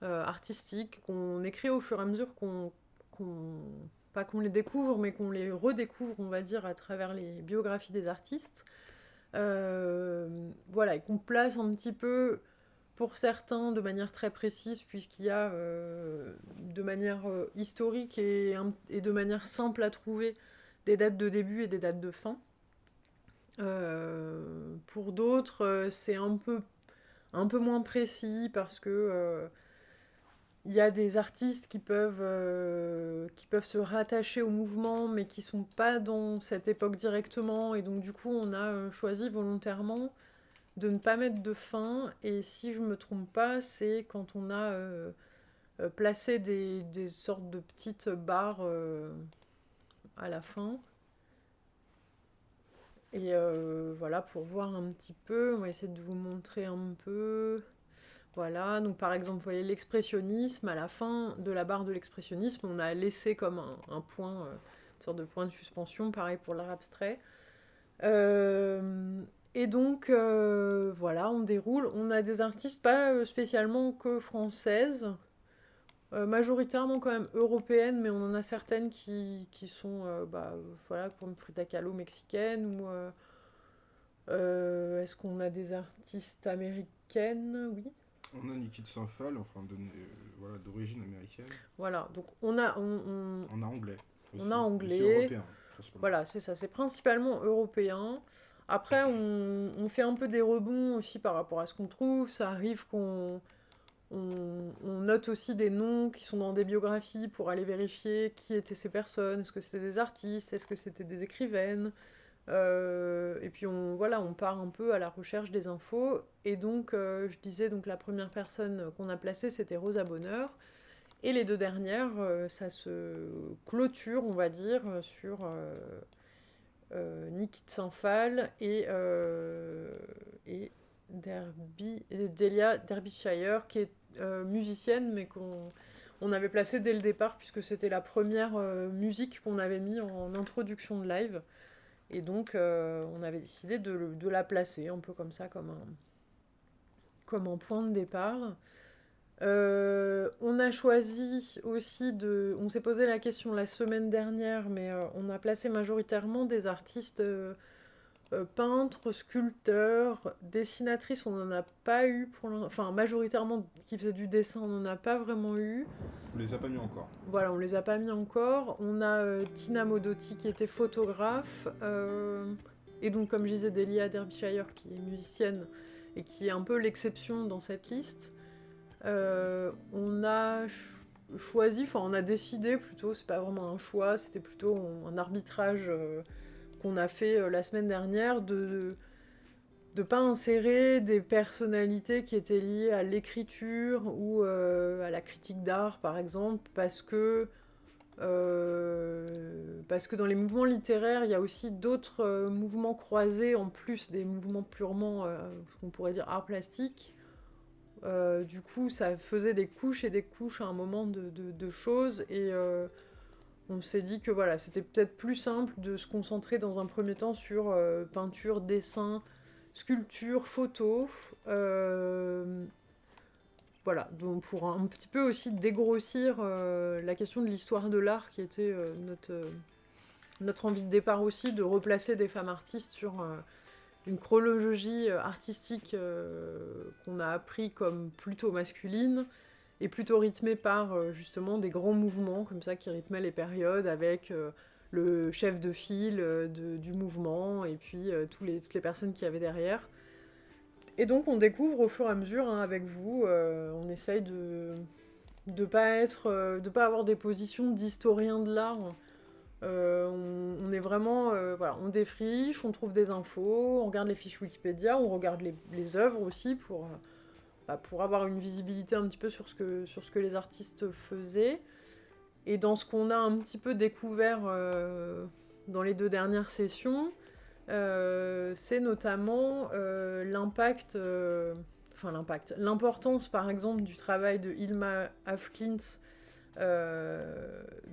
artistiques qu'on écrit au fur et à mesure pas qu'on les découvre, mais qu'on les redécouvre, on va dire, à travers les biographies des artistes. Voilà, et qu'on place un petit peu, pour certains, de manière très précise, puisqu'il y a de manière historique et de manière simple à trouver des dates de début et des dates de fin. Pour d'autres, c'est un peu moins précis parce que il y a des artistes qui peuvent se rattacher au mouvement, mais qui sont pas dans cette époque directement. Et donc, du coup, on a choisi volontairement de ne pas mettre de fin. Et si je me trompe pas, c'est quand on a placé des sortes de petites barres à la fin. Et voilà, pour voir un petit peu, on va essayer de vous montrer un peu. Voilà, donc par exemple, vous voyez l'expressionnisme, à la fin de la barre de l'expressionnisme, on a laissé comme un point, une sorte de point de suspension, pareil pour l'art abstrait. Et donc, voilà, on déroule. On a des artistes pas spécialement que françaises, majoritairement quand même européennes, mais on en a certaines qui sont, voilà, comme Frida Kahlo mexicaine, ou est-ce qu'on a des artistes américaines? Oui. On a Nikit Saint-Phal, enfin voilà, d'origine américaine. Voilà, donc On a anglais on a aussi anglais, européen principalement. voilà, c'est ça, c'est principalement européen. Après, on fait un peu des rebonds aussi par rapport à ce qu'on trouve. Ça arrive on note aussi des noms qui sont dans des biographies pour aller vérifier qui étaient ces personnes. Est-ce que c'était des artistes? Est-ce que c'était des écrivaines? Et puis voilà, on part un peu à la recherche des infos. Et donc, je disais, donc la première personne qu'on a placée, c'était Rosa Bonheur. Et les deux dernières, ça se clôture, on va dire, sur Niki de Saint-Phal et Delia Derbyshire, qui est musicienne, mais qu'on avait placée dès le départ, puisque c'était la première musique qu'on avait mis en introduction de live. Et donc, on avait décidé de la placer, un peu comme ça, comme un point de départ. On a choisi aussi de. On s'est posé la question la semaine dernière, mais on a placé majoritairement des artistes peintres, sculpteurs, dessinatrices. On n'en a pas eu enfin, majoritairement qui faisaient du dessin, on n'en a pas vraiment eu. On les a pas mis encore. Voilà, on les a pas mis encore. On a Tina Modotti qui était photographe. Et donc, comme je disais, Delia Derbyshire qui est musicienne et qui est un peu l'exception dans cette liste. On a choisi, enfin on a décidé plutôt, c'est pas vraiment un choix, c'était plutôt un arbitrage qu'on a fait la semaine dernière de pas insérer des personnalités qui étaient liées à l'écriture ou à la critique d'art par exemple, parce que dans les mouvements littéraires, il y a aussi d'autres mouvements croisés en plus des mouvements purement, ce qu'on pourrait dire, art plastique. Du coup, ça faisait des couches et des couches à un moment de choses. Et on s'est dit que voilà, c'était peut-être plus simple de se concentrer dans un premier temps sur peinture, dessin, sculpture, photo. Voilà, donc pour un petit peu aussi dégrossir la question de l'histoire de l'art qui était notre envie de départ aussi, de replacer des femmes artistes sur une chronologie artistique qu'on a appris comme plutôt masculine et plutôt rythmée par justement des grands mouvements comme ça qui rythmaient les périodes avec le chef de file du mouvement et puis toutes les personnes qui y avait derrière. Et donc on découvre au fur et à mesure hein, avec vous, on essaye de pas avoir des positions d'historien de l'art. On est vraiment, voilà, on défriche, on trouve des infos, on regarde les fiches Wikipédia, on regarde les œuvres aussi pour avoir une visibilité un petit peu sur ce que les artistes faisaient. Et dans ce qu'on a un petit peu découvert dans les deux dernières sessions, c'est notamment l'importance par exemple du travail de Hilma af Klint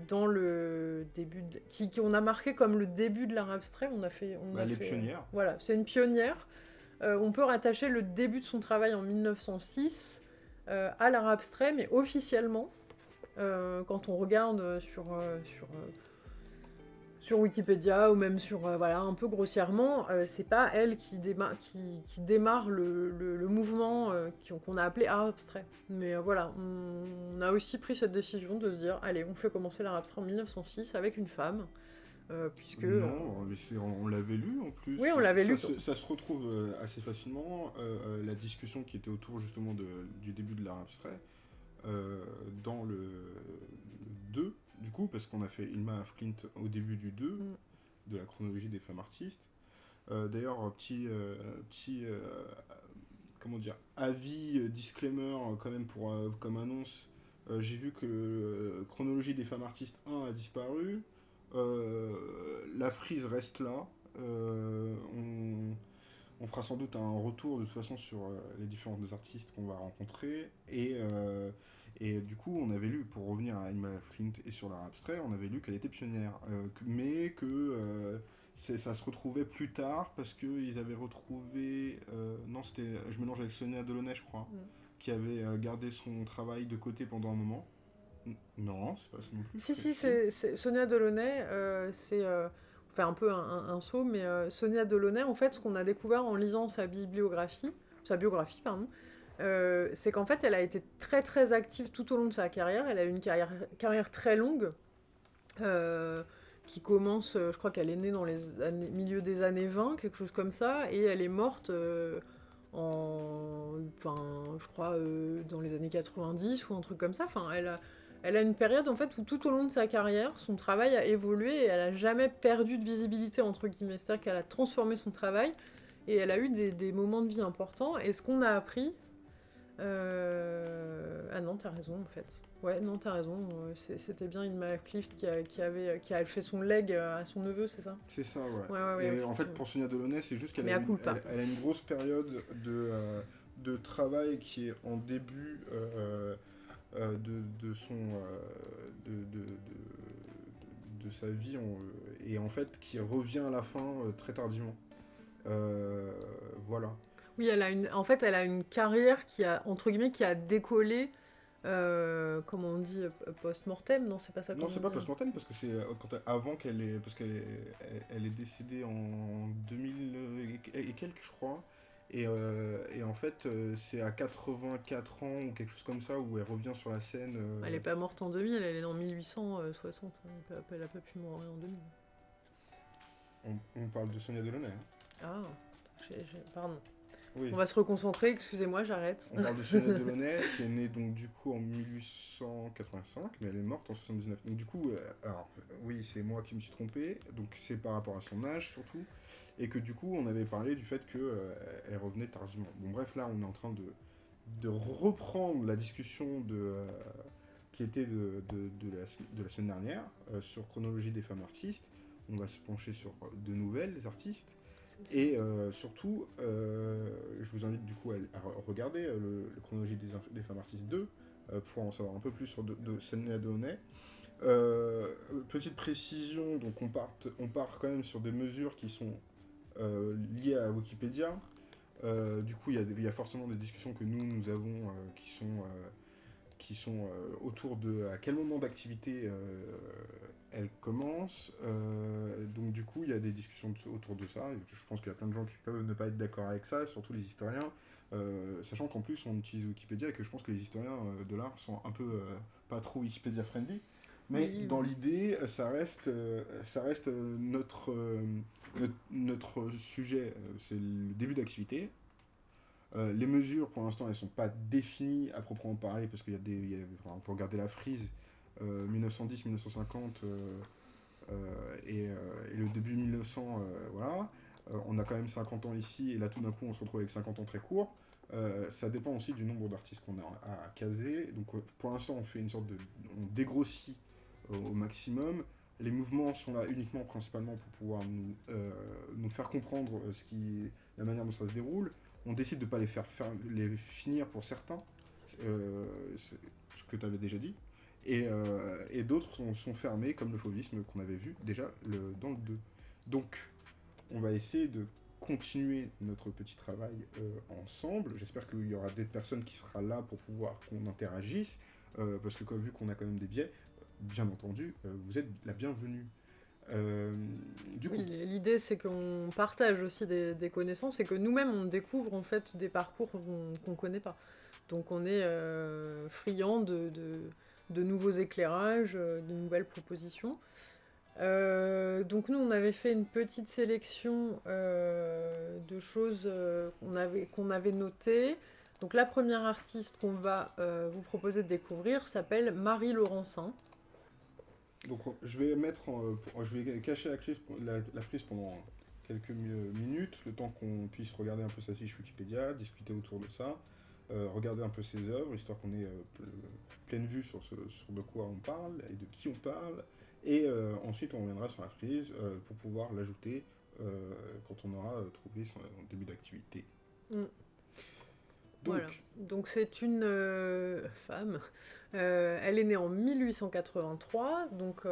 dans le on a marqué comme le début de l'art abstrait. Bah, les pionnières. Voilà, c'est une pionnière. On peut rattacher le début de son travail en 1906 à l'art abstrait, mais officiellement, quand on regarde sur Wikipédia ou même sur, voilà, un peu grossièrement, c'est pas elle qui démarre le mouvement qu'on a appelé art abstrait. Mais voilà, on a aussi pris cette décision de se dire, allez, on fait commencer l'art abstrait en 1906 avec une femme, puisque... Non, mais on l'avait lu en plus. oui, on l'avait lu. Ça se retrouve assez facilement, la discussion qui était autour justement du début de l'art abstrait, dans le 2, du coup, parce qu'on a fait Ilma Flint au début du 2, de la chronologie des femmes artistes. D'ailleurs, petit comment dire, avis, disclaimer, quand même, comme annonce, j'ai vu que chronologie des femmes artistes 1 a disparu. La frise reste là. On fera sans doute un retour de toute façon sur les différents artistes qu'on va rencontrer. Et du coup, on avait lu, pour revenir à Ilma Flint et sur l'art abstrait, on avait lu qu'elle était pionnière. Mais que ça se retrouvait plus tard parce qu'ils avaient retrouvé. Non, je mélange avec Sonia Delaunay, je crois, qui avait gardé son travail de côté pendant un moment. Non, c'est pas ça non plus. Si, c'est Sonia Delaunay, c'est... enfin, un peu un saut, mais Sonia Delaunay, en fait, ce qu'on a découvert en lisant sa biographie, pardon, c'est qu'en fait, elle a été très très active tout au long de sa carrière. Elle a eu une carrière très longue, qui commence, je crois qu'elle est née dans les milieu des années 20, quelque chose comme ça, et elle est morte enfin, je crois, dans les années 90 ou un truc comme ça. Enfin, elle a une période en fait où tout au long de sa carrière, son travail a évolué et elle a jamais perdu de visibilité entre guillemets. C'est-à-dire qu'elle a transformé son travail et elle a eu des moments de vie importants. Et ce qu'on a appris, ah non, t'as raison en fait. Ouais, non, t'as raison. C'était bien Ilma Clift qui a fait son leg à son neveu, c'est ça? C'est ça, ouais. Ouais, Et en fait, pour Sonia Delaunay, c'est juste qu'elle mais a, à coup pas. elle a une grosse période de travail qui est en début de son de sa vie et en fait qui revient à la fin très tardivement. Voilà. Oui, en fait, elle a une carrière qui a, entre guillemets, qui a décollé, comment on dit, post-mortem, non, c'est pas ça qu'on Non, c'est dit. pas post-mortem parce que c'est avant qu'elle est. Parce elle est décédée en 2000 et quelques, je crois. Et en fait, c'est à 84 ans ou quelque chose comme ça où elle revient sur la scène. Elle est pas morte en 2000, elle est née en 1860. Elle a pas pu mourir en 2000. On parle de Sonia Delaunay. Ah, pardon. Oui. On va se reconcentrer, excusez-moi, j'arrête. On parle de Sonia Delaunay qui est née donc du coup en 1885, mais elle est morte en 79. Donc du coup, alors oui, c'est moi qui me suis trompé. Donc c'est par rapport à son âge surtout, et que du coup on avait parlé du fait que elle revenait tardivement. Bon bref, là on est en train de reprendre la discussion qui était de la semaine dernière sur chronologie des femmes artistes. On va se pencher sur de nouvelles artistes. Et surtout, je vous invite du coup à regarder le chronologie des femmes artistes 2 pour en savoir un peu plus sur de Sonia Delaunay. Petite précision, donc on part quand même sur des mesures qui sont liées à Wikipédia. Du coup, il y a forcément des discussions que nous avons qui sont autour de à quel moment d'activité elle commence. Donc du coup, il y a des discussions autour de ça. Je pense qu'il y a plein de gens qui peuvent ne pas être d'accord avec ça, surtout les historiens. Sachant qu'en plus, on utilise Wikipédia et que je pense que les historiens de l'art sont un peu pas trop Wikipédia-friendly. Mais oui, dans l'idée, ça reste notre sujet. C'est le début d'activité. Les mesures, pour l'instant, elles ne sont pas définies à proprement parler, parce qu'il faut regarder la frise 1910-1950 et le début 1900, voilà. On a quand même 50 ans ici, et là tout d'un coup on se retrouve avec 50 ans très courts. Ça dépend aussi du nombre d'artistes qu'on a à caser. Donc pour l'instant on fait une sorte on dégrossit au maximum. Les mouvements sont là uniquement, principalement pour pouvoir nous faire comprendre la manière dont ça se déroule. On décide de ne pas les finir pour certains, ce que tu avais déjà dit, et d'autres sont fermés, comme le fauvisme qu'on avait vu déjà dans le 2. Donc, on va essayer de continuer notre petit travail ensemble. J'espère qu'il y aura des personnes qui seront là pour pouvoir qu'on interagisse, parce que vu qu'on a quand même des biais, bien entendu, vous êtes la bienvenue. Euh, du coup, Oui, l'idée c'est qu'on partage aussi des connaissances et que nous-mêmes on découvre en fait des parcours qu'on connaît pas. Donc on est friand de nouveaux éclairages, de nouvelles propositions. Donc nous on avait fait une petite sélection de choses qu'on avait notées. Donc la première artiste qu'on va vous proposer de découvrir s'appelle Marie Laurencin. donc je vais je vais cacher la frise pendant quelques minutes, le temps qu'on puisse regarder un peu sa fiche Wikipédia, discuter autour de ça, regarder un peu ses œuvres, histoire qu'on ait pleine vue sur de quoi on parle et de qui on parle. Et ensuite, on reviendra sur la frise pour pouvoir l'ajouter quand on aura trouvé son début d'activité. Mm. Donc, Voilà. Donc c'est une femme. Elle est née en 1883. Donc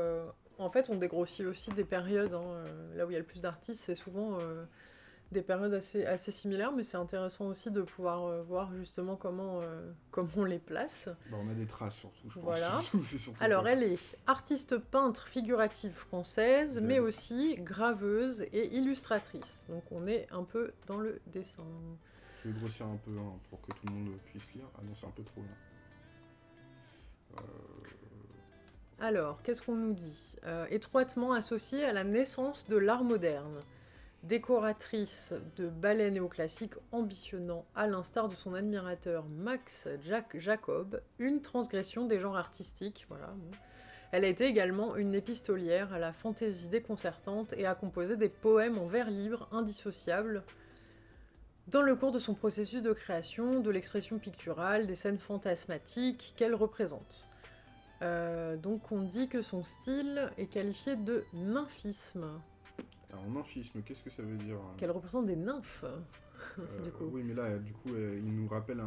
en fait, on dégrossit aussi des périodes. Hein, là où il y a le plus d'artistes, c'est souvent des périodes assez similaires, mais c'est intéressant aussi de pouvoir voir justement comment on les place. bah, on a des traces surtout, je pense. Voilà. C'est surtout Alors, ça. elle est artiste peintre figurative française, mais J'aime. aussi graveuse et illustratrice. Donc, on est un peu dans le dessin. Je vais grossir un peu pour que tout le monde puisse lire. Ah non, c'est un peu trop là. Alors, qu'est-ce qu'on nous dit étroitement associée à la naissance de l'art moderne. Décoratrice de ballets néoclassiques ambitionnant, à l'instar de son admirateur Max Jacob, une transgression des genres artistiques. Voilà. Elle a été également une épistolière à la fantaisie déconcertante et a composé des poèmes en vers libre indissociables dans le cours de son processus de création, de l'expression picturale, des scènes fantasmatiques qu'elle représente. Donc on dit que son style est qualifié de nymphisme. Alors, nymphisme, qu'est-ce que ça veut dire Qu'elle représente des nymphes, du coup. Oui, mais là, du coup, il nous rappelle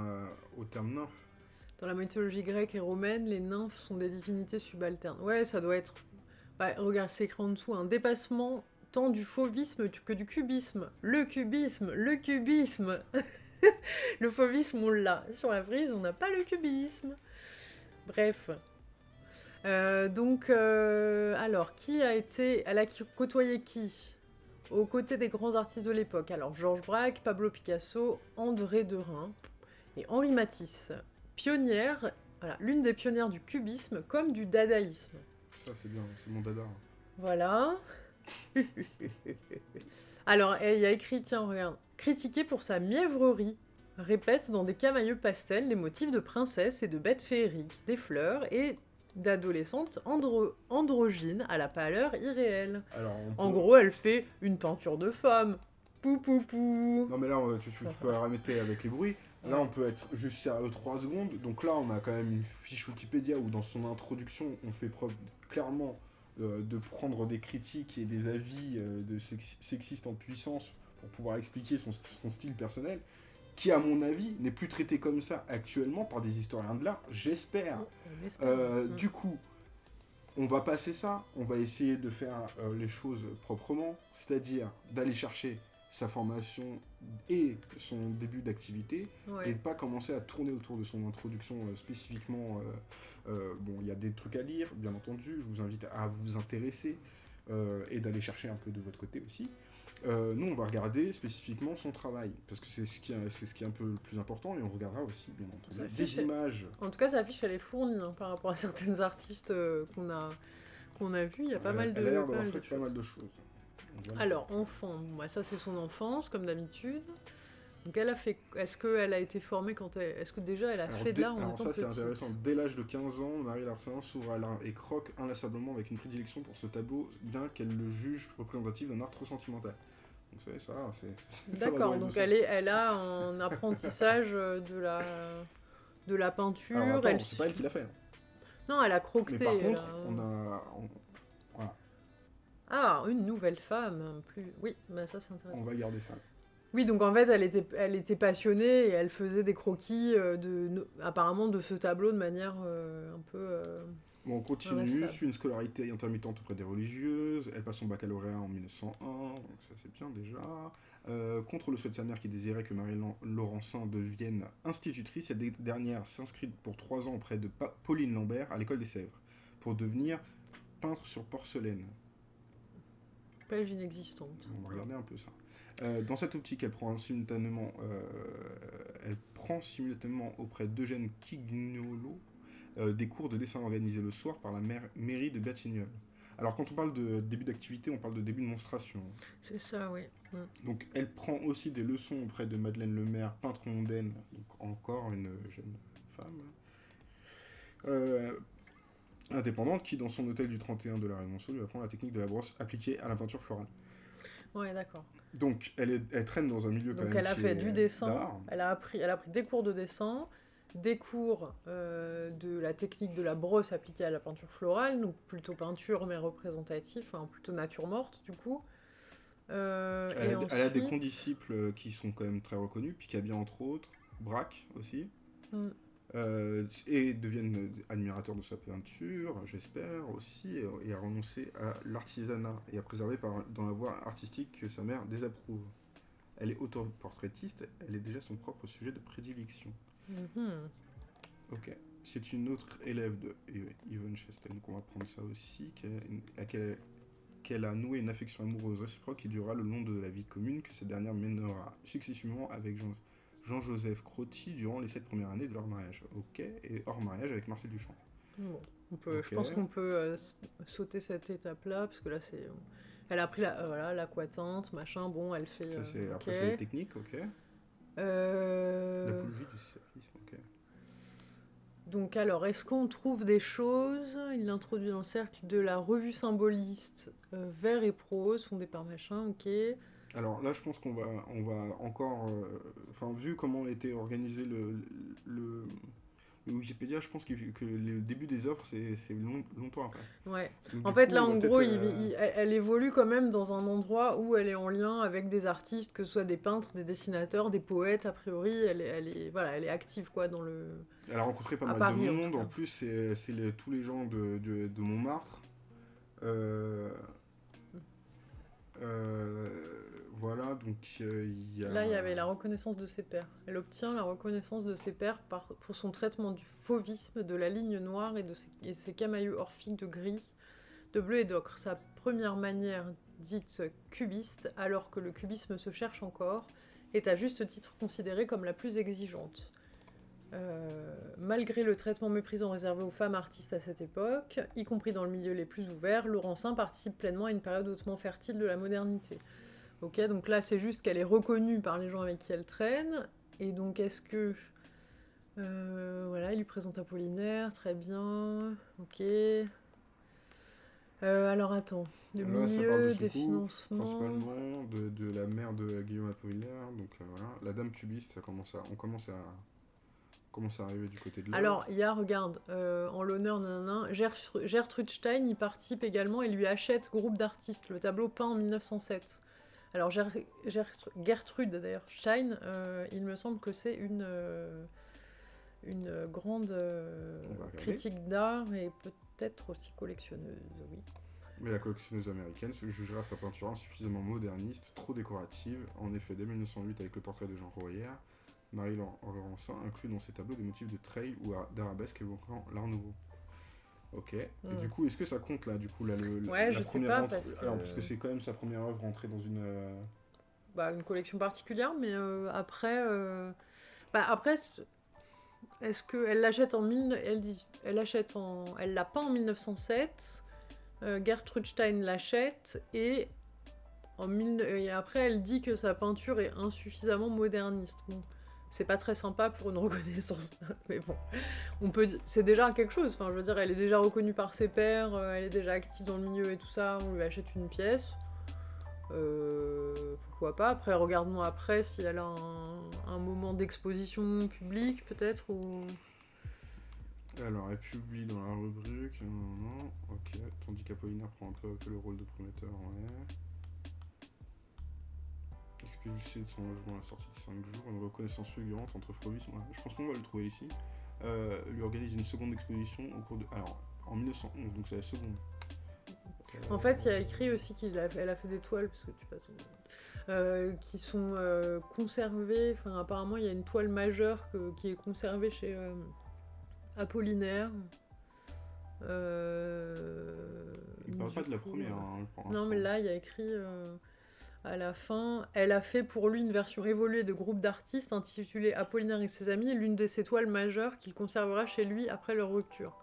au terme nymphe. Dans la mythologie grecque et romaine, les nymphes sont des divinités subalternes. Ouais, ça doit être... Bah, regarde, c'est écrit en dessous, un dépassement tant du fauvisme que du cubisme. Le cubisme, le cubisme. Le fauvisme, on l'a. Sur la frise, on n'a pas le cubisme. Bref. Alors, elle a côtoyé qui aux côtés des grands artistes de l'époque? Alors, Georges Braque, Pablo Picasso, André Derain et Henri Matisse. Pionnière, voilà, l'une des pionnières du cubisme comme du dadaïsme. Ça, c'est bien, c'est mon dada. Voilà. Alors, il y a écrit, tiens, regarde, critiqué pour sa mièvrerie, répète dans des camailleux pastels les motifs de princesses et de bêtes féeriques, des fleurs et d'adolescentes androgynes à la pâleur irréelle. Alors, En gros, elle fait une peinture de femme. Pou pou pou. Non, mais là, tu peux arrêter avec les bruits. Là, on peut être juste sérieux 3 secondes. Donc là, on a quand même une fiche Wikipédia où dans son introduction, on fait preuve clairement de prendre des critiques et des avis de sexistes en puissance pour pouvoir expliquer son style personnel, qui, à mon avis, n'est plus traité comme ça actuellement par des historiens de l'art, j'espère. Du coup, on va passer ça, on va essayer de faire les choses proprement, c'est-à-dire d'aller chercher sa formation et son début d'activité, Ouais. et de pas commencer à tourner autour de son introduction spécifiquement. Bon, il y a des trucs à lire, bien entendu, je vous invite à vous intéresser et d'aller chercher un peu de votre côté aussi. Nous, on va regarder spécifiquement son travail, parce que c'est ce qui est un peu le plus important, et on regardera aussi, bien entendu, des images. En tout cas, sa fiche, elle est fournie par rapport à certaines artistes qu'on a vues. Il y a pas mal de Elle a l'air d'avoir fait choses. pas mal de choses. Voilà. Alors, enfant, bah, ça c'est son enfance, comme d'habitude. Donc elle a fait... Est-ce qu'elle a été formée quand elle... Est-ce que déjà elle a fait de l'art en étant ça, c'est petite? intéressant. Dès l'âge de 15 ans, Marie Larsen s'ouvre à l'art et croque inlassablement avec une prédilection pour ce tableau, bien qu'elle le juge représentatif d'un art trop sentimental. Donc vous savez, ça, c'est... ça va dans D'accord, les donc deux elle a un apprentissage de la peinture. sens. Alors attends, c'est pas elle qui l'a fait. Hein. Non, elle a croqueté. Mais par contre, Ah, une nouvelle femme. Plus... Oui, bah ça c'est intéressant. on va garder ça. Oui, donc en fait, elle était passionnée et elle faisait des croquis apparemment de ce tableau de manière un peu Bon, on continue, inlassable. suit une scolarité intermittente auprès des religieuses, elle passe son baccalauréat en 1901, donc ça c'est bien déjà. Contre le souhait de sa mère qui désirait que Marie Laurencin devienne institutrice, cette dernière s'inscrit pour 3 ans auprès de Pauline Lambert à l'école des Sèvres, pour devenir peintre sur porcelaine. Page inexistante. On va regarder un peu ça. Dans cette optique, elle prend simultanément auprès d'Eugène Quignolo des cours de dessin organisés le soir par la mairie de Batignolles. Alors quand on parle de début d'activité, on parle de début de monstration. C'est ça, oui. Donc elle prend aussi des leçons auprès de Madeleine Lemaire, peintre mondaine, donc encore une jeune femme. Indépendante qui, dans son hôtel du 31 de la Rémonceau, lui apprend la technique de la brosse appliquée à la peinture florale. Ouais, d'accord. Donc elle traîne dans un milieu quand Donc même elle a qui fait est du dessin, d'art. elle a pris des cours de dessin, des cours de la technique de la brosse appliquée à la peinture florale, donc plutôt peinture mais représentatif, enfin plutôt nature morte du coup. Elle a des condisciples qui sont quand même très reconnus, Picabia entre autres, Braque aussi, et deviennent admirateurs de sa peinture, j'espère aussi, et a renoncé à l'artisanat et à préserver dans la voie artistique que sa mère désapprouve. Elle est autoportraitiste, elle est déjà son propre sujet de prédilection. Ok. C'est une autre élève de Yvonne Chastain qu'on va prendre ça aussi, qu'elle a noué une affection amoureuse réciproque qui durera le long de la vie commune que cette dernière mènera successivement avec Jean-Joseph Crotti durant les 7 premières années de leur mariage. Ok. Et hors mariage avec Marcel Duchamp. Bon, Okay. je pense qu'on peut sauter cette étape-là, parce que là, c'est... Elle a pris l'aquatinte, machin, bon, elle fait... Ça, c'est, okay. Après, c'est les techniques, ok. L'apologie du sexisme, ok. Donc alors, est-ce qu'on trouve des choses? Il l'introduit dans le cercle de la revue symboliste vers et prose, fondée par machin, ok. Alors là, je pense qu'on va encore... Enfin, vu comment a été organisé le Wikipédia, je pense que le début des œuvres, c'est longtemps après. Ouais. Donc, en fait, coup, là, en gros, elle évolue quand même dans un endroit où elle est en lien avec des artistes, que ce soit des peintres, des dessinateurs, des poètes, a priori. Elle est active, quoi, dans le... Elle a rencontré pas mal Paris, de monde. En plus, c'est tous les gens de Montmartre. Voilà, donc il y a... Là, il y avait la reconnaissance de ses pairs. Elle obtient la reconnaissance de ses pairs pour son traitement du fauvisme, de la ligne noire et ses camailleux orphiques de gris, de bleu et d'ocre. Sa première manière, dite cubiste, alors que le cubisme se cherche encore, est à juste titre considérée comme la plus exigeante. Malgré le traitement méprisant réservé aux femmes artistes à cette époque, y compris dans le milieu les plus ouverts, Laurencin participe pleinement à une période hautement fertile de la modernité. Ok, donc là c'est juste qu'elle est reconnue par les gens avec qui elle traîne, et donc est-ce que... voilà, il lui présente Apollinaire, très bien, ok. Alors attends, le là, ça parle milieu, de son des couple, financements... principalement, de la mère de Guillaume Apollinaire, donc voilà. La dame cubiste, on commence à arriver du côté de l'œuvre. Alors, il y a, regarde, en l'honneur, Gertrude Stein y participe également et lui achète groupe d'artistes, le tableau peint en 1907. Alors, Gertrude, d'ailleurs, Stein, il me semble que c'est une grande critique d'art et peut-être aussi collectionneuse, oui. Mais la collectionneuse américaine se jugera sa peinture insuffisamment moderniste, trop décorative. En effet, dès 1908, avec le portrait de Jean Royer, Marie Laurencin inclut dans ses tableaux des motifs de trail ou d'arabesque évoquant l'art nouveau. Ok. Et du coup, est-ce que ça compte là, du coup, ouais, je sais pas, parce que c'est quand même sa première œuvre rentrée dans une... une collection particulière, mais après... après, est-ce qu'elle l'achète elle l'a peint en 1907, Gertrude Stein l'achète, et après elle dit que sa peinture est insuffisamment moderniste. Bon, c'est pas très sympa pour une reconnaissance, mais bon, c'est déjà quelque chose. Enfin, je veux dire, elle est déjà reconnue par ses pairs, elle est déjà active dans le milieu et tout ça. On lui achète une pièce. Pourquoi pas. Après, regarde-moi après si elle a un moment d'exposition publique, peut-être, ou... Alors, elle publie dans la rubrique, non, ok, tandis qu'Apollinaire prend un peu le rôle de prometteur, ouais. expulsé de son logement à la sortie de 5 jours. Une reconnaissance fulgurante entre Frovis, je pense qu'on va le trouver ici. Lui organise une seconde exposition au cours de... Alors, en 1911, donc c'est la seconde. En fait, il y a écrit aussi qu'elle a fait des toiles, parce que tu passes... qui sont conservées. Enfin, apparemment, il y a une toile majeure qui est conservée chez Apollinaire. Il parle pas de la première, pour non, mais là, il y a écrit à la fin, elle a fait pour lui une version évoluée de groupe d'artistes intitulée Apollinaire et ses amis, l'une de ses toiles majeures qu'il conservera chez lui après leur rupture.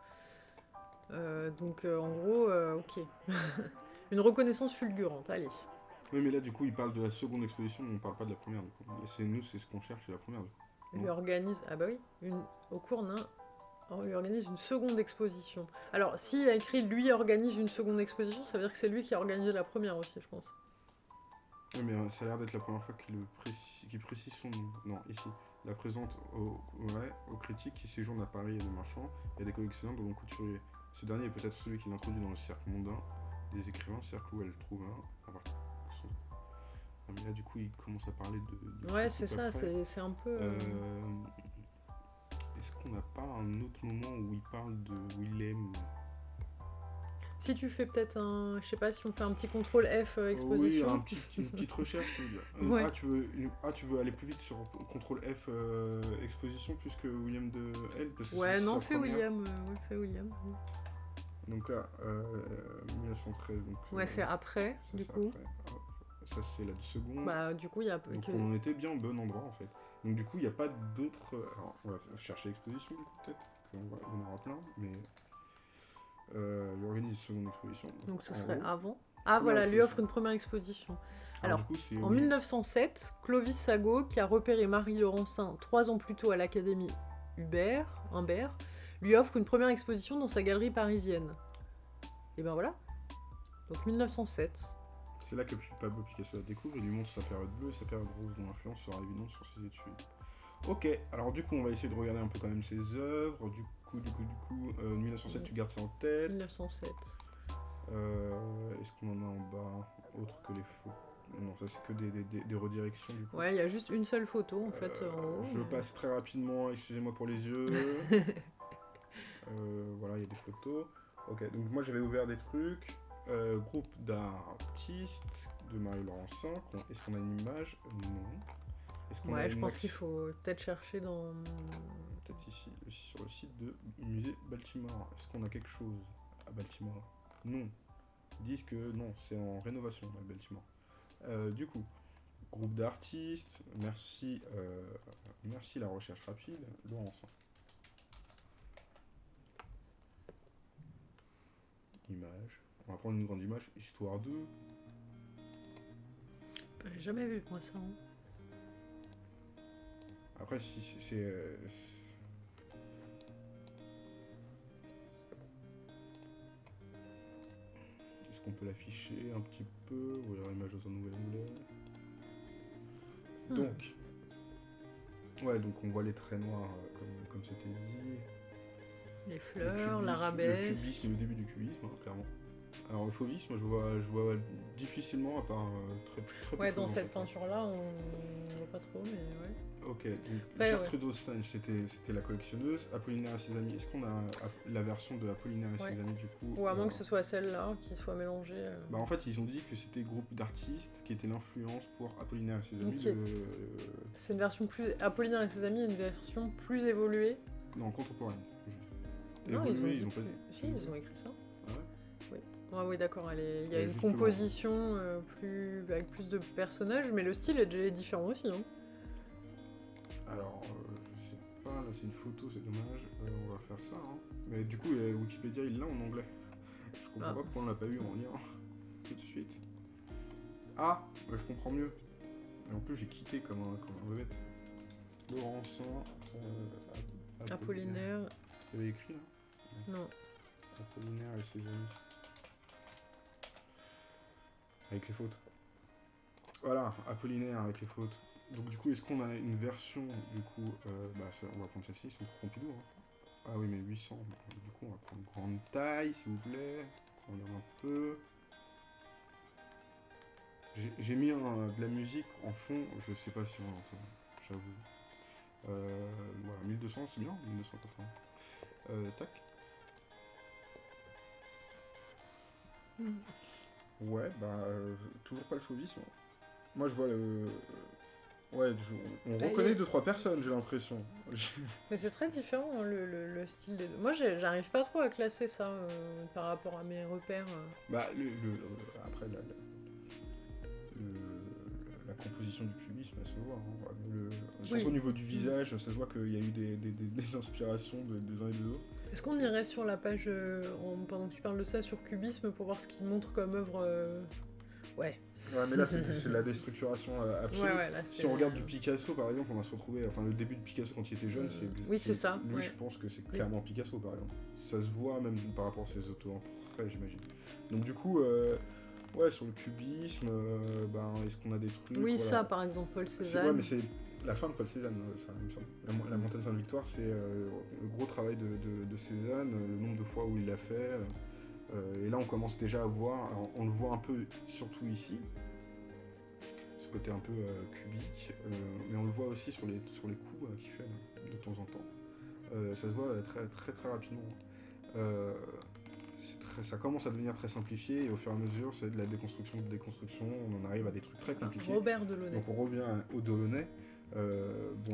Donc, en gros, ok. Une reconnaissance fulgurante, allez. Oui, mais là, du coup, il parle de la seconde exposition, mais on parle pas de la première, du coup. Et nous, c'est ce qu'on cherche, c'est la première, du coup. Il organise... Ah bah oui, au cours d'un... On lui organise une seconde exposition. Alors, s'il a écrit « lui organise une seconde exposition », ça veut dire que c'est lui qui a organisé la première aussi, je pense. Oui, mais ça a l'air d'être la première fois qu'il précise son nom. Non, ici. La présente aux critiques qui séjournent à Paris et des marchands et des collectionneurs dont couturier. Ce dernier est peut-être celui qui l'introduit dans le cercle mondain des écrivains, cercle où elle trouve un... mais là, du coup, il commence à parler de ouais, c'est ça, c'est un peu... Est-ce qu'on n'a pas un autre moment où il parle de Willem? Si tu fais peut-être un... Je sais pas, si on fait un petit contrôle F exposition. Oui, une petite recherche, tu veux dire. Ouais. Tu veux aller plus vite sur contrôle F exposition plus que William de L parce que ouais, non, fais William. Fais William. Donc là, 1913. Donc, ouais, c'est après, ça, du coup. Après. Ça, c'est la seconde. Bah, du coup, il y a... Donc on était bien au bon endroit, en fait. Donc du coup, il n'y a pas d'autres... Alors, on va chercher l'exposition, du coup, peut-être. Il y en aura plein, mais... lui organise une seconde exposition. Donc ce serait avant. Ah voilà, lui offre une première exposition. Alors du coup, en 1907, Clovis Sagot, qui a repéré Marie Laurencin 3 ans plus tôt à l'Académie Humbert, lui offre une première exposition dans sa galerie parisienne. Et ben voilà. Donc 1907. C'est là que Pablo Picasso la découvre, il lui montre sa période bleue et sa période rose dont l'influence sera évidente sur ses études. Ok, alors du coup on va essayer de regarder un peu quand même ses œuvres. Du coup, 1907 tu gardes ça en tête. 1907. Est-ce qu'on en a en bas autre que les photos? Non, ça c'est que des redirections du coup. Ouais, il y a juste une seule photo en fait en haut. Je passe très rapidement, excusez-moi pour les yeux. Voilà, il y a des photos. Ok, donc moi j'avais ouvert des trucs. Groupe d'artistes de Marie Laurencin. Est-ce qu'on a une image? Non. Ouais, je pense qu'il faut peut-être chercher dans... Peut-être ici, sur le site de musée Baltimore. Est-ce qu'on a quelque chose à Baltimore? Non. Ils disent que non, c'est en rénovation à Baltimore. Du coup, groupe d'artistes, merci la recherche rapide, Laurencin. Image. On va prendre une grande image, histoire 2. J'ai jamais vu moi ça. Hein. Après, si c'est... Est-ce qu'on peut l'afficher un petit peu? Ou alors image dans un nouvel onglet. Donc... Ouais, donc on voit les traits noirs comme c'était dit. Les fleurs, l'arabesque. Le cubisme, le début du cubisme, clairement. Alors le fauvisme, je vois difficilement, à part très ouais, dans cette peinture-là, on voit pas trop, mais ouais. Ok, donc Gertrude Austange, c'était la collectionneuse. Apollinaire et ses amis, est-ce qu'on a la version de Apollinaire et ses amis du coup? Ou à moins que ce soit celle-là, qui soit mélangée. Bah en fait, ils ont dit que c'était groupe d'artistes qui était l'influence pour Apollinaire et ses amis. Okay. C'est une version plus... Apollinaire et ses amis, une version plus évoluée. Non, contemporaine, juste. Non, évoluée, ils ont pas... Si, ils ont écrit ça. Ah ouais? Oui. Ah oui, d'accord, il y a une composition avec plus de personnages, mais le style est différent aussi. Hein. Alors, je sais pas, là c'est une photo, c'est dommage, on va faire ça. Hein. Mais du coup, Wikipédia il l'a en anglais. Je comprends pas pourquoi on l'a pas eu en lien tout de suite. Ah, bah, je comprends mieux. Et en plus, j'ai quitté comme un bébête. Laurencin, Apollinaire. Il y avait écrit là? Non. Apollinaire et ses amis. Avec les fautes. Voilà, Apollinaire avec les fautes. Donc du coup, est-ce qu'on a une version, du coup, on va prendre celle-ci, c'est pour Pompidou. Hein. Ah oui, mais 800. Du coup, on va prendre grande taille, s'il vous plaît. On regarde un peu. J'ai mis de la musique en fond, je sais pas si on l'entend, j'avoue. Voilà, 1200, c'est bien, 1280. Tac. Ouais, bah, toujours pas le fauvisme. Moi, je vois le. Ouais, on Bah, reconnaît 2-3 personnes, j'ai l'impression. Mais c'est très différent hein, le style des deux. Moi, j'arrive pas trop à classer ça par rapport à mes repères. Bah, après, la composition du cubisme, elle se voit. Hein. Surtout Oui. au niveau du visage, ça se voit qu'il y a eu des inspirations des uns et des autres. Est-ce qu'on irait sur la page, pendant que tu parles de ça, sur Cubisme, pour voir ce qu'il montre comme œuvre Ouais. Ouais, mais là, c'est la déstructuration absolue. Ouais, là, si on regarde du Picasso, par exemple, on va se retrouver. Enfin, le début de Picasso quand il était jeune, Oui, c'est ça. Lui, ouais. je pense que c'est clairement Picasso, par exemple. Ça se voit même par rapport à ses auto-portraits, j'imagine. Donc, du coup, ouais, sur le cubisme, est-ce qu'on a des trucs. Oui, voilà. ça, par exemple, Paul Cézanne. Ouais, mais c'est la fin de Paul Cézanne, ça, il me semble. La montagne Sainte-Victoire, c'est le gros travail de Cézanne, le nombre de fois où il l'a fait. Et là, on commence déjà à voir. Alors, on le voit un peu, surtout ici. Côté un peu cubique, mais on le voit aussi sur les coups qu'il fait de temps en temps. Ça se voit très très très rapidement. Ça commence à devenir très simplifié et au fur et à mesure c'est de la déconstruction, on en arrive à des trucs très compliqués. Robert Delaunay. Donc on revient au Delaunay.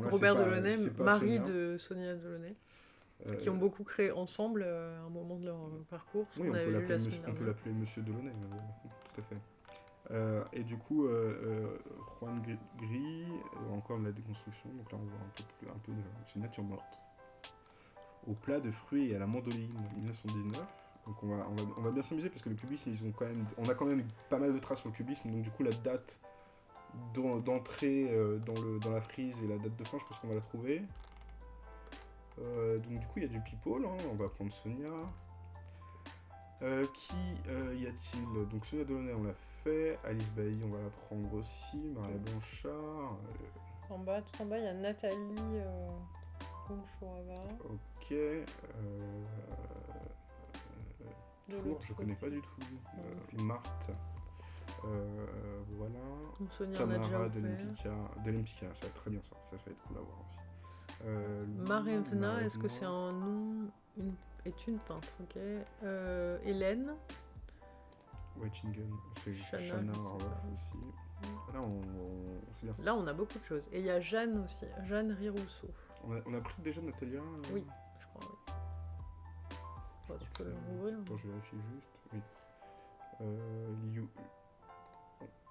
Robert Delaunay, mari Sonia. de Sonia Delaunay. Qui ont beaucoup créé ensemble à un moment de leur parcours. Oui, on peut l'appeler Monsieur Delaunay, tout à fait. Et du coup, Juan Gris, encore de la déconstruction, donc là on voit un peu de c'est nature morte. Au plat de fruits et à la mandoline, 1919. Donc on va bien s'amuser parce que le cubisme, on a quand même pas mal de traces sur le cubisme, donc du coup la date d'entrée dans la frise et la date de fin, je pense qu'on va la trouver. Donc du coup il y a du people, hein, on va prendre Sonia. Qui y a-t-il? Donc Sonia Delaunay, on l'a fait. Alice Bailly, on va la prendre aussi. Maria Blanchard. Tout en bas, il y a Nathalie Ronchorava. Ok. Tour, je connais pas du tout. Marthe. Voilà. Sonia Tamara Delempika, ça va être très bien ça. Ça va être cool à voir aussi. Marevna, est-ce que c'est un nom est une peintre, ok. Hélène. Wettingen, c'est Chana Arloff aussi. Là, c'est bien. Là, on a beaucoup de choses. Et il y a Jeanne aussi, Jeanne Rirousseau. On a pris déjà Natalia Oui, je crois, oui. Bah, tu peux le rouvrir. Attends, je vérifie juste. Oui.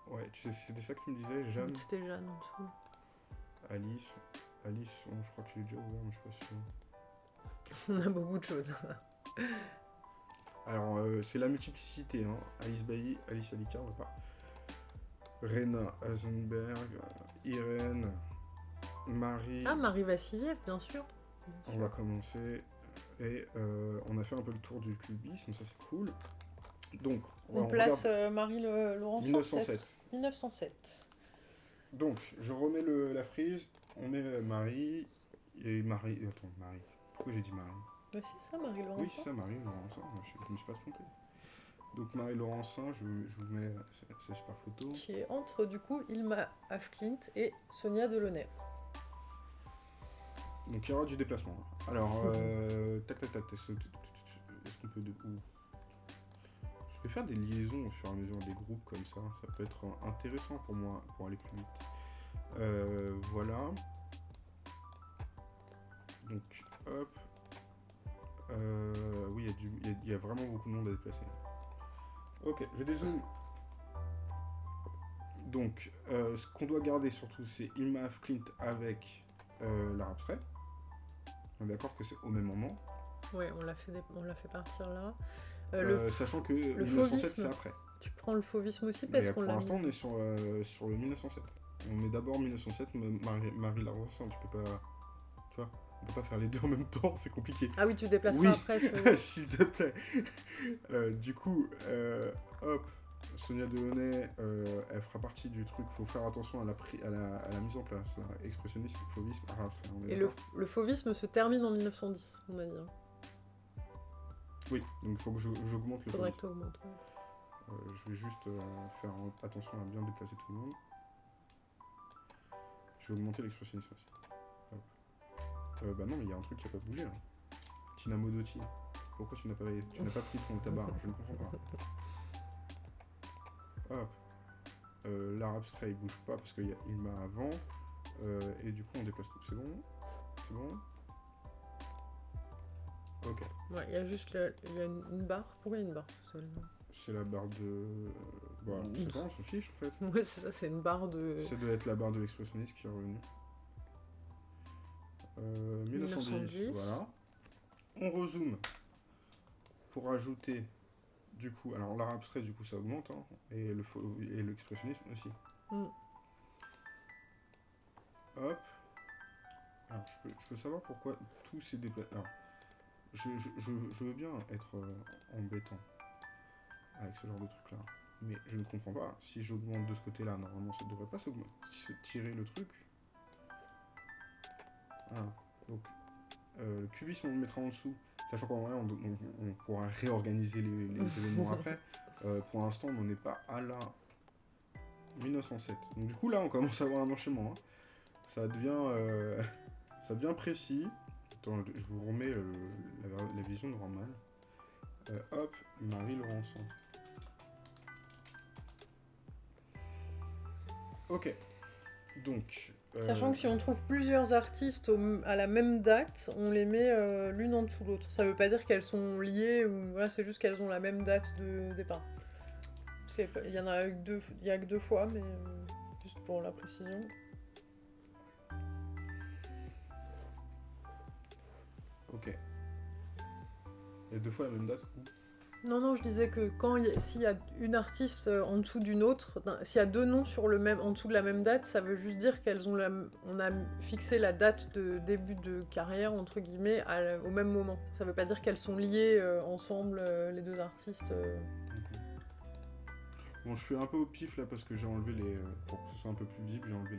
Ouais, tu sais, c'était ça que tu me disais, Jeanne. C'était Jeanne en dessous. Alice, je crois que je l'ai déjà ouvert, mais je suis pas sûr. On a beaucoup de choses. Alors, c'est la multiplicité, hein. Alice Bailly, Alice Alika, on va pas. Rena Hasenberg, Irène, Marie. Ah, Marie Vassiliev, bien sûr. On va commencer. Et on a fait un peu le tour du cubisme, ça c'est cool. Donc, on place Marie-Laurence 1907. 1907. Donc, je remets la frise, on met Marie. Et Marie. Attends, Marie. Pourquoi j'ai dit Marie? Bah, c'est ça, Marie-Laurencin. Oui, c'est ça, Marie-Laurencin. Je me suis pas trompé. Donc, Marie-Laurencin, je vous mets sa super photo. Qui est entre, du coup, Ilma Afklint et Sonia Delaunay. Donc, il y aura du déplacement. Alors, tac. Est-ce qu'on peut. Je vais faire des liaisons au fur et à mesure des groupes comme ça. Ça peut être intéressant pour moi pour aller plus vite. Voilà. Donc, hop. Oui, il y a vraiment beaucoup de monde à déplacer. Ok, je dézoome. Donc, ce qu'on doit garder surtout, c'est Ilma Afklint avec l'art abstrait. On est d'accord que c'est au même moment. Ouais, on l'a fait partir là. Sachant que 1907, c'est après. Tu prends le fauvisme aussi parce qu'on l'a. Pour l'instant, on est sur le 1907. On met d'abord 1907, Marie Laurencin, tu peux pas. Tu vois, on peut pas faire les deux en même temps, c'est compliqué. Ah oui, tu déplaceras après. S'il te plaît. Du coup, hop, Sonia Delaunay, elle fera partie du truc. Faut faire attention à la mise en place. Expressionniste, fauvisme, art abstrait. Et le fauvisme se termine en 1910, on a dit. Oui, donc il faut que j'augmente le Faudrait fauvisme. que tu augmentes. Je vais juste faire attention à bien déplacer tout le monde. Je vais augmenter l'expressionnisme aussi. Hop. Bah non, mais il y a un truc qui a pas bougé là. Tina Modotti, pourquoi tu n'as pas pris ton tabac hein, je ne comprends pas. Hop. L'art abstrait il bouge pas parce qu'il y a Ilma avant. Et du coup on déplace tout. C'est bon. C'est bon. Ok. Ouais, il y a juste il y a une barre. Pourquoi il y a une barre tout seul? C'est la barre de... Bah, c'est pas, on s'en fiche en fait. Ouais, c'est ça, c'est une barre de... Ça doit être la barre de l'expressionniste qui est revenue. 1910, voilà. On rezoome pour ajouter du coup... Alors l'art abstrait du coup ça augmente, hein, et l'expressionnisme aussi. Hop. Alors je peux savoir pourquoi tout s'est déplacé. Alors, je veux bien être embêtant avec ce genre de truc là. Mais je ne comprends pas. Si j'augmente de ce côté-là, normalement ça ne devrait pas se tirer le truc. Ah, donc le cubisme on le mettra en dessous. Sachant qu'en vrai on pourra réorganiser les événements après. Pour l'instant on n'en est pas à la 1907. Donc du coup là on commence à avoir un enchaînement. Hein. Ça devient précis. Attends, je vous remets la vision normale. Hop, Marie Laurencin. Ok. Donc. Sachant que si on trouve plusieurs artistes à la même date, on les met l'une en dessous de l'autre. Ça veut pas dire qu'elles sont liées, ou voilà, c'est juste qu'elles ont la même date de départ. Il y en a que deux fois, mais juste pour la précision. Ok. Il y a deux fois la même date ou... Non, je disais que s'il y a une artiste en dessous d'une autre, s'il y a deux noms en dessous de la même date, ça veut juste dire on a fixé la date de début de carrière, entre guillemets, au même moment. Ça veut pas dire qu'elles sont liées ensemble, les deux artistes. Bon, je fais un peu au pif là parce que j'ai enlevé pour que ce soit un peu plus visible, j'ai enlevé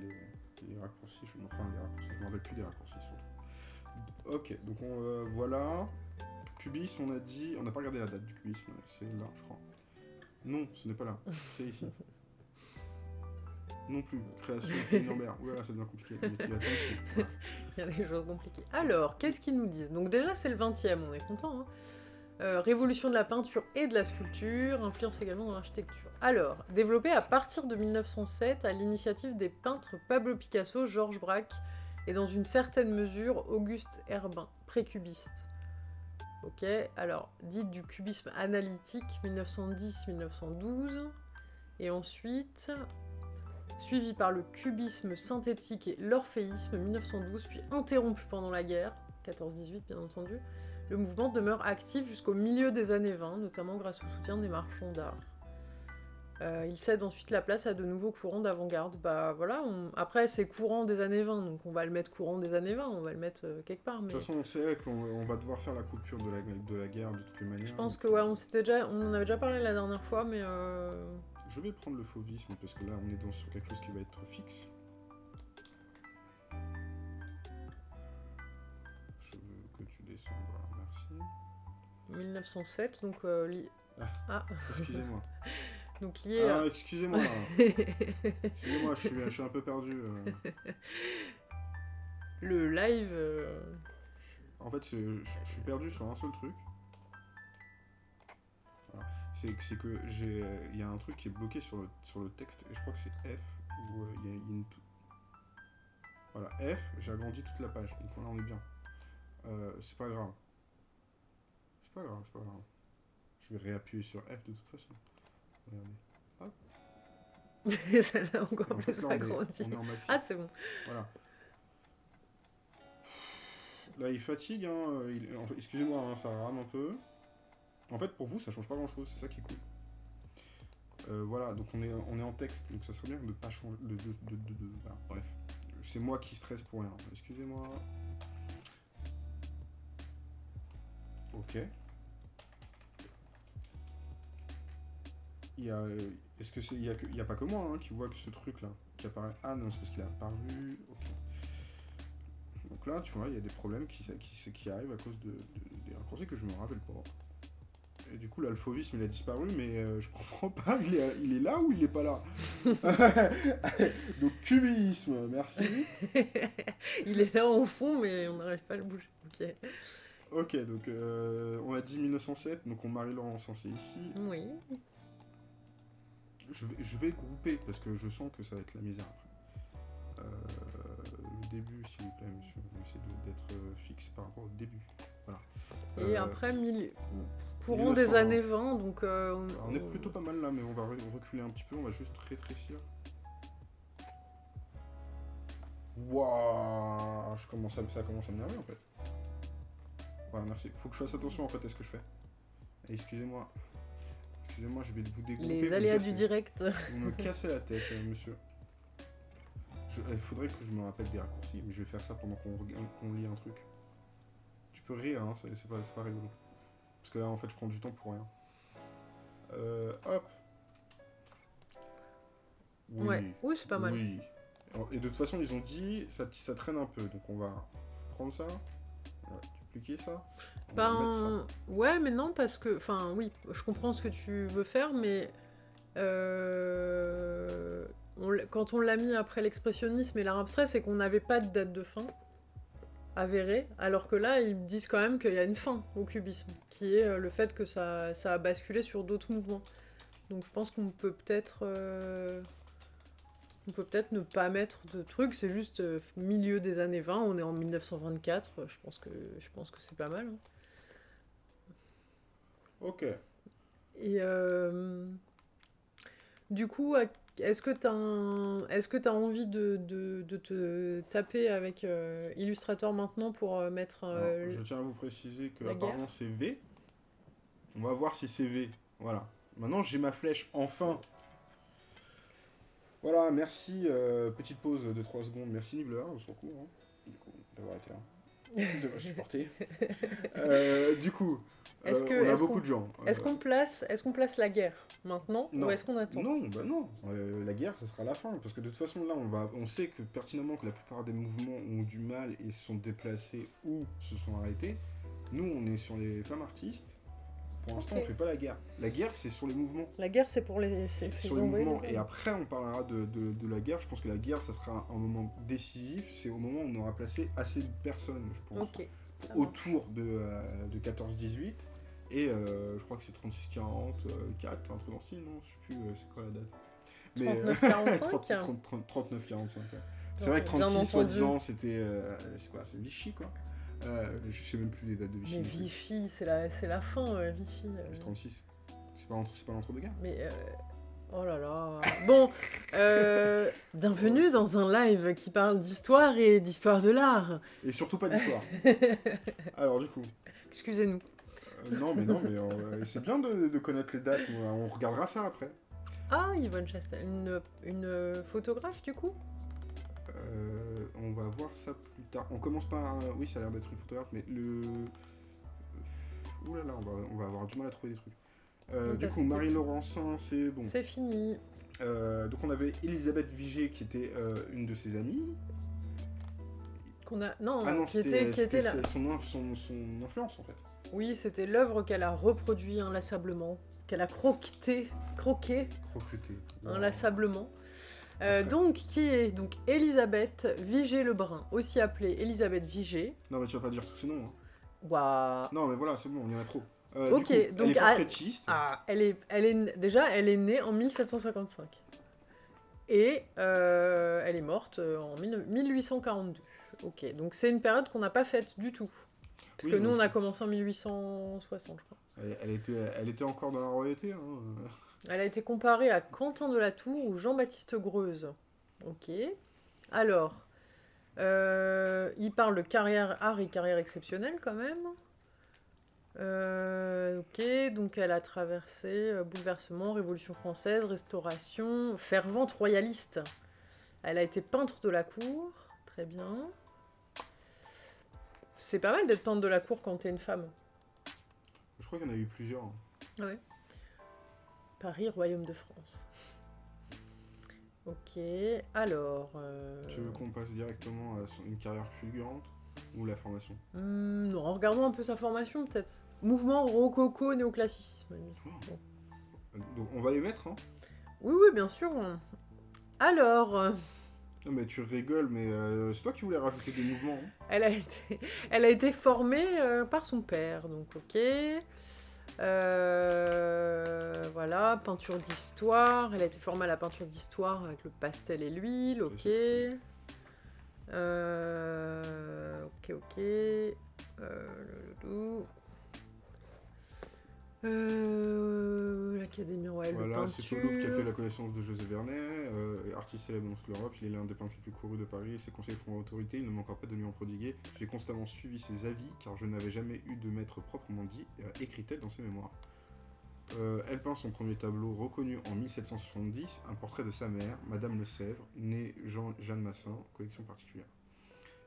les raccourcis. Je vais montrer les raccourcis. Je m'en rappelle plus des raccourcis surtout. Ok, donc voilà. Cubisme, on a dit... On n'a pas regardé la date du cubisme, c'est là, je crois. Non, ce n'est pas là, c'est ici. Non plus, création de Nuremberg. Voilà, ça devient compliqué. Il y a des choses compliquées. Alors, qu'est-ce qu'ils nous disent? Donc déjà, c'est le 20e, on est content. Hein. Révolution de la peinture et de la sculpture, influence également dans l'architecture. Alors, développé à partir de 1907 à l'initiative des peintres Pablo Picasso, Georges Braque et dans une certaine mesure Auguste Herbin, précubiste. Ok, alors, dite du cubisme analytique, 1910-1912, et ensuite, suivi par le cubisme synthétique et l'orphéisme, 1912, puis interrompu pendant la guerre, 14-18 bien entendu, le mouvement demeure actif jusqu'au milieu des années 20, notamment grâce au soutien des marchands d'art. Il cède ensuite la place à de nouveaux courants d'avant-garde. Bah voilà, après c'est courant des années 20, donc on va le mettre courant des années 20, on va le mettre quelque part. Mais... De toute façon, on sait qu'on va devoir faire la coupure de la guerre de toutes les manières. Je pense que ouais, on en avait déjà parlé la dernière fois, mais... Je vais prendre le fauvisme, parce que là on est sur quelque chose qui va être fixe. Je veux que tu descendes, voilà, merci. 1907, donc... Excusez-moi. Donc lié à... excusez-moi. Excusez-moi, je suis un peu perdu. Le live... En fait, je suis perdu sur un seul truc. Voilà. C'est que il y a un truc qui est bloqué sur le texte, et je crois que c'est F, où il y a une... Voilà, F, j'ai agrandi toute la page, donc là on est bien. C'est pas grave. C'est pas grave. Je vais réappuyer sur F de toute façon. Regardez. Hop. Ça l'a encore plus agrandi. On est en maxi. Ah, c'est bon. Voilà. Là, il fatigue, hein. Excusez-moi, hein, ça rame un peu. En fait, pour vous, ça change pas grand-chose, c'est ça qui est cool. Voilà, donc on est en texte, donc ça serait bien de pas changer... Voilà, bref. C'est moi qui stresse pour rien. Excusez-moi. Ok. Est-ce que il y a pas que moi hein, qui voit que ce truc là qui apparaît? Ah non, c'est parce qu'il a apparu. Ok. Donc là, tu vois, il y a des problèmes qui arrivent à cause des raccourcis que je me rappelle pas. Et du coup, l'alphovisme, il a disparu, mais je comprends pas, il est là ou il est pas là? Donc, cubisme, merci. Il est là au fond, mais on n'arrive pas à le bouger. Ok. Ok, donc on a dit 1907, donc on Marie-Laure Encensé ici. Oui. Je vais grouper, parce que je sens que ça va être la misère après. Le début, s'il vous plaît, monsieur. On essaie d'être fixe par rapport au début. Voilà. Et après, courant 1920. des années 20, donc... Alors, on est plutôt pas mal là, mais on va reculer un petit peu, on va juste rétrécir. Waouh, ça commence à m'énerver en fait. Voilà, merci. Faut que je fasse attention en fait à ce que je fais. Et excusez-moi. Excusez-moi, je vais vous dégrouper. Les aléas du direct. Vous me cassez la tête, monsieur. Il faudrait que je me rappelle des raccourcis, mais je vais faire ça pendant qu'on lit un truc. Tu peux rire, hein, c'est pas rigolo. Parce que là, en fait, je prends du temps pour rien. Hop. Oui. Ouais, oui, c'est pas mal. Oui. Et de toute façon, ils ont dit, ça traîne un peu, donc on va prendre ça, on va dupliquer ça, on va mettre ça. Ouais, mais non, parce que... Enfin, oui, je comprends ce que tu veux faire, mais... quand on l'a mis après l'expressionnisme et l'art abstrait, c'est qu'on n'avait pas de date de fin avérée, alors que là, ils disent quand même qu'il y a une fin au cubisme, qui est le fait que ça a basculé sur d'autres mouvements. Donc je pense qu'on peut peut-être... On peut peut-être ne pas mettre de trucs, c'est juste milieu des années 20, on est en 1924, je pense que c'est pas mal. Hein. Ok. Et du coup, est-ce que t'as envie de te taper avec Illustrator maintenant pour mettre Alors, je tiens à vous préciser que la apparemment guerre. c'est V. On va voir si c'est V. Voilà. Maintenant j'ai ma flèche, enfin. Voilà, merci. Petite pause de 3 secondes. Merci Nibbler, on se retrouve. Hein, du coup, d'avoir été là. De me supporter. Du coup, on a beaucoup de gens. Est-ce qu'on place la guerre maintenant Non. ou est-ce qu'on attend? Non, bah non. La guerre, ça sera la fin. Parce que de toute façon, là, on sait que pertinemment que la plupart des mouvements ont du mal et se sont déplacés ou se sont arrêtés. Nous, on est sur les femmes artistes. Pour l'instant, Ok. on fait pas la guerre. La guerre, c'est sur les mouvements. La guerre, c'est pour les Sur les prisonniers. mouvements. Et après, on parlera de la guerre. Je pense que la guerre, ça sera un moment décisif. C'est au moment où on aura placé assez de personnes, je pense, Ok. ça autour de 14-18. Et je crois que c'est 36-40, 4, un truc dans le style, non? Je sais plus, c'est quoi la date? 39-45 39-45, ouais. C'est Non, vrai que bien 36, entendu. soi-disant, c'était... c'est quoi? C'est Vichy, quoi. Je sais même plus les dates de Vichy. Mais Vichy, c'est la fin, Vichy. C'est 36. C'est pas l'entre-deux-guerres. Mais oh là là. Bon, bienvenue dans un live qui parle d'histoire et d'histoire de l'art. Et surtout pas d'histoire. Alors, du coup... Excusez-nous. non, mais c'est bien de connaître les dates. On regardera ça après. Ah, Yvonne Chastel, une photographe du coup? On va voir ça plus tard. On commence par... Oui, ça a l'air d'être une photographe, mais le... Ouh là là, on va avoir du mal à trouver des trucs. Du coup, Marie-Laure Encensé, c'est bon. C'est fini. Donc on avait Elisabeth Vigée qui était une de ses amies. Qu'on a... Non, Ah non, qui était là. son influence en fait. Oui, c'était l'œuvre qu'elle a reproduit inlassablement, qu'elle a croqué Croqueté. inlassablement. Donc, qui est donc Elisabeth Vigée-Lebrun, aussi appelée Elisabeth Vigée. Non mais tu vas pas dire tous ces noms. Hein. Waouh. Non mais voilà, c'est bon, il y en a trop. Ok, du coup, elle donc est portraitiste. elle est née en 1755. Et elle est morte en 1842. Ok, donc c'est une période qu'on n'a pas faite du tout. Parce Oui, que nous, donc- on a commencé en 1860, je crois. Elle était encore dans la royauté. Hein. Elle a été comparée à Quentin de la Tour ou Jean-Baptiste Greuze. Ok. Alors, il parle de art et carrière exceptionnelle quand même. Ok, donc elle a traversé bouleversement, Révolution française, Restauration, fervente royaliste. Elle a été peintre de la cour, très bien. C'est pas mal d'être peintre de la cour quand t'es une femme. Je crois qu'il y en a eu plusieurs. Hein. Ouais. Paris, Royaume de France. Ok, alors... Tu veux qu'on passe directement à une carrière fulgurante ou la formation? non, regardons un peu sa formation peut-être. mouvement rococo néoclassicisme. Bon. Donc on va les mettre, hein. Oui, oui, bien sûr. Alors, Non mais tu rigoles, mais c'est toi qui voulais rajouter des mouvements, hein. elle a été formée par son père, donc ok. Voilà, peinture d'histoire. Elle a été formée à la peinture d'histoire avec le pastel et l'huile, ok. Ok. L'Académie royale de Voilà, c'est Toulouse qui a fait peinture. la connaissance de José Vernet, artiste célèbre dans toute l'Europe. Il est l'un des peintres les plus courus de Paris et ses conseils font autorité. Il ne manquera pas de lui en prodiguer. J'ai constamment suivi ses avis car je n'avais jamais eu de maître proprement dit, écrit-elle dans ses mémoires. Elle peint son premier tableau reconnu en 1770, un portrait de sa mère, Madame Le Sèvre, née Jeanne Massin, collection particulière.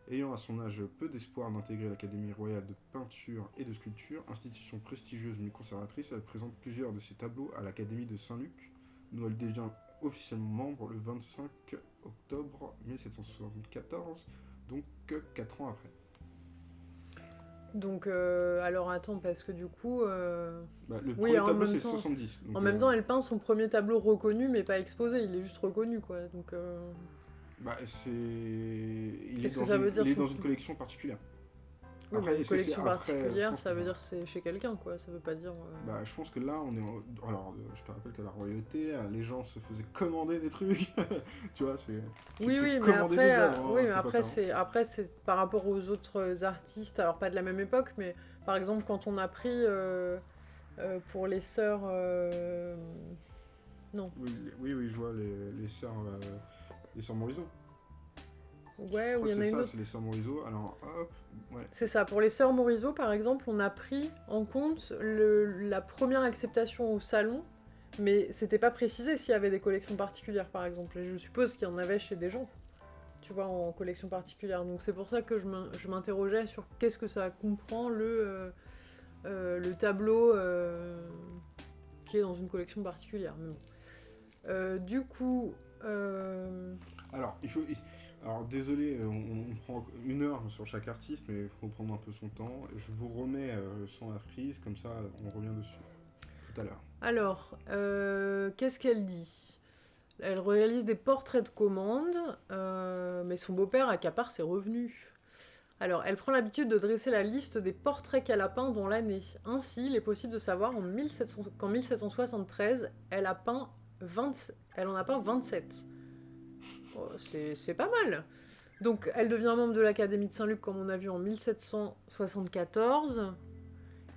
Ayant à son âge peu d'espoir d'intégrer l'Académie royale de peinture et de sculpture, institution prestigieuse mais conservatrice, elle présente plusieurs de ses tableaux à l'Académie de Saint-Luc, d'où elle devient officiellement membre le 25 octobre 1774, donc 4 ans après. Donc, alors attends, parce que du coup. Le Oui, premier en tableau même c'est temps- 70. Donc, En même temps, elle peint son premier tableau reconnu, mais pas exposé, il est juste reconnu, quoi. Donc, il est qu'est-ce dans que ça veut dire une collection particulière. oui, Après, mais une est-ce que c'est collection après, je particulière, pense ça que veut ça- dire que c'est chez quelqu'un, quoi. Ça veut pas dire. Je pense que là, on est. Alors, je te rappelle qu'à la royauté, les gens se faisaient commander des trucs. Tu vois, c'est. Tu Oui, te fais oui, mais commander des après, œuvres, hein, oui, à mais cette époque-là, hein. après, c'est par rapport aux autres artistes, alors pas de la même époque, mais par exemple, quand on a pris pour les sœurs. Non. Oui, je vois les sœurs Morisot. Ouais, Je où crois il y que en a c'est une ça, autre. c'est les sœurs Morisot. Alors, hop, ouais. C'est ça, pour les sœurs Morisot, par exemple, on a pris en compte la première acceptation au salon, mais c'était pas précisé s'il y avait des collections particulières, par exemple. Et je suppose qu'il y en avait chez des gens, tu vois, en collection particulière. Donc c'est pour ça que je m'interrogeais sur qu'est-ce que ça comprend le tableau qui est dans une collection particulière. Mais bon. Du coup... Alors, Alors, désolé, on prend 1 heure sur chaque artiste, mais il faut prendre un peu son temps. Je vous remets sans la frise, comme ça, on revient dessus tout à l'heure. Alors, qu'est-ce qu'elle dit ? Elle réalise des portraits de commande, mais son beau-père accapare ses revenus. Alors, elle prend l'habitude de dresser la liste des portraits qu'elle a peints dans l'année. Ainsi, il est possible de savoir qu'en 1773, elle en a peint 27. Oh, c'est pas mal. Donc, elle devient membre de l'Académie de Saint-Luc, comme on a vu, en 1774.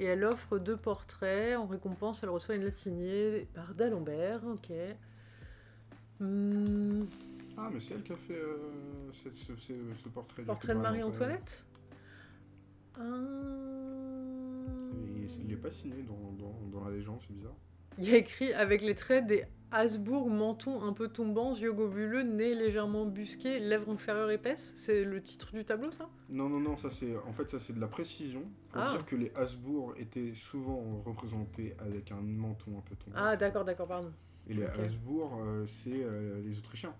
Et elle offre 2 portraits. En récompense, elle reçoit une lettre signée par d'Alembert. Ok. Ah, mais c'est elle qui a fait ce portrait Portrait de Marie-Antoinette. Il n'est pas signé dans la légende, c'est bizarre. Il y a écrit avec les traits des Habsbourg, menton un peu tombant, yeux globuleux, nez légèrement busqué, lèvres inférieures épaisses. C'est le titre du tableau, ça ? Non, ça c'est de la précision pour dire que les Habsbourg étaient souvent représentés avec un menton un peu tombant. Ah, d'accord, pardon. Et les Ok. Habsbourg, c'est les Autrichiens.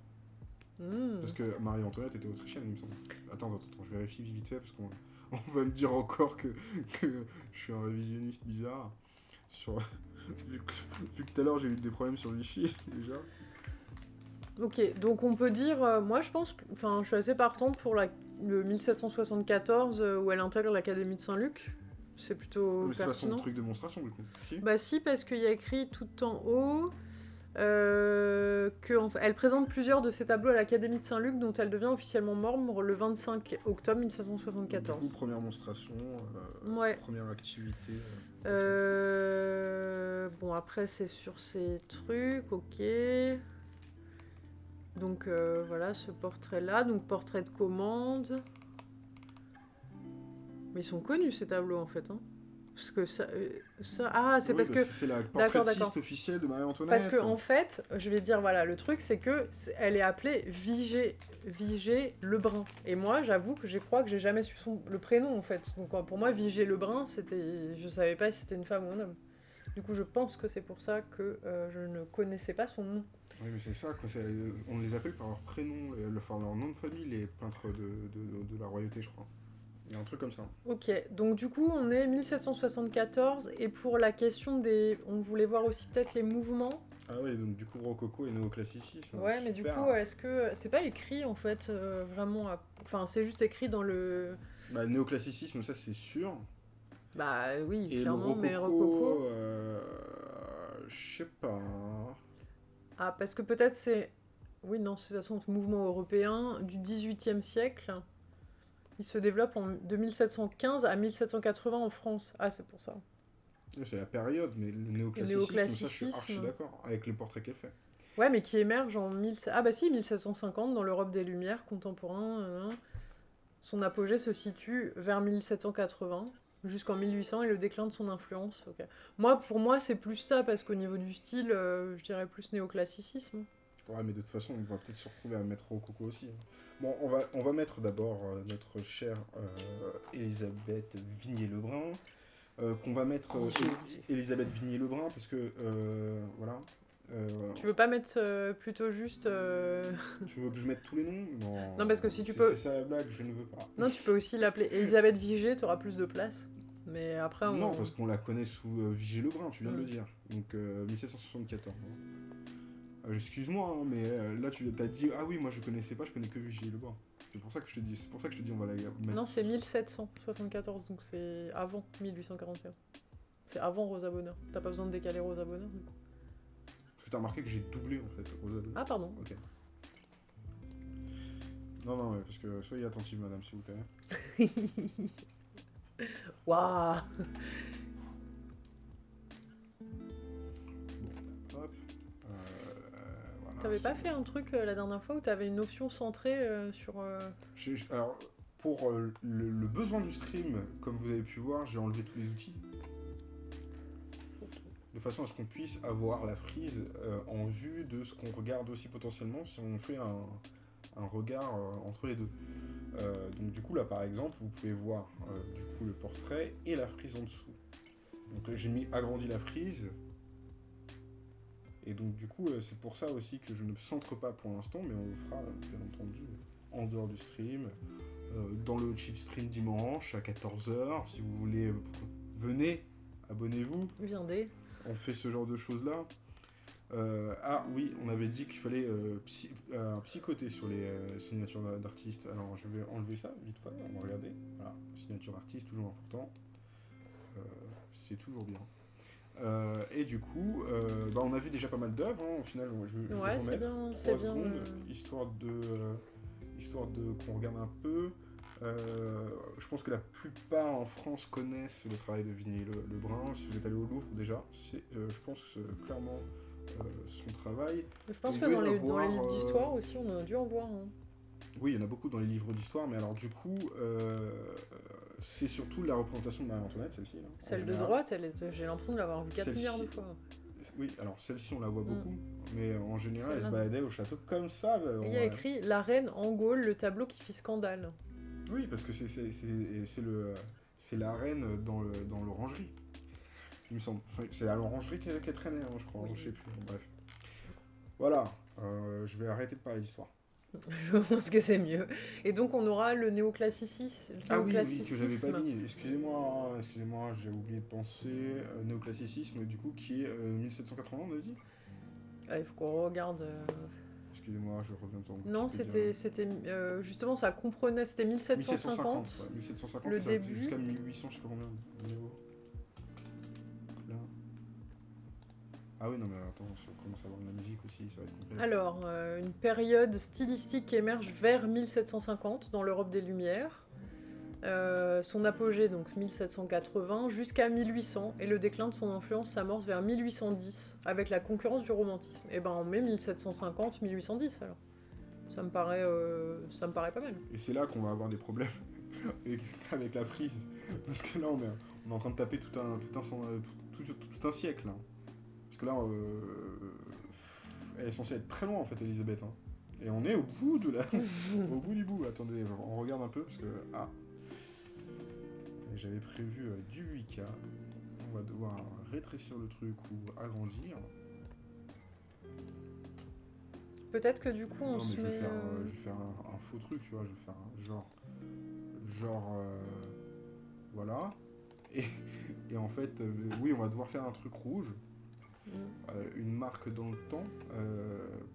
Parce que Marie-Antoinette était autrichienne, il me semble. Attends, je vérifie vite fait parce qu'on va me dire encore que je suis un révisionniste bizarre. Vu que tout à l'heure j'ai eu des problèmes sur Vichy déjà. Ok, donc on peut dire, moi je pense, je suis assez partante pour le 1774 où elle intègre l'Académie de Saint-Luc. C'est plutôt Mais c'est pas son pertinent. truc de démonstration du coup. Si. Bah si, parce qu'il y a écrit tout en haut qu'elle présente plusieurs de ses tableaux à l'Académie de Saint-Luc, dont elle devient officiellement membre le 25 octobre 1774. Du coup, première monstration, Ouais. première activité. Bon, après, c'est sur ces trucs, ok. Donc, voilà, ce portrait-là. Donc, portrait de commande. Mais ils sont connus, ces tableaux, en fait. Hein. Parce que ça... c'est Oui, parce que... c'est la D'accord. portraitiste officielle de Marie-Antoinette. Parce que, en fait, je vais dire, voilà, le truc, c'est que elle est appelée Vigée Lebrun. Et moi, j'avoue que je crois que j'ai jamais su le prénom, en fait. Donc, pour moi, Vigée Lebrun, c'était... Je savais pas si c'était une femme ou un homme. Du coup, je pense que c'est pour ça que je ne connaissais pas son nom. Oui, mais c'est ça, quoi, on les appelle par leur prénom, leur nom de famille, les peintres de la royauté, je crois. Il y a un truc comme ça. Ok, donc du coup, on est 1774, et pour la question des... On voulait voir aussi peut-être les mouvements. Ah oui, donc du coup, rococo et néoclassicisme, Ouais, mais du super. coup, est-ce que... C'est pas écrit, en fait, vraiment... Enfin, c'est juste écrit dans le... Bah, le néoclassicisme, ça c'est sûr. Bah oui, Et le clairement, mais le rococo... rococo, je sais pas. Ah, parce que peut-être c'est... Oui, non, c'est de toute façon le mouvement européen du XVIIIe siècle. Il se développe de 1715 à 1780 en France. Ah, c'est pour ça. C'est la période, mais le Le néoclassicisme, ça je suis archi néoclassicisme. d'accord avec les portraits qu'elle fait. Ouais, mais qui émerge en Ah bah si, 1750 dans l'Europe des Lumières contemporain. Son apogée se situe vers 1780 jusqu'en 1800 et le déclin de son influence. Ok. Moi, pour moi, c'est plus ça parce qu'au niveau du style, je dirais plus néoclassicisme. Ouais, mais de toute façon, on va peut-être se retrouver à mettre rococo aussi, hein. Bon, on va mettre d'abord notre chère Elisabeth Vignier-Lebrun. Qu'on va mettre Elisabeth Vignier-Lebrun, parce que, voilà. Tu veux pas mettre plutôt juste... Tu veux que je mette tous les noms? Non, Non, parce que si tu peux... C'est ça la blague, je ne veux pas. Non, tu peux aussi l'appeler Elisabeth Vigée, t'auras plus de place. Mais après, on... Non, parce qu'on la connaît sous Vigée-Lebrun, tu viens de le dire. Donc, 1774. Excuse-moi, hein, mais là, tu t'as dit, ah oui, moi je connaissais pas, je connais que Vigée-Lebrun. C'est pour ça que je te dis, on va la mettre. Non, c'est 1774, donc c'est avant 1841. C'est avant Rosa Bonheur. T'as pas besoin de décaler Rosa Bonheur, du coup. Parce que t'as remarqué que j'ai doublé, en fait, Rosa de... Ah, pardon. Ok. Non, ouais, parce que soyez attentive, madame, s'il vous plaît. Waouh. Hop. Voilà. T'avais pas fait un truc la dernière fois où t'avais une option centrée sur... Alors, pour le besoin du stream, comme vous avez pu voir, j'ai enlevé tous les outils. De façon à ce qu'on puisse avoir la frise en vue de ce qu'on regarde aussi potentiellement si on fait un regard entre les deux. Donc du coup là par exemple vous pouvez voir du coup le portrait et la frise en dessous. Donc là j'ai agrandi la frise. Et donc du coup c'est pour ça aussi que je ne centre pas pour l'instant, mais on le fera bien entendu en dehors du stream. Dans le cheat stream dimanche à 14h, si vous voulez venez, abonnez-vous. Viendez. On fait ce genre de choses-là. Ah oui, on avait dit qu'il fallait psychoter sur les signatures d'artistes. Alors je vais enlever ça vite fait, on va regarder. Voilà, signature d'artiste, toujours important. C'est toujours bien. Et du coup, on a vu déjà pas mal d'œuvres. Hein. Au final, je vais remettre bien, 3 c'est bien. secondes, histoire de qu'on regarde un peu. Je pense que la plupart en France connaissent le travail de Vignier-Lebrun. Si vous êtes allé au Louvre déjà, je pense que c'est clairement son travail. Je pense Il que doit y dans les avoir, livres d'histoire aussi, on a dû en voir. Hein. Oui, il y en a beaucoup dans les livres d'histoire, mais alors du coup, c'est surtout la représentation de Marie-Antoinette, celle-ci. Là, Celle de droite, j'ai l'impression de l'avoir vue 4 milliards de fois. Oui, alors celle-ci on la voit beaucoup, mais en général elle se baladait au château comme ça. Il y a écrit La reine en Gaule, le tableau qui fit scandale. Oui, parce que c'est la reine dans l'orangerie, il me semble. Enfin, c'est à l'orangerie qu'elle traînait, hein, je crois, oui. Je sais plus, bref. Voilà, je vais arrêter de parler d'histoire. Je pense que c'est mieux. Et donc on aura le néoclassicisme. Ah oui, que j'avais pas mis. Excusez-moi, j'ai oublié de penser. Néoclassicisme, du coup, qui est 1780, on a dit. Ah, il faut qu'on regarde. Excusez-moi, je reviens sur mon Non, c'était justement, ça comprenait, c'était 1750. 1750, le début. Jusqu'à 1800, je sais pas combien de niveau. Là. Ah oui, non, mais attends, si on commence à avoir de la musique aussi, ça va être complexe. Alors, une période stylistique qui émerge vers 1750 dans l'Europe des Lumières. Son apogée, donc 1780, jusqu'à 1800, et le déclin de son influence s'amorce vers 1810, avec la concurrence du romantisme. Et ben on met 1750-1810 alors. Ça me paraît pas mal. Et c'est là qu'on va avoir des problèmes avec la frise, parce que là on est en train de taper tout un siècle. Hein. Parce que là, elle est censée être très loin en fait, Elisabeth. Hein. Et on est au bout au bout du bout. Attendez, on regarde un peu parce que j'avais prévu du 8K. On va devoir rétrécir le truc ou agrandir. Peut-être que du coup on se met... Je vais faire un faux truc, tu vois. Je vais faire un genre genre, voilà. Et, et en fait, oui, on va devoir faire un truc rouge, une marque dans le temps,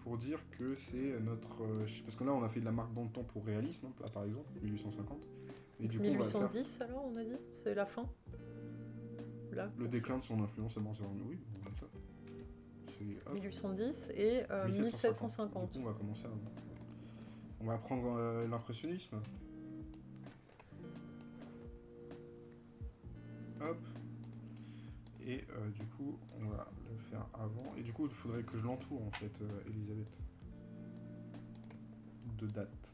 pour dire que c'est notre... parce que là, on a fait de la marque dans le temps pour réalisme, hein, là, par exemple, 1850. Et du coup, on va faire 1810 alors, on a dit? C'est la fin? Là? le déclin de son influence à Barcelone. Oui, on va faire ça. C'est, hop, 1810 et 1750. Du coup, on va commencer à... On va prendre l'impressionnisme. Hop. Et du coup, on va le faire avant. Et du coup, il faudrait que je l'entoure, en fait, Elisabeth. De date.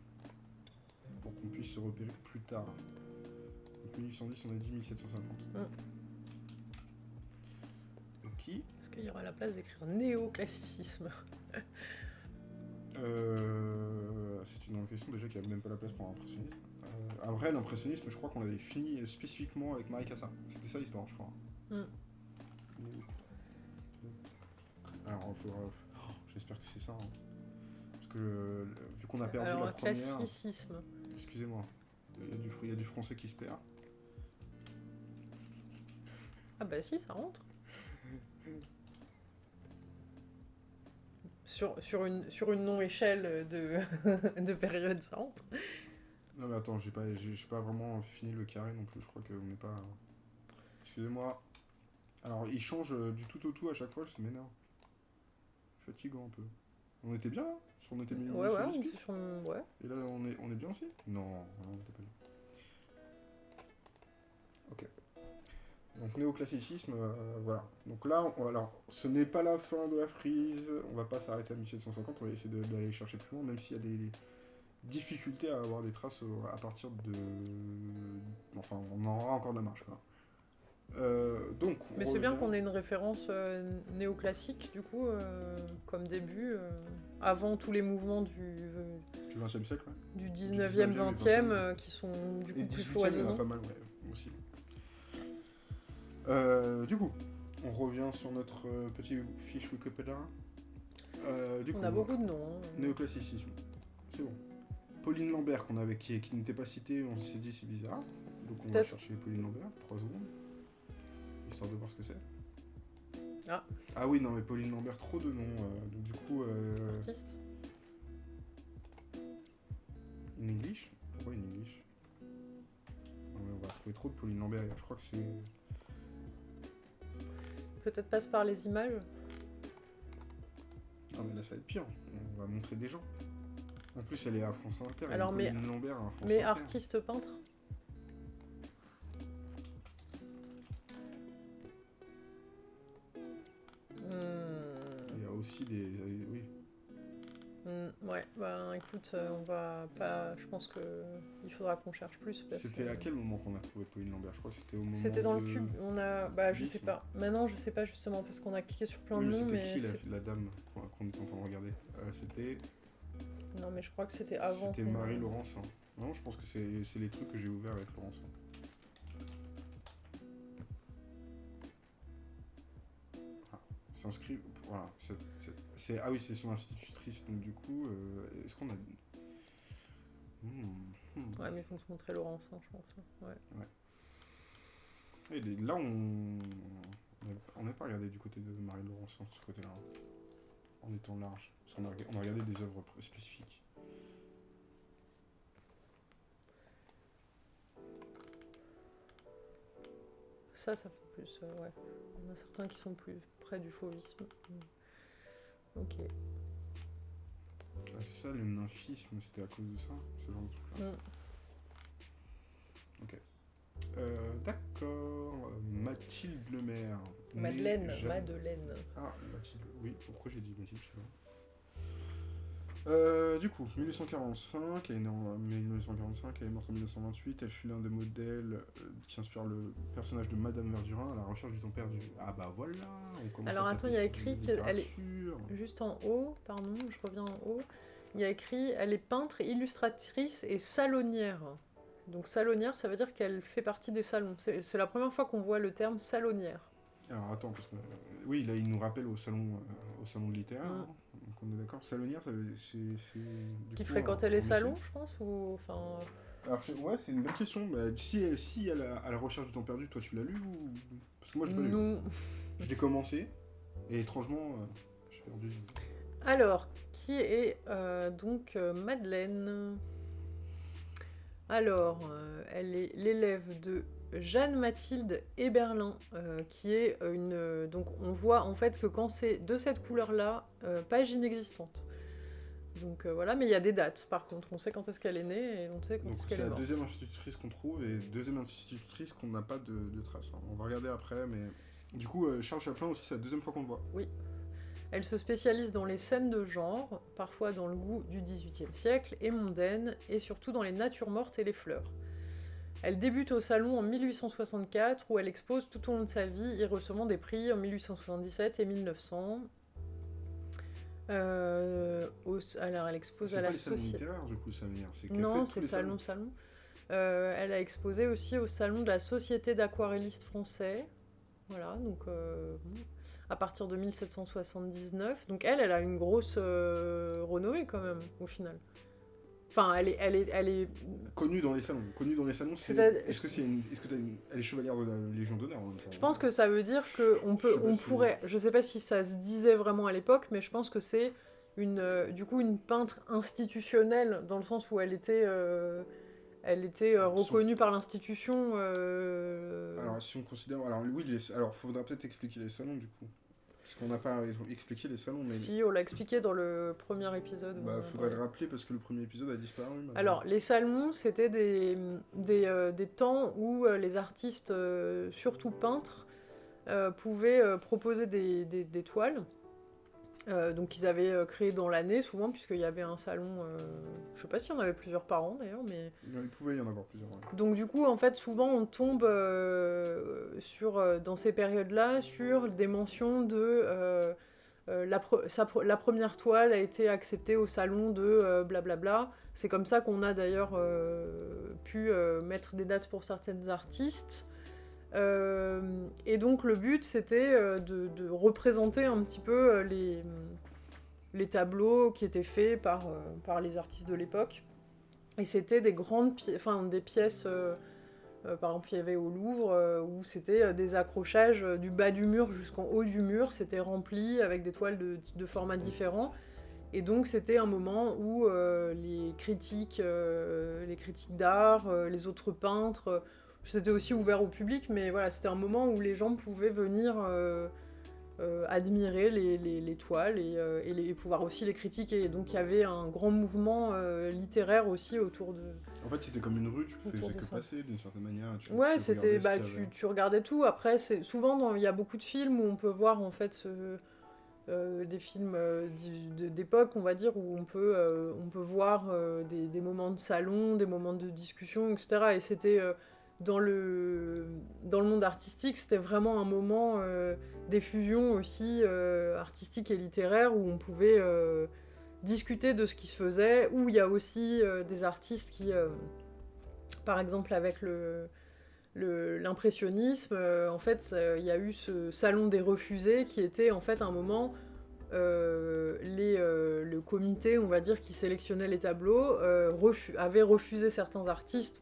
Pour qu'on puisse se repérer plus tard. Donc 1810, on a dit 1750. Ok. Est-ce qu'il y aura la place d'écrire néoclassicisme? C'est une bonne question, déjà qu'il n'y a même pas la place pour l'impressionnisme. Après, l'impressionnisme, je crois qu'on l'avait fini spécifiquement avec Marie Cassatt. C'était ça l'histoire, je crois. Alors, il faudra... j'espère que c'est ça. Hein. Parce que vu qu'on a perdu alors, la première... classicisme. Excusez-moi. Il y a du français qui se perd. Ah bah si, ça rentre. Sur une non-échelle de période, ça rentre. Non mais attends, j'ai pas vraiment fini le carré non plus, je crois qu'on n'est pas... Excusez-moi. Alors, il change du tout au tout à chaque fois, ça m'énerve. Fatigant un peu. On était bien là? On était mis Ouais, sur ouais, le on speech était sur... Ouais. Et là, on est bien aussi? Non, on était pas bien. Ok. Donc, néoclassicisme, voilà. Donc là, alors, ce n'est pas la fin de la frise, on va pas s'arrêter à 1750, on va essayer d'aller chercher plus loin, même s'il y a des difficultés à avoir des traces à partir de... Enfin, on en aura encore de la marge, quoi. Donc, Mais c'est bien qu'on ait une référence néoclassique, du coup, comme début, avant tous les mouvements du XXe siècle, ouais. Du 19e, 20e, qui sont du coup plus foisonnants. Il y en a pas mal, ouais, aussi. Du coup, on revient sur notre petit fiche Wikipédia. On a beaucoup de noms. Néoclassicisme, c'est bon. Pauline Lambert, qui n'était pas citée, on s'est dit c'est bizarre. Donc on va chercher Pauline Lambert, 3 secondes. Histoire de voir ce que c'est. Ah oui, non mais Pauline Lambert, trop de noms. Donc du coup... Artiste. In English? Pourquoi in English? Non mais on va trouver trop de Pauline Lambert, je crois que c'est... Peut-être passe par les images. Non mais là ça va être pire, on va montrer des gens. En plus elle est à France Inter, alors, Pauline Lambert à France mais Inter. Artiste peintre. Il y a aussi des... oui. Ouais, bah écoute, on va pas... Je pense que il faudra qu'on cherche plus. C'était à quel moment qu'on a trouvé Pauline Lambert? Je crois que c'était au moment C'était dans le cube, on a... Bah je sais pas. Maintenant je sais pas justement parce qu'on a cliqué sur plein de noms, mais... C'était qui la dame qu'on est en train de regarder? C'était... Non mais je crois que c'était avant. C'était Marie-Laurence. Hein. Non, je pense que c'est les trucs que j'ai ouverts avec Laurence. Hein. C'est inscrit... Voilà. Ah oui, c'est son institutrice, donc du coup... Est-ce qu'on a... Ouais, mais il faut te montrer Laurence, hein, je pense. Ouais. Et là, on n'a pas regardé du côté de Marie-Laurence, de ce côté-là. Hein, en étant large. Parce qu'on a regardé des œuvres spécifiques. Ça fait plus... ouais. Il y en a certains qui sont plus près du fauvisme. Ok. Ah, c'est ça, le nymphisme, c'était à cause de ça, ce genre de truc-là. Ok. D'accord. Mathilde Lemaire. Madeleine. Ah, Mathilde. Oui, pourquoi j'ai dit Mathilde, je sais pas. Du coup, 1845, elle est née en 1945, elle est morte en 1928, elle fut l'un des modèles qui inspire le personnage de Madame Verdurin à la recherche du temps perdu. Ah bah voilà, on commence. Alors attends, il y a écrit qu'elle est juste en haut, pardon, je reviens en haut, il y a écrit elle est peintre, illustratrice et salonnière. Donc salonnière, ça veut dire qu'elle fait partie des salons. C'est la première fois qu'on voit le terme salonnière. Alors attends, parce que oui, là il nous rappelle au salon de littéraire. Donc on est d'accord. Salonière, c'est du Qui coup fréquentait un les métier. salons, je pense, ou enfin. Alors, ouais, c'est une bonne question. Bah, si à la recherche du temps perdu, toi tu l'as lu ou... Parce que moi, j'ai pas lu. Nous. Je l'ai commencé, et étrangement, j'ai perdu. Alors, qui est donc Madeleine? Alors, elle est l'élève de Jeanne-Mathilde Héberlin, qui est une... donc on voit en fait que quand c'est de cette couleur-là, page inexistante. Donc voilà, mais il y a des dates par contre, on sait quand est-ce qu'elle est née et on sait quand Donc est-ce c'est qu'elle est la morte. deuxième institutrice qu'on trouve, et deuxième institutrice qu'on n'a pas de traces, hein. On va regarder après, mais... Du coup, Charles Chaplin aussi, c'est la deuxième fois qu'on le voit. Oui. Elle se spécialise dans les scènes de genre, parfois dans le goût du XVIIIe siècle, et mondaines, et surtout dans les natures mortes et les fleurs. Elle débute au salon en 1864, où elle expose tout au long de sa vie, y recevant des prix en 1877 et 1900. Alors, elle expose C'est à pas la les salons Société... littéraires, du coup, ça veut dire. C'est qu'elle fait Non, tous c'est les salons. salon. Elle a exposé aussi au salon de la Société d'aquarellistes français. Voilà, donc à partir de 1779. Donc elle a une grosse renommée quand même, au final. Enfin, elle est... Connue dans les salons. Connue dans les salons, c'est... Est-ce que elle est chevalière de la Légion d'honneur en même temps? Je pense que ça veut dire que pourrait... Je sais pas si ça se disait vraiment à l'époque, mais je pense que c'est du coup une peintre institutionnelle, dans le sens où elle était reconnue par l'institution. Alors, si on considère... Alors, oui, alors, faudra peut-être expliquer les salons, du coup. Parce qu'on n'a pas expliqué les salons, mais... Si, on l'a expliqué dans le premier épisode. Bah, faudrait le rappeler, parce que le premier épisode a disparu. Maintenant. Alors, les salons, c'était des temps où les artistes, surtout peintres, pouvaient proposer des toiles. Donc ils avaient créé dans l'année souvent, puisqu'il y avait un salon, je sais pas s'il y en avait plusieurs par an d'ailleurs, mais... Il pouvait y en avoir plusieurs. Ouais. Donc du coup, en fait, souvent on tombe dans ces périodes-là sur des mentions de... la première toile a été acceptée au salon de blablabla. C'est comme ça qu'on a d'ailleurs pu mettre des dates pour certaines artistes. Et donc le but c'était de représenter un petit peu les tableaux qui étaient faits par les artistes de l'époque. Et c'était des des pièces, par exemple il y avait au Louvre, où c'était des accrochages du bas du mur jusqu'en haut du mur, c'était rempli avec des toiles de formats différents. Et donc c'était un moment où les critiques d'art, les autres peintres, c'était aussi ouvert au public, mais voilà, c'était un moment où les gens pouvaient venir admirer les toiles et pouvoir aussi les critiquer. Et donc il y avait un grand mouvement littéraire aussi autour de... En fait, c'était comme une rue, tu faisais que ça. passer d'une certaine manière. Ouais, c'était... tu regardais tout. Après, souvent, il y a beaucoup de films où on peut voir, en fait... des films d'époque, on va dire, où on peut voir des moments de salon, des moments de discussion, etc. Et c'était dans le monde artistique, c'était vraiment un moment d'effusion aussi artistique et littéraire où on pouvait discuter de ce qui se faisait, où il y a aussi des artistes qui, par exemple avec l'impressionnisme, en fait, il y a eu ce salon des refusés qui était en fait un moment le comité, on va dire, qui sélectionnait les tableaux, avait refusé certains artistes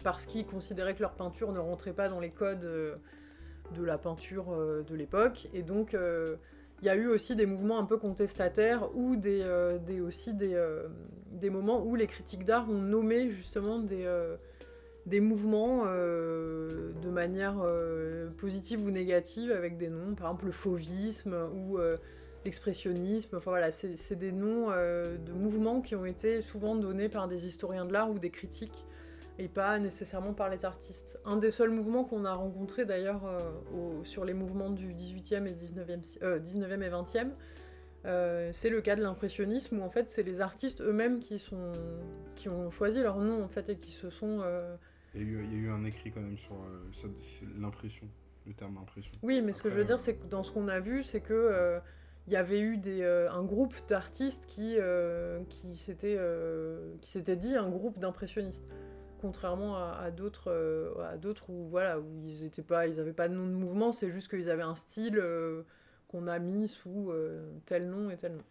parce qu'ils considéraient que leur peinture ne rentrait pas dans les codes de la peinture de l'époque. Et donc, il y a eu aussi des mouvements un peu contestataires ou des moments où les critiques d'art ont nommé justement des mouvements de manière positive ou négative avec des noms, par exemple le fauvisme ou l'expressionnisme. Enfin voilà, c'est des noms de mouvements qui ont été souvent donnés par des historiens de l'art ou des critiques et pas nécessairement par les artistes. Un des seuls mouvements qu'on a rencontré d'ailleurs sur les mouvements du 18e et 19e et 20e, c'est le cas de l'impressionnisme où en fait c'est les artistes eux-mêmes qui ont choisi leur nom en fait et qui se sont... Il y a eu un écrit quand même sur l'impression, le terme impression. Oui, mais ce que je veux dire, c'est que dans ce qu'on a vu, c'est que il y avait eu un groupe d'artistes qui s'était dit un groupe d'impressionnistes, contrairement à d'autres où voilà, où ils avaient pas de nom de mouvement, c'est juste qu'ils avaient un style qu'on a mis sous tel nom et tel nom.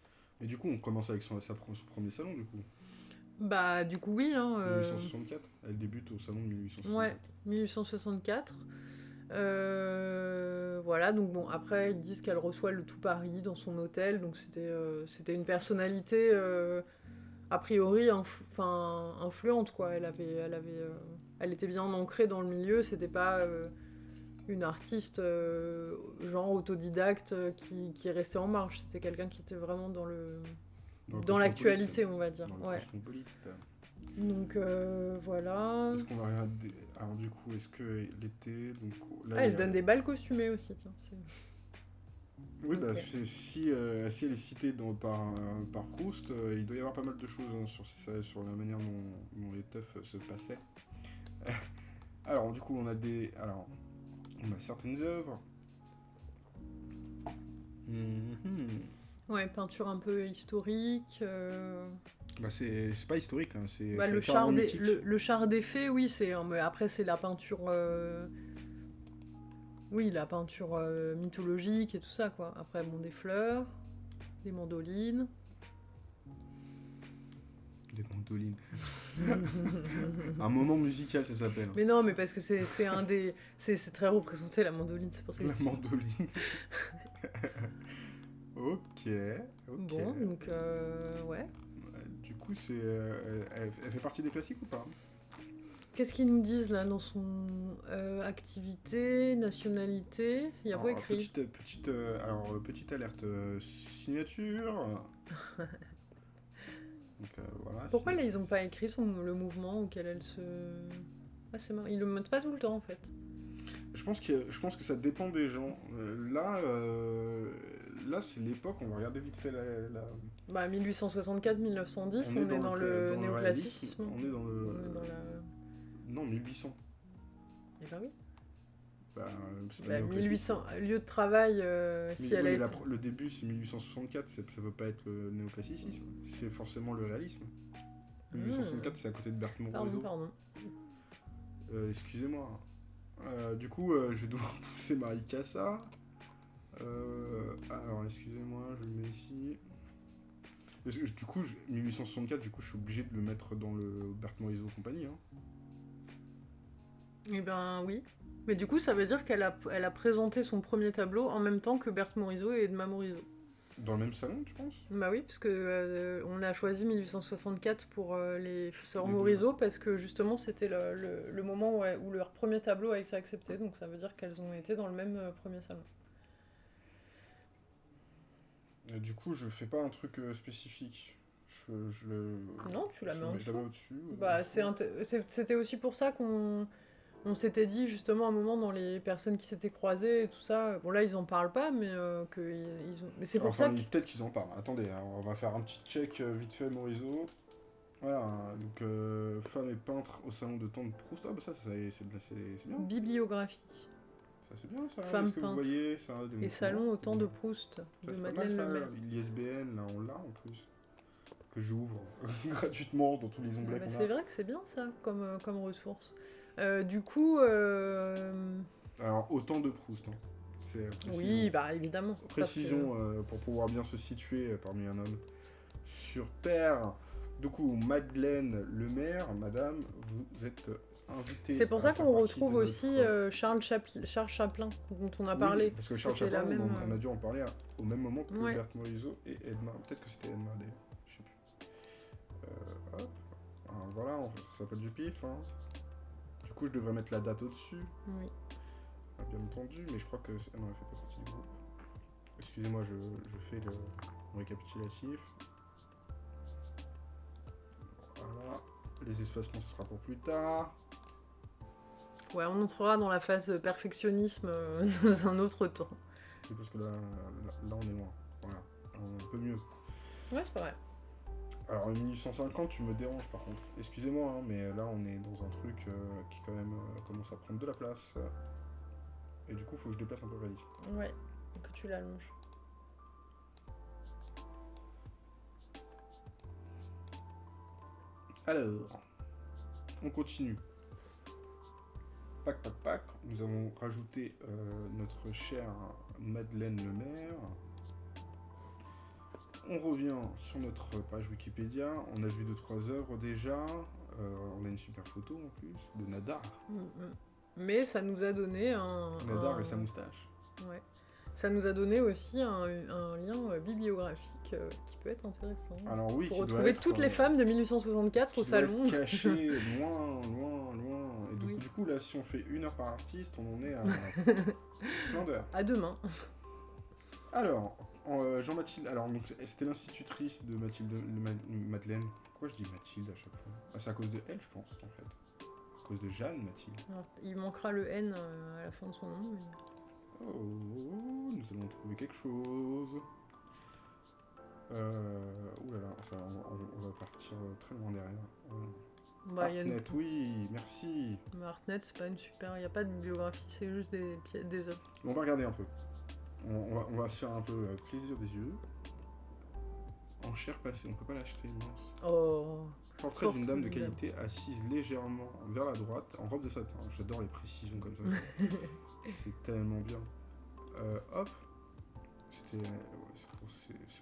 Et du coup, on commence avec son premier salon, du coup. Bah, du coup, oui. Hein, 1864. Elle débute au salon de 1864. Ouais, 1864. Voilà, donc bon, après, ils disent qu'elle reçoit le tout Paris dans son hôtel, donc c'était une personnalité, a priori, influente, quoi. Elle était bien ancrée dans le milieu, c'était pas une artiste genre autodidacte qui restait en marge, c'était quelqu'un qui était vraiment dans l'actualité, on va dire. Dans le Ouais. cosmopolite. Donc voilà. Est-ce qu'on va regarder... Alors du coup, est-ce que l'été... Donc, là, Elle donne des balles costumées aussi, tiens. Oui, Okay. Si elle est citée par Proust, il doit y avoir pas mal de choses sur la manière dont les teufs se passaient. Alors, du coup, on a certaines œuvres. Ouais, peinture un peu historique. C'est pas historique, là, c'est le char des fées, oui, mais après c'est la peinture... Oui, la peinture mythologique et tout ça, quoi. Après, bon, des fleurs, des mandolines. Des mandolines. Un moment musical, ça s'appelle. Mais non, mais parce que c'est très représenté, la mandoline, c'est pour ça que la mandoline. Ok. Bon, donc, ouais. Du coup, elle fait partie des classiques ou pas? Qu'est-ce qu'ils nous disent là dans son activité, nationalité? Il y a pas écrit. Petite alerte signature. Donc, voilà, pourquoi là ils ont pas écrit le mouvement auquel elle se... Ah c'est marrant, ils le mettent pas tout le temps en fait. Je pense que ça dépend des gens. Là c'est l'époque, on va regarder vite fait la... Bah 1864-1910, on est dans le néoclassicisme. On est dans le... Non, 1800. Eh ben oui. C'est pas 1800, lieu de travail, si elle a... Le début c'est 1864, ça peut pas être le néoclassicisme, c'est forcément le réalisme. 1864 c'est à côté de Berthe Morisot. Pardon. Excusez-moi. Du coup, je vais devoir pousser Marie Cassa. Alors, excusez-moi, je le mets ici. Du coup, 1864, du coup, je suis obligé de le mettre dans le Berthe Morisot compagnie. Hein. Eh ben oui. Mais du coup, ça veut dire qu'elle a présenté son premier tableau en même temps que Berthe Morisot et Edma Morisot. Dans le même salon, tu penses? Bah oui, parce que on a choisi 1864 pour les sœurs Morisot parce que justement c'était le moment où leur premier tableau a été accepté, donc ça veut dire qu'elles ont été dans le même premier salon. Et du coup, je fais pas un truc spécifique. Non, tu la mets en dessous. Au-dessus. Bah, c'était aussi pour ça qu'on s'était dit justement à un moment dans les personnes qui s'étaient croisées et tout ça. Bon là ils en parlent pas, mais mais c'est pour ça que... Peut-être qu'ils en parlent. Attendez, hein, on va faire un petit check vite fait Morisot. Voilà, donc femme et peintre au salon de temps de Proust. Ah bah ça c'est bien. Bibliographie. Ça c'est bien ça. Femme Est-ce que vous voyez ça? Et salon au temps de Proust de Madeleine Lemaire. L'ISBN là on l'a en plus. Que j'ouvre gratuitement dans tous les onglets qu'on a. C'est vrai que c'est bien ça comme ressource. Du coup... Alors, autant de Proust. Hein. Oui, bah évidemment. Précision pour pouvoir bien se situer parmi un homme sur Terre. Du coup, Madeleine Lemaire, madame, vous êtes invitée. C'est pour ça qu'on retrouve aussi Charles Chaplin, dont on a parlé. Parce que Charles Chaplin, on a dû en parler au même moment que Berthe Morisot et Edma. Peut-être que c'était Edma d'ailleurs. Je sais plus. Hop. Alors, voilà, ça s'appelle du pif. Hein. Du coup, je devrais mettre la date au-dessus. Oui. Bien entendu, mais je crois que... non, elle fait pas partie du groupe. Excusez-moi, je fais le récapitulatif. Voilà. Les espacements, ce sera pour plus tard. Ouais, on entrera dans la phase perfectionnisme dans un autre temps. C'est parce que là, on est loin. Voilà. Un peu mieux. Ouais, c'est pas vrai. Alors, en 1850, tu me déranges par contre. Excusez-moi, hein, mais là, on est dans un truc qui quand même commence à prendre de la place. Et du coup, faut que je déplace un peu le réalisme. Ouais, et que tu l'allonges. Alors, on continue. Pac. Nous avons rajouté notre chère Madeleine Lemaire. On revient sur notre page Wikipédia. On a vu 2-3 œuvres déjà. On a une super photo en plus de Nadar. Mais ça nous a donné Nadar et sa moustache. Ouais. Ça nous a donné aussi un lien bibliographique qui peut être intéressant. Alors oui, pour retrouver toutes les femmes de 1864 au salon. Cachées loin. Et donc, du coup, là, si on fait 1 heure par artiste, on en est à plein d'heures. À demain. Alors, Jean-Mathilde, c'était l'institutrice de Madeleine. Pourquoi je dis Mathilde à chaque fois? C'est à cause de elle, je pense, en fait. À cause de Jeanne, Mathilde. Alors, il manquera le N à la fin de son nom. Mais... Oh, nous allons trouver quelque chose. Ouh là là, on va partir très loin derrière. Artnet, oui, merci. Mais Artnet, c'est pas une super... Il n'y a pas de biographie, c'est juste des œuvres. On va regarder un peu. On va se faire un peu plaisir des yeux. Enchère passée, on peut pas l'acheter, mince. Oh. Portrait d'une dame de qualité assise légèrement vers la droite, en robe de satin. J'adore les précisions comme ça. C'est tellement bien. Hop. C'est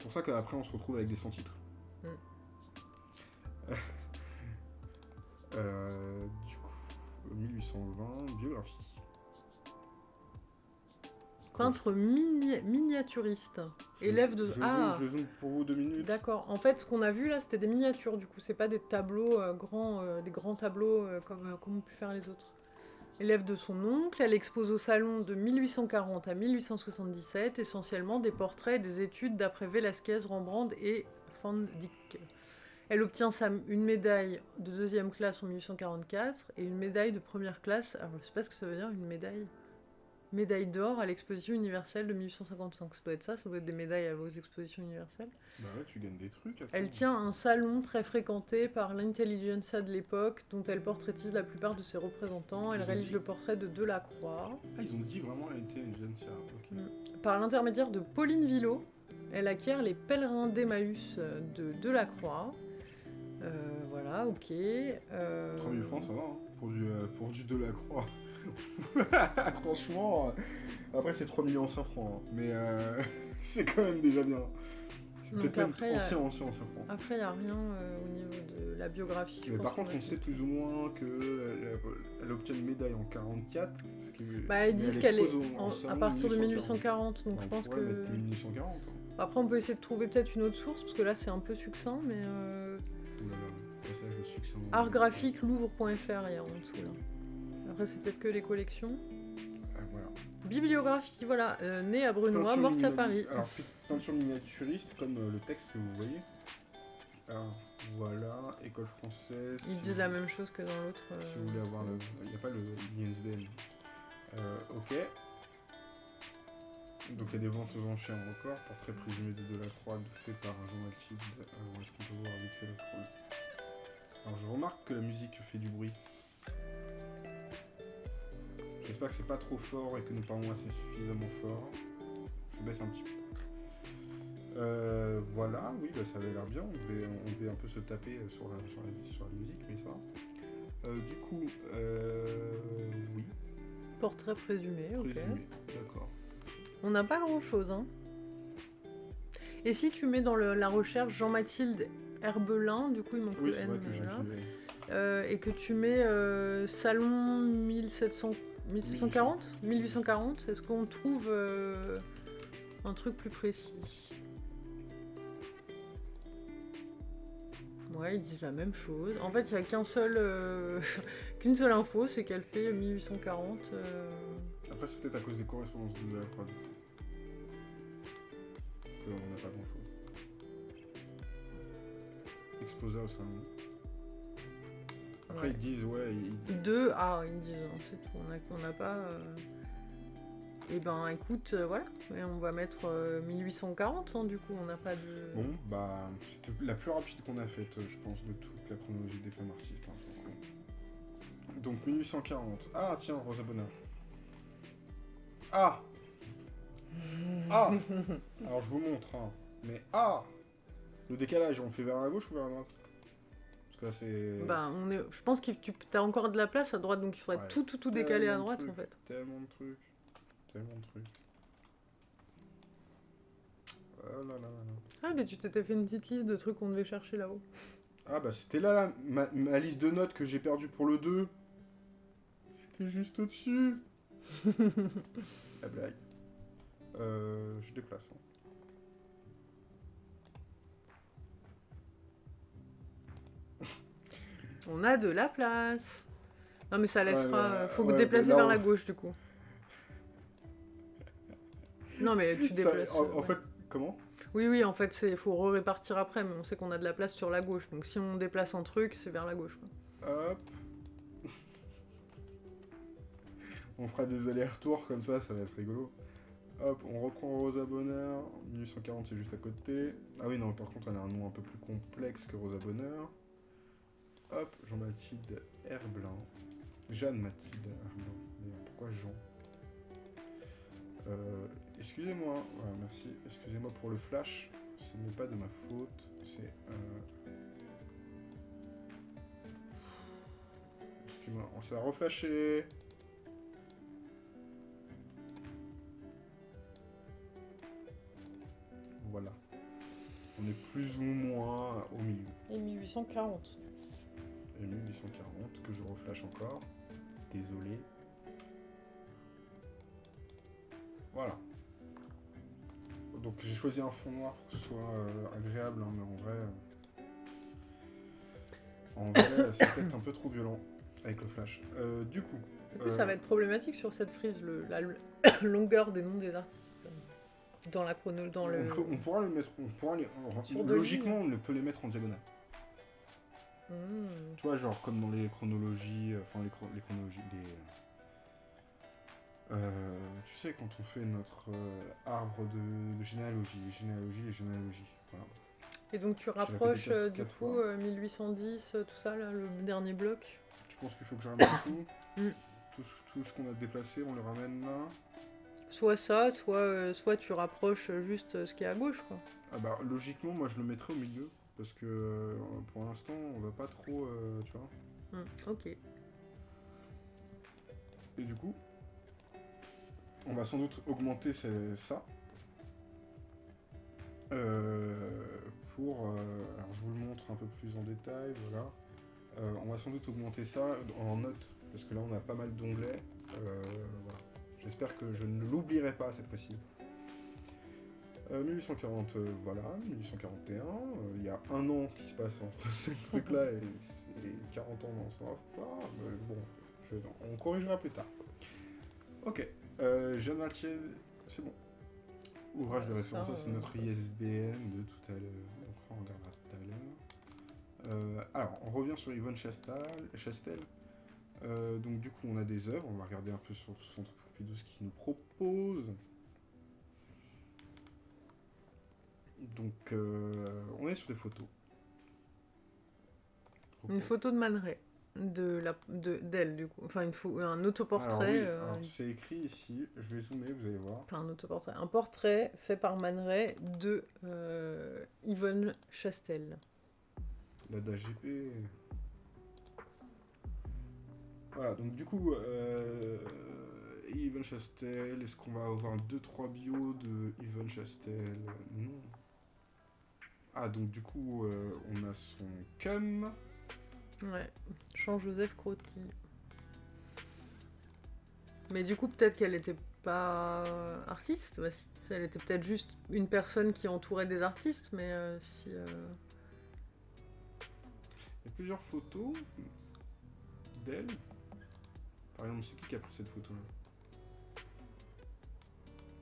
pour ça qu'après on se retrouve avec des sans-titres. Du coup, 1820, biographie. Peintre miniaturiste. Élève de... Je zoome pour vous 2 minutes. D'accord. En fait, ce qu'on a vu là, c'était des miniatures, du coup. C'est pas des tableaux des grands tableaux comme ont pu faire les autres. Élève de son oncle, elle expose au salon de 1840 à 1877, essentiellement des portraits et des études d'après Velázquez, Rembrandt et Van Dyck. Elle obtient une médaille de 2e classe en 1844 et une médaille de 1re classe, alors je sais pas ce que ça veut dire, une médaille d'or à l'exposition universelle de 1855. Ça doit être des médailles aux expositions universelles. Bah ouais, tu gagnes des trucs. Attends. Elle tient un salon très fréquenté par l'intelligentsia de l'époque, dont elle portraitise la plupart de ses représentants. Elle réalise le portrait de Delacroix. Ah, ils ont dit vraiment l'intelligentsia, ok. Par l'intermédiaire de Pauline Villot, elle acquiert les pèlerins d'Emmaüs de Delacroix. Voilà, ok. 3000 francs, ça va, hein, pour du Delacroix. Franchement, après c'est 3 500 000 francs, hein, mais c'est quand même déjà bien. C'est peut-être même ancien francs. Après, il n'y a rien au niveau de la biographie. Mais par contre, on sait plus ou moins qu'elle obtient une médaille en 44. Ils disent qu'elle est à partir de 1840, donc je pense que... 1840. Hein. Après, on peut essayer de trouver peut-être une autre source, parce que là, c'est un peu succinct, mais... Passage de succinct. Artgraphique, Louvre.fr, il y a en dessous, là. Après, c'est peut-être que les collections. Voilà. Bibliographie, voilà. Née à Brunois, morte à Paris. Alors, peinture miniaturiste, comme le texte que vous voyez. Ah, voilà, école française. Ils disent la même chose que dans l'autre. Si vous voulez avoir le... Il n'y a pas le ISBN. Ok. Donc il y a des ventes aux enchères encore. Portrait présumé de Delacroix fait par Jean-Mathilde. Est-ce qu'on peut voir vite fait le problème? Alors je remarque que la musique fait du bruit. J'espère que c'est pas trop fort et que nous parlons assez suffisamment fort. Je baisse un petit peu. Voilà, oui, ça avait l'air bien. On devait un peu se taper sur la musique, mais ça va. Du coup, oui. Portrait présumé, ok. D'accord. On n'a pas grand-chose, hein. Et si tu mets dans la recherche Jean-Mathilde Herbelin, du coup il manque le N, vrai que voilà. Et que tu mets salon 1840, est-ce qu'on trouve un truc plus précis? Ouais, ils disent la même chose. En fait, il n'y a qu'une seule info, c'est qu'elle fait 1840. Après, c'est peut-être à cause des correspondances de la Croix. Qu'on n'a pas grand-chose. Exposé au sein. Après, ils disent, ouais... ils disent, c'est tout. On n'a pas... Eh ben, écoute, voilà. Et on va mettre 1840, hein, du coup, on n'a pas de... Bon, c'était la plus rapide qu'on a faite, je pense, de toute la chronologie des femmes artistes. Hein, donc, 1840. Ah, tiens, Rosa Bonheur. Ah Alors, je vous montre, hein. Mais le décalage, on le fait vers la gauche ou vers la droite? Parce que là, c'est... je pense que tu as encore de la place à droite, donc il faudrait tout décaler à droite, en fait. Tellement de trucs. Oh là là là là. Ah, mais tu t'étais fait une petite liste de trucs qu'on devait chercher là-haut. Ah bah c'était là, ma liste de notes que j'ai perdue pour le 2. C'était juste au-dessus. La blague. Je déplace. Hein. On a de la place. Non, mais ça laissera. Faut ouais, déplacer là, vers la gauche du coup. Non, mais tu Ça, déplaces. en Ouais. fait, comment? Oui, en fait, il faut répartir après, mais on sait qu'on a de la place sur la gauche. Donc si on déplace un truc, c'est vers la gauche. Quoi. Hop. On fera des allers-retours comme ça va être rigolo. Hop, on reprend Rosa Bonheur. 1840, c'est juste à côté. Ah oui, non, par contre, elle a un nom un peu plus complexe que Rosa Bonheur. Hop, Jean-Mathilde Herblin. Jeanne-Mathilde Herblin. Mais pourquoi Jean? Excusez-moi, voilà, merci. Excusez-moi pour le flash. Ce n'est pas de ma faute. C'est. Excuse-moi, on s'est reflashé. Voilà. On est plus ou moins au milieu. Et 1840. Et 1840, que je reflash encore. Désolé. Voilà. Donc j'ai choisi un fond noir pour que ce soit agréable, hein, mais en vrai c'est peut-être un peu trop violent avec le flash. Du coup, Ça va être problématique sur cette frise, la longueur des noms des artistes. Dans la chrono, dans le. on pourra le mettre, Sur deux logiquement lignes. on peut les mettre en diagonale. Mmh. Tu vois, genre comme dans les chronologies, enfin les chronologies, tu sais, quand on fait notre arbre de généalogie, les généalogies, voilà. Et donc tu Je l'ai répété rapproches du quatre coup fois. 1810, tout ça, là, le dernier bloc. Tu penses qu'il faut que je ramène tout Mm. Tout ce qu'on a déplacé, on le ramène là. Soit ça, soit tu rapproches juste ce qui est à gauche, quoi. Ah bah logiquement, moi je le mettrais au milieu. Parce que pour l'instant, on va pas trop, tu vois. Ok. Et du coup, on va sans doute augmenter ça. Alors je vous le montre un peu plus en détail, voilà. On va sans doute augmenter ça en notes, parce que là on a pas mal d'onglets. Voilà. J'espère que je ne l'oublierai pas cette fois-ci. 1840, voilà, 1841, il y a un an qui se passe entre ce truc-là et 40 ans dans ce sens-là. Bon, on corrigera plus tard. Ok, Jeanne Mathilde, c'est bon. Ouvrage de référence, ça c'est notre ISBN de tout à l'heure. Donc on regardera tout à l'heure. Alors, on revient sur Yvonne Chastel. Donc du coup, on a des œuvres. On va regarder un peu sur son truc Pompidou ce qu'il nous propose. Donc, on est sur des photos. Une photo de Man Ray, d'elle du coup. Enfin, un autoportrait. Alors c'est écrit ici, je vais zoomer, vous allez voir. Enfin, un autoportrait. Un portrait fait par Man Ray de Yvonne Chastel. La DAGP. Voilà, donc du coup, Yvonne Chastel, est-ce qu'on va avoir 2-3 bios de Yvonne Chastel? Non. Ah, donc du coup, on a son cum. Ouais, Jean-Joseph Crotti. Mais du coup, peut-être qu'elle était pas artiste. Bah, si. Elle était peut-être juste une personne qui entourait des artistes, mais si. Il y a plusieurs photos d'elle. Par exemple, c'est qui a pris cette photo-là?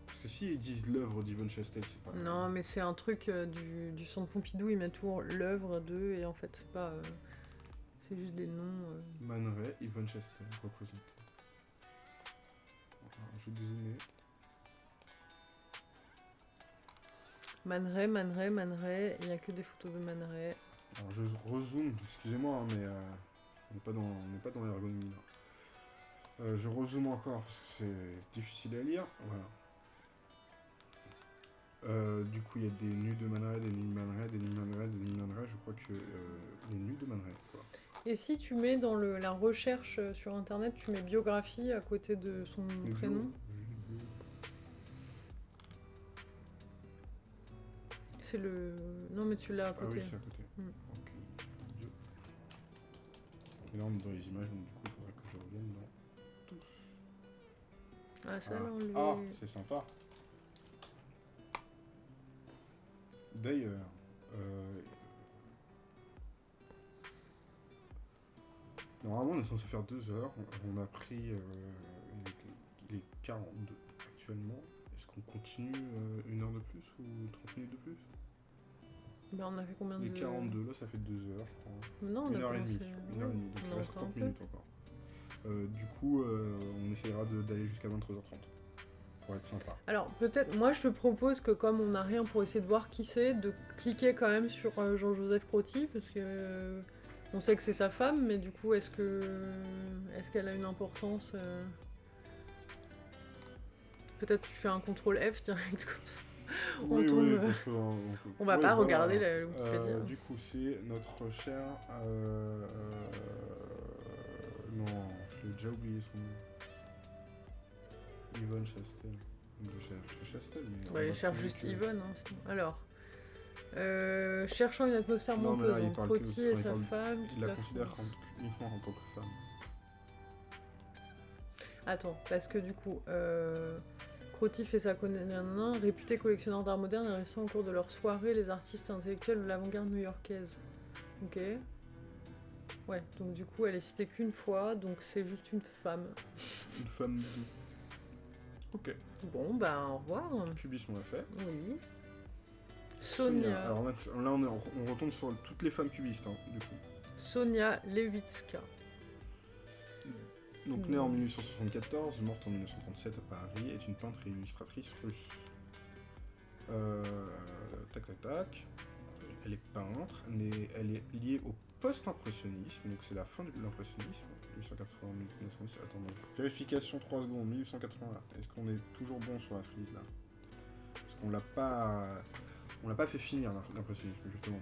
Parce que si ils disent l'œuvre d'Yvonne Chastel, c'est pas... Non, mais c'est un truc du centre Pompidou, ils mettent toujours l'œuvre de, et en fait, c'est pas. C'est juste des noms. Man Ray, Yvonne Chastel, représentée. Alors, je vais dézoomer. Man Ray, il n'y a que des photos de Man Ray. Alors je rezoome, excusez-moi, hein, mais on n'est pas dans l'ergonomie là. Je rezoome encore parce que c'est difficile à lire. Voilà. Du coup, il y a des nus de Man Ray, des nus de Man Ray, des nus de Man Ray, des nus de Man Ray. Je crois que les nus de Man Ray, quoi. Et si tu mets dans la recherche sur internet, tu mets biographie à côté de son prénom. c'est le... Non, mais tu l'as à Ah côté. oui, c'est à côté. Mm. Ok. Dieu. Et là, on est dans les images, donc du coup, il faudrait que je revienne dans tous. Ah, ça l'a Ah, enlevé. c'est sympa. D'ailleurs, euh, normalement, on est censé faire 2 heures. On a pris il est 42 actuellement. Est-ce qu'on continue 1 heure de plus ou 30 minutes de plus? Bah, on a fait combien de... Les 42, là, ça fait 2 heures, je crois. Non, on a 1 heure et commencé... demie. 1 heure et demie, donc on il a reste encore un 30 peu. minutes encore. Du coup, on essaiera d'aller jusqu'à 23h30. Pour être sympa. Alors, peut-être, moi, je te propose que comme on n'a rien pour essayer de voir qui c'est, de cliquer quand même sur Jean-Joseph Crotti, parce que on sait que c'est sa femme, mais du coup, est-ce qu'elle a une importance Peut-être tu fais un CTRL F direct comme ça. Oui, tombe, oui, parce que, On va oui, pas voilà. regarder la Wikipédia. Du coup, c'est notre cher... non, je l'ai déjà oublié son nom. Yvonne Chastel. Donc, je cherche Chastel, mais... on Bah, va il cherche trouver juste que- Yvonne. Hein, sinon. Alors, cherchant une atmosphère Non, mais là, menteuse il entre parle Crotti que- et enfin, il sa parle- femme. Il qui la la considère font- uniquement en tant que femme. Attends, parce que du coup, Crotti fait sa connaissance, réputé collectionneur d'art moderne et récent au cours de leur soirée les artistes intellectuels de l'avant-garde new-yorkaise. Ok. Ouais, donc du coup, elle est citée qu'une fois, donc c'est juste une femme. Une femme doux. Ok. Bon, bah au revoir. Cubisme, on l'a fait. Oui. Sonia. Alors là, on retombe sur toutes les femmes cubistes, hein, du coup. Sonia Levitska. Donc née en 1874, morte en 1937 à Paris, est une peintre et illustratrice russe. Tac tac tac. Elle est peintre, mais elle est liée au post-impressionnisme, donc c'est la fin de l'impressionnisme, 1880-1910. Attends, vérification 3 secondes, 1880. Est-ce qu'on est toujours bon sur la frise là? Parce qu'on l'a pas fait finir l'impressionnisme justement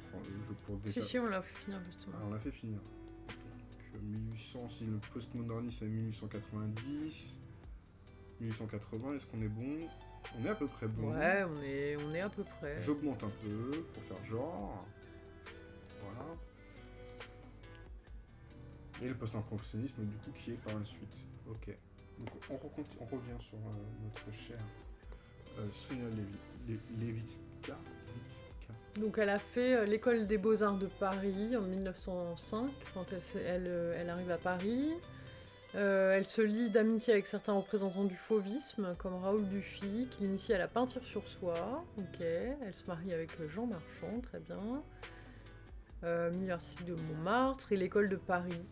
pour des Si, on l'a fait finir justement. Ah, on l'a fait finir. Donc 1800, si le postmodernisme est 1890, 1880, est-ce qu'on est bon? On est à peu près bon. Ouais, on est à peu près. J'augmente un peu pour faire genre. Voilà. Et le post-impressionnisme, du coup, qui est par la suite. Ok. Donc on revient sur notre chère Sonia Levitska. Donc elle a fait l'école des beaux-arts de Paris en 1905, quand elle arrive à Paris. Elle se lie d'amitié avec certains représentants du fauvisme, comme Raoul Dufy, qui l'initie à la peinture sur soie. Ok. Elle se marie avec Jean Marchand, très bien. Milieu artistique de Montmartre et l'école de Paris.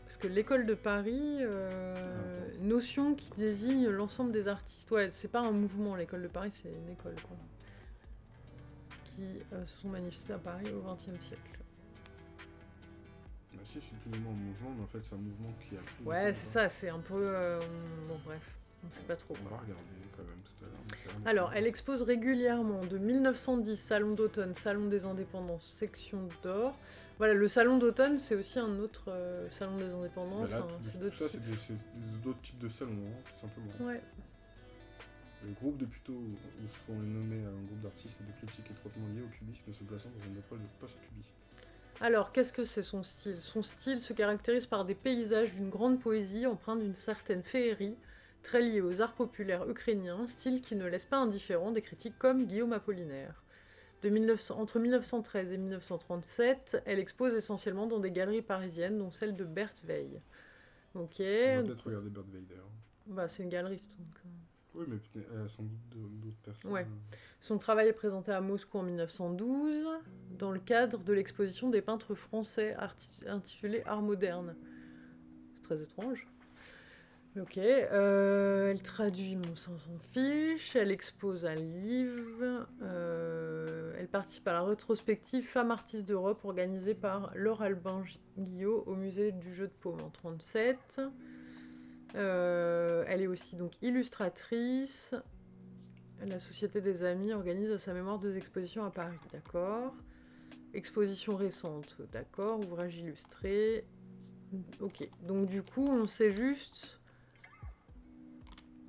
Parce que l'école de Paris, notion qui désigne l'ensemble des artistes. Ouais, c'est pas un mouvement, l'école de Paris, c'est une école, quoi. Qui se sont manifestés à Paris au XXe siècle. Bah si, c'est plus ou moins un mouvement, mais en fait, c'est un mouvement qui a plus... Ouais, c'est ça, c'est un peu... Bon, bref, on sait pas trop. On va regarder quand même tout à l'heure. Alors, elle expose régulièrement de 1910, Salon d'automne, Salon des indépendances, section d'or. Voilà, le Salon d'automne, c'est aussi un autre Salon des indépendants. Bah là, enfin, tout ça, c'est d'autres types de salons, hein, tout simplement. Ouais. Le groupe de Puteaux, où sont nommés un groupe d'artistes et de critiques étroitement liés au cubisme, se plaçant dans une approche de post-cubiste. Alors, qu'est-ce que c'est son style? Son style se caractérise par des paysages d'une grande poésie empreints d'une certaine féerie, très liée aux arts populaires ukrainiens, style qui ne laisse pas indifférent des critiques comme Guillaume Apollinaire. Entre 1913 et 1937, elle expose essentiellement dans des galeries parisiennes, dont celle de Berthe Veil. Ok. On va peut-être regarder Bird Vader. Bah, c'est une galeriste, donc... Oui, mais elle a sans doute d'autres personnes. Ouais. Son travail est présenté à Moscou en 1912, dans le cadre de l'exposition des peintres français intitulée Art moderne. C'est très étrange. Ok, elle traduit, bon, ça on s'en fiche, elle expose un livre, elle participe à la rétrospective Femmes artistes d'Europe organisée par Laure Albin Guillot au musée du jeu de paume en 1937. Elle est aussi donc illustratrice. La Société des Amis organise à sa mémoire 2 expositions à Paris, d'accord. Exposition récente, d'accord. Ouvrage illustré. Ok, donc du coup, on sait juste...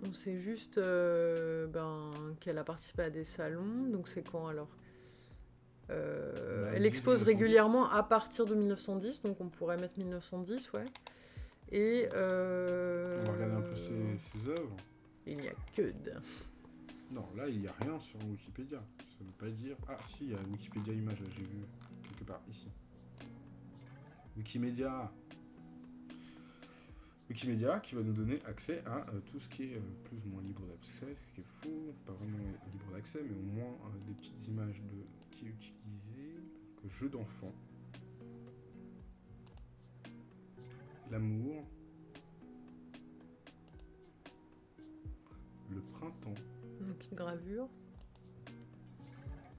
On sait juste qu'elle a participé à des salons. Donc c'est quand alors Bah, Elle ils disent expose 1910. régulièrement à partir de 1910, donc on pourrait mettre 1910, ouais. Et On va regarder un peu ses œuvres. il n'y a que de... Non, là, il n'y a rien sur Wikipédia. Ça veut pas dire... Ah, si, il y a Wikipédia Images, là, j'ai vu quelque part, ici. Wikimedia. Wikimedia qui va nous donner accès à tout ce qui est plus ou moins libre d'accès, ce qui est faux, pas vraiment libre d'accès, mais au moins des petites images de qui est utilisé, que jeux d'enfants, l'amour, le printemps, Donc une gravure.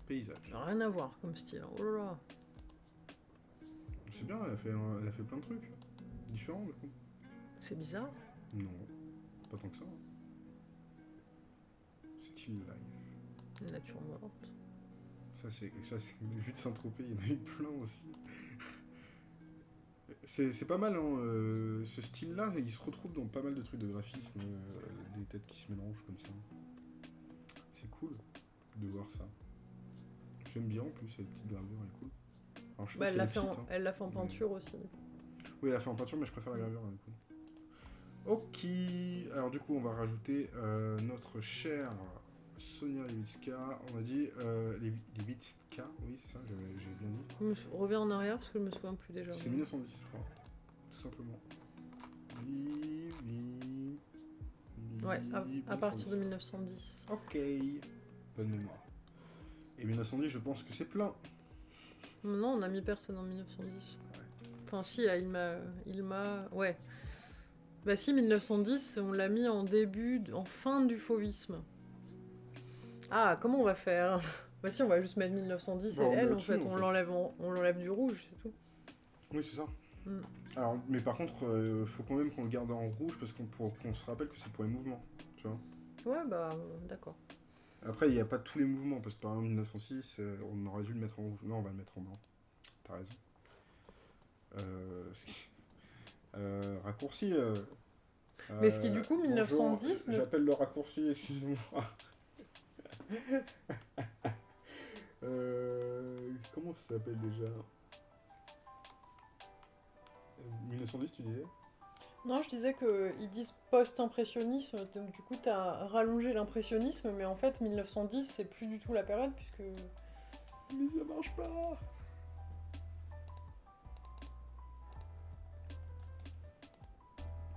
paysage. Rien à voir comme style. Oh là là. C'est bien, elle a fait plein de trucs différents du coup. C'est bizarre. Non, pas tant que ça. Still life. Nature morte. Ça c'est vu de Saint-Tropez, il y en a eu plein aussi. C'est pas mal, hein, ce style-là, il se retrouve dans pas mal de trucs de graphisme, des têtes qui se mélangent comme ça. C'est cool de voir ça. J'aime bien en plus, cette petite gravure, elle est cool. Alors, je sais pas si elle l'a fait en peinture aussi. Oui, elle l'a fait en peinture, mais je préfère la gravure, elle est cool. Ok, alors du coup, on va rajouter notre chère Sonia Levitska. On a dit Levitska, oui, c'est ça, j'ai bien dit. Reviens en arrière parce que je me souviens plus déjà. C'est 1910, je crois. Tout simplement. Ouais, à partir de 1910. Ok. Bonne mémoire. Et 1910, je pense que c'est plein. Non, on a mis personne en 1910. Ouais. Enfin, si, il m'a. Ouais. Bah, si, 1910, on l'a mis en fin du fauvisme. Ah, comment on va faire? Bah, si, on va juste mettre 1910 Bon, et elle, en dessus, fait, on l'enlève du rouge, c'est tout. Oui, c'est ça. Mm. Alors, mais par contre, faut quand même qu'on le garde en rouge parce qu'on se rappelle que c'est pour les mouvements, tu vois. Ouais, bah, d'accord. Après, il n'y a pas tous les mouvements parce que par exemple, 1906, on aurait dû le mettre en rouge. Non, on va le mettre en blanc. T'as raison. Raccourci. Mais ce qui, du coup, 1910... Bonjour, j'appelle le raccourci, excusez-moi. Comment ça s'appelle déjà 1910, tu disais? Non, je disais qu'ils disent post-impressionnisme, donc du coup, t'as rallongé l'impressionnisme, mais en fait, 1910, c'est plus du tout la période, puisque... Mais ça marche pas.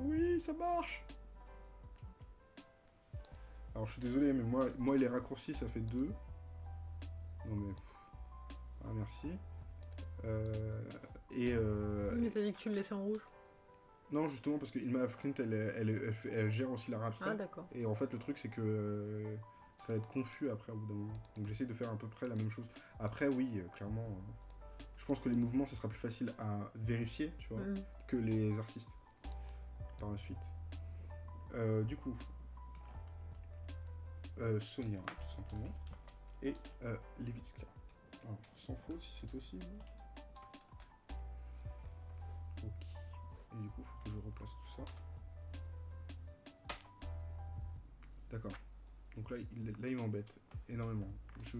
Oui, ça marche. Alors, je suis désolé, mais moi les raccourcis, ça fait 2. Non, mais... Ah, merci. Mais t'as dit que tu le laissais en rouge. Non, justement, parce que Ilma Afklint, elle gère aussi l'art abstrait. Ah, d'accord. Et en fait, le truc, c'est que ça va être confus après, au bout d'un moment. Donc, j'essaie de faire à peu près la même chose. Après, oui, clairement, je pense que les mouvements, ce sera plus facile à vérifier, tu vois, que les artistes, par la suite. Du coup, Sonia, tout simplement, et Levitska. Alors, sans faute, si c'est possible. Ok. Et du coup, il faut que je replace tout ça. D'accord. Donc là, il m'embête énormément. Je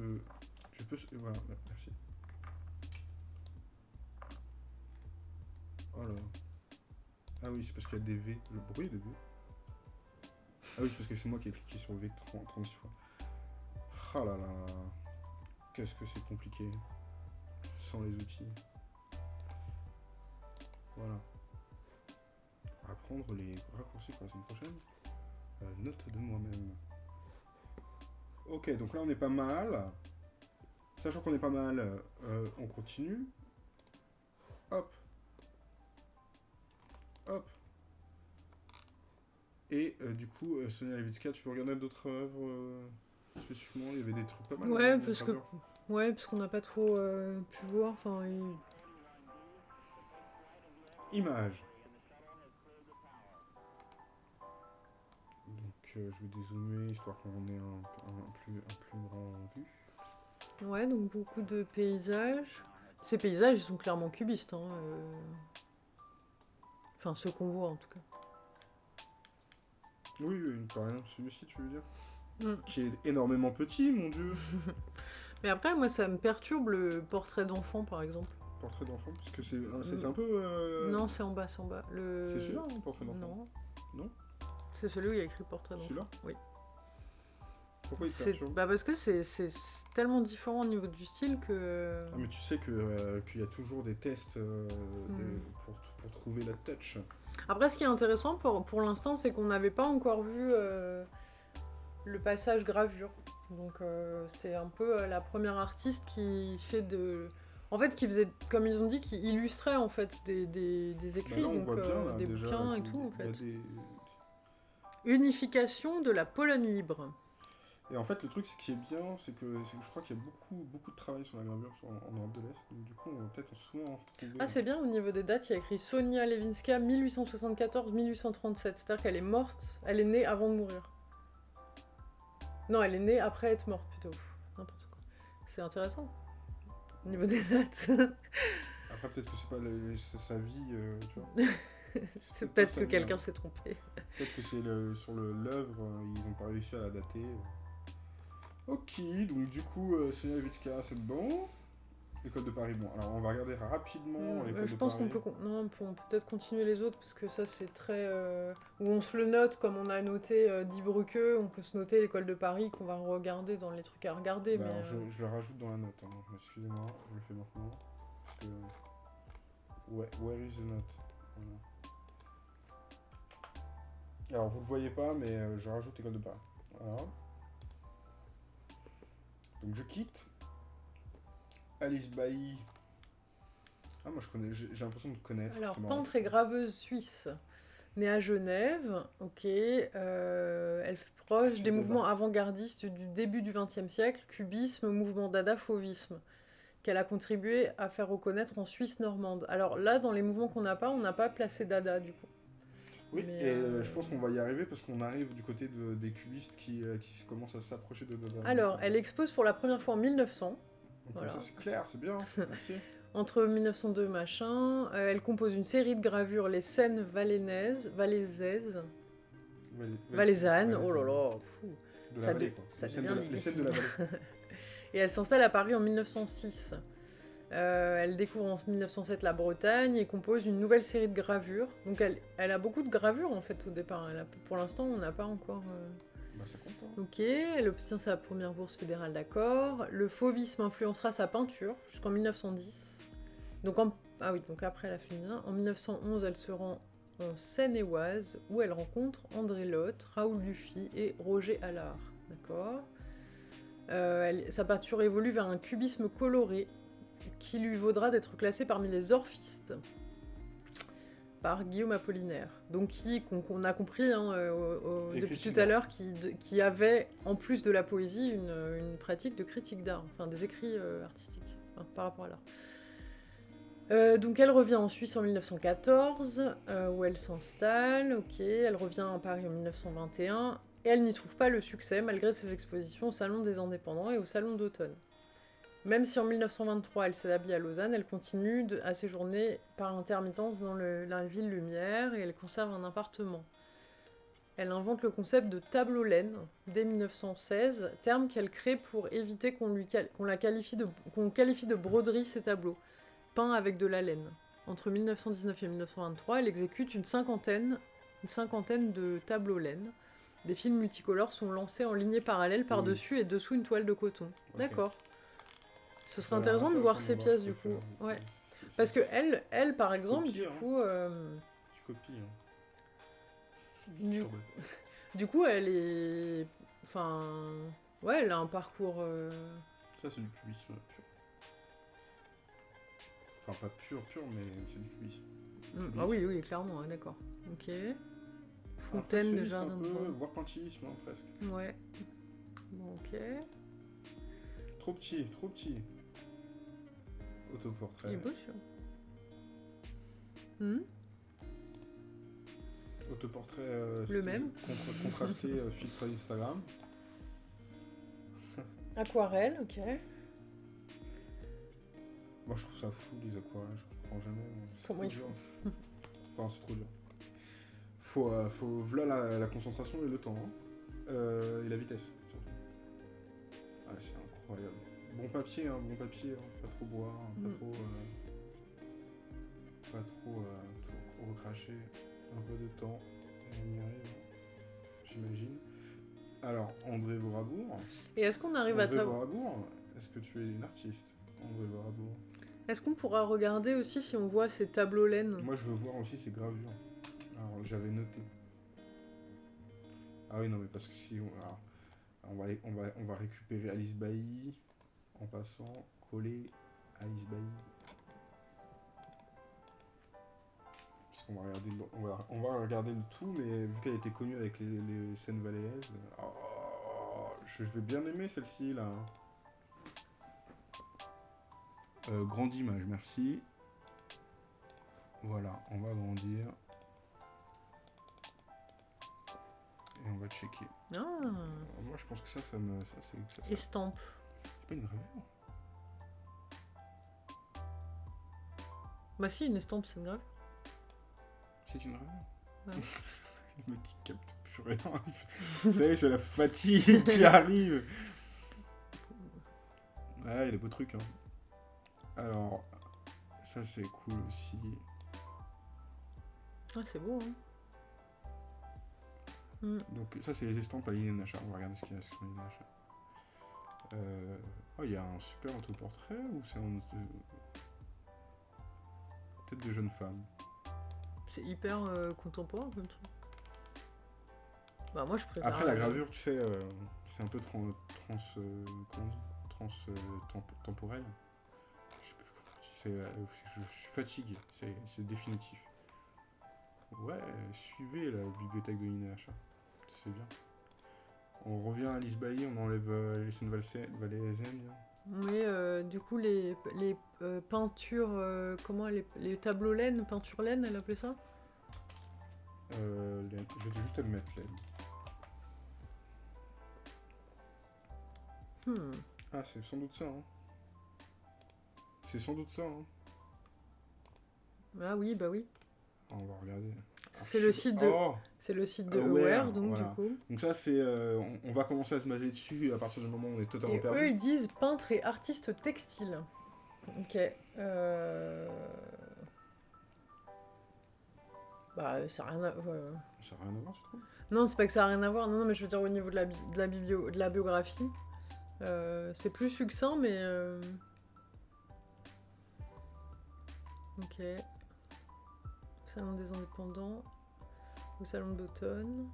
peux... Voilà, merci. Oh là. Ah oui, c'est parce qu'il y a des V. Pourquoi il y a des V? Ah oui, c'est parce que c'est moi qui ai cliqué sur V 36 fois. Ah là là. Qu'est-ce que c'est compliqué. Sans les outils. Voilà. Apprendre les raccourcis pour la semaine prochaine. Note de moi-même. Ok, donc là on est pas mal. Sachant qu'on est pas mal, on continue. Hop. Hop. Et du coup, Sonia Levitska, tu peux regarder d'autres œuvres spécifiquement? Il y avait des trucs pas mal. Ouais, parce qu'on n'a pas trop pu voir. Enfin, Images. Donc je vais dézoomer histoire qu'on ait un plus grand vue. Ouais, donc beaucoup de paysages. Ces paysages, ils sont clairement cubistes. Hein, Enfin, ceux qu'on voit en tout cas. Oui, par exemple, celui-ci, tu veux dire? Mm. Qui est énormément petit, mon dieu. Mais après, moi, ça me perturbe le portrait d'enfant, par exemple. Portrait d'enfant, parce que c'est Mm. un peu... Non, c'est en bas, c'est en bas. C'est celui-là, hein, portrait d'enfant? Non, Non? c'est celui où il y a écrit portrait d'enfant. Celui-là? Oui. Pourquoi il te perturbe? Bah parce que c'est tellement différent au niveau du style que... Ah, mais tu sais qu'il y a toujours des tests pour trouver la touch. Après, ce qui est intéressant pour l'instant, c'est qu'on n'avait pas encore vu le passage gravure. Donc c'est un peu la première artiste qui fait de... En fait, qui faisait, comme ils ont dit, qui illustrait en fait des écrits, Bah là, on donc voit bien, là, des déjà, bouquins et qu'il tout, en y a fait. des... Unification de la Pologne libre. Et en fait, le truc, ce qui est bien, c'est que je crois qu'il y a beaucoup de travail sur la gravure en Europe de l'Est. Donc du coup, on va peut-être souvent en retrouver... Ah, c'est bien, au niveau des dates, il y a écrit Sonia Levinska 1874-1837. C'est-à-dire qu'elle est morte, elle est née avant de mourir. Non, elle est née après être morte, plutôt. N'importe quoi. C'est intéressant, au niveau des dates. Après, peut-être que c'est pas sa vie, tu vois. C'est pas peut-être sa que vie, quelqu'un hein. s'est trompé. Peut-être que c'est sur l'œuvre, ils n'ont pas réussi à la dater. Ok, donc du coup, Sonia Levitska, c'est bon. L'école de Paris, bon. Alors, on va regarder rapidement l'école Je de pense Paris. qu'on peut, non, on peut peut-être continuer les autres, parce que ça, c'est très... où on se le note, comme on a noté Die Brücke, on peut se noter l'école de Paris, qu'on va regarder dans les trucs à regarder, Bah, mais... alors, je le rajoute dans la note. Hein. Excusez-moi, je le fais maintenant. Parce que... Ouais, where is the note? Voilà. Alors, vous le voyez pas, mais je rajoute école de Paris. Voilà. Donc, je quitte. Alice Bailly. Ah, moi, je connais, j'ai l'impression de connaître. Alors, C'est marrant. peintre et graveuse suisse, née à Genève, ok. Elle fut proche c'est des Dada. mouvements avant-gardistes du début du XXe siècle, cubisme, mouvement Dada, fauvisme, qu'elle a contribué à faire reconnaître en Suisse normande. Alors là, dans les mouvements qu'on n'a pas, on n'a pas placé Dada, du coup. Oui, Mais, et je pense qu'on va y arriver parce qu'on arrive du côté des cubistes qui commencent à s'approcher de Dada. Alors, elle expose pour la première fois en 1900. Donc, Voilà. comme ça, c'est clair, c'est bien. Merci. Entre 1902 machin, elle compose une série de gravures, les scènes valaisannes, oh là là, fou. De la vallée, quoi. Ça Les scènes devient les scènes difficile. de la vallée. Et elle s'installe à Paris en 1906. Elle découvre en 1907 la Bretagne et compose une nouvelle série de gravures. Donc elle a beaucoup de gravures en fait au départ. Pour l'instant, on n'a pas encore... Bah, ça compte. Hein. Ok, elle obtient sa première bourse fédérale d'accord. Le fauvisme influencera sa peinture jusqu'en 1910. Donc ah oui, donc après elle a fini. En 1911, elle se rend en Seine-et-Oise où elle rencontre André Lotte, Raoul Dufy et Roger Allard. D'accord. Sa peinture évolue vers un cubisme coloré qui lui vaudra d'être classée parmi les orphistes par Guillaume Apollinaire. Donc qu'on a compris hein, depuis tout à l'heure qui avait, en plus de la poésie, une pratique de critique d'art, enfin des écrits artistiques par rapport à l'art. Donc elle revient en Suisse en 1914, où elle s'installe, ok, elle revient à Paris en 1921, et elle n'y trouve pas le succès malgré ses expositions au Salon des Indépendants et au Salon d'automne. Même si en 1923 elle s'établit à Lausanne, elle continue à séjourner par intermittence dans la ville Lumière et elle conserve un appartement. Elle invente le concept de tableau laine dès 1916, terme qu'elle crée pour éviter qu'on qualifie de broderie ces tableaux, peints avec de la laine. Entre 1919 et 1923, elle exécute une cinquantaine de tableaux laine. Des films multicolores sont lancés en lignée parallèle par-dessus et dessous une toile de coton. Okay. D'accord. Ce serait intéressant de voir ces pièces du coup. Ouais. Parce que elle par exemple, du coup. Tu copies. Hein. Du coup, elle est. Enfin. Ouais, elle a un parcours. Ça, c'est du cubisme pur. Enfin, pas pur, mais c'est du cubisme. Ah oui, clairement, hein, d'accord. Ok. Fontaine de jardin de bois. Voire pointillisme, hein, presque. Ouais. Bon, ok. Trop petit. Autoportrait. Il est beau, sûr. Autoportrait le même. Contrasté filtre Instagram. Aquarelle, ok. Moi je trouve ça fou les aquarelles, je comprends jamais. Comment il faut Enfin, c'est trop dur. voilà la concentration et le temps. Hein. Et la vitesse, surtout. Ah, c'est incroyable. Bon papier, hein, pas trop boire, pas trop tout recracher. Un peu de temps, et on y arrive, j'imagine. Alors, André Vorabour. Et est-ce qu'on arrive André Vorabour, est-ce que tu es une artiste, André Vorabour? Est-ce qu'on pourra regarder aussi si on voit ces tableaux laine? Moi, je veux voir aussi ces gravures. Alors, j'avais noté. Ah oui, non, mais parce que si on va récupérer Alice Bailly en passant, coller Alice Bailly. Parce qu'on va regarder on va regarder le tout, mais vu qu'elle était connue avec les scènes valaises, je vais bien aimer celle-ci là. Grande image, merci. Voilà, on va agrandir. Et on va checker. Moi je pense que ça c'est. Estampe. C'est pas une gravure. Bah si, une estampe c'est une gravure. C'est une gravure. Ouais. Le mec qui capte plus rien. Vous savez, c'est la fatigue qui arrive. Ah, il y a des beaux trucs. Hein. Alors, ça c'est cool aussi. Ah, c'est beau, hein. Donc, ça c'est les estampes à l'INHA. On va regarder ce qu'il y a sur l'INHA. Il y a un super autoportrait ou c'est un. Peut-être de jeunes femmes. C'est hyper contemporain comme truc. Bah, moi je préfère. Après, la gravure, tu sais, c'est un peu temporel. Je sais plus comment je suis fatigué, c'est définitif. Ouais, suivez la bibliothèque de l'INHA, c'est bien. On revient à Alice Bailly, on enlève les scènes valaisannes. Oui, du coup, les peintures, comment les tableaux laine, peinture laine, elle appelait ça? Je vais juste admettre laine. Ah, c'est sans doute ça, hein. C'est sans doute ça, hein. Ah oui, bah oui. On va regarder. C'est le site de, c'est le site de Aware, donc voilà. du coup. Donc ça, c'est, on va commencer à se baser dessus à partir du moment où on est totalement Et perdu. eux, ils disent peintre et artiste textile. Ok. Bah, ça n'a rien à... Ça n'a rien à voir, tu trouves? Non, c'est pas que ça n'a rien à voir. Non, mais je veux dire au niveau de la biographie. C'est plus succinct, mais... Ok. Salon des indépendants. Au salon d'automne.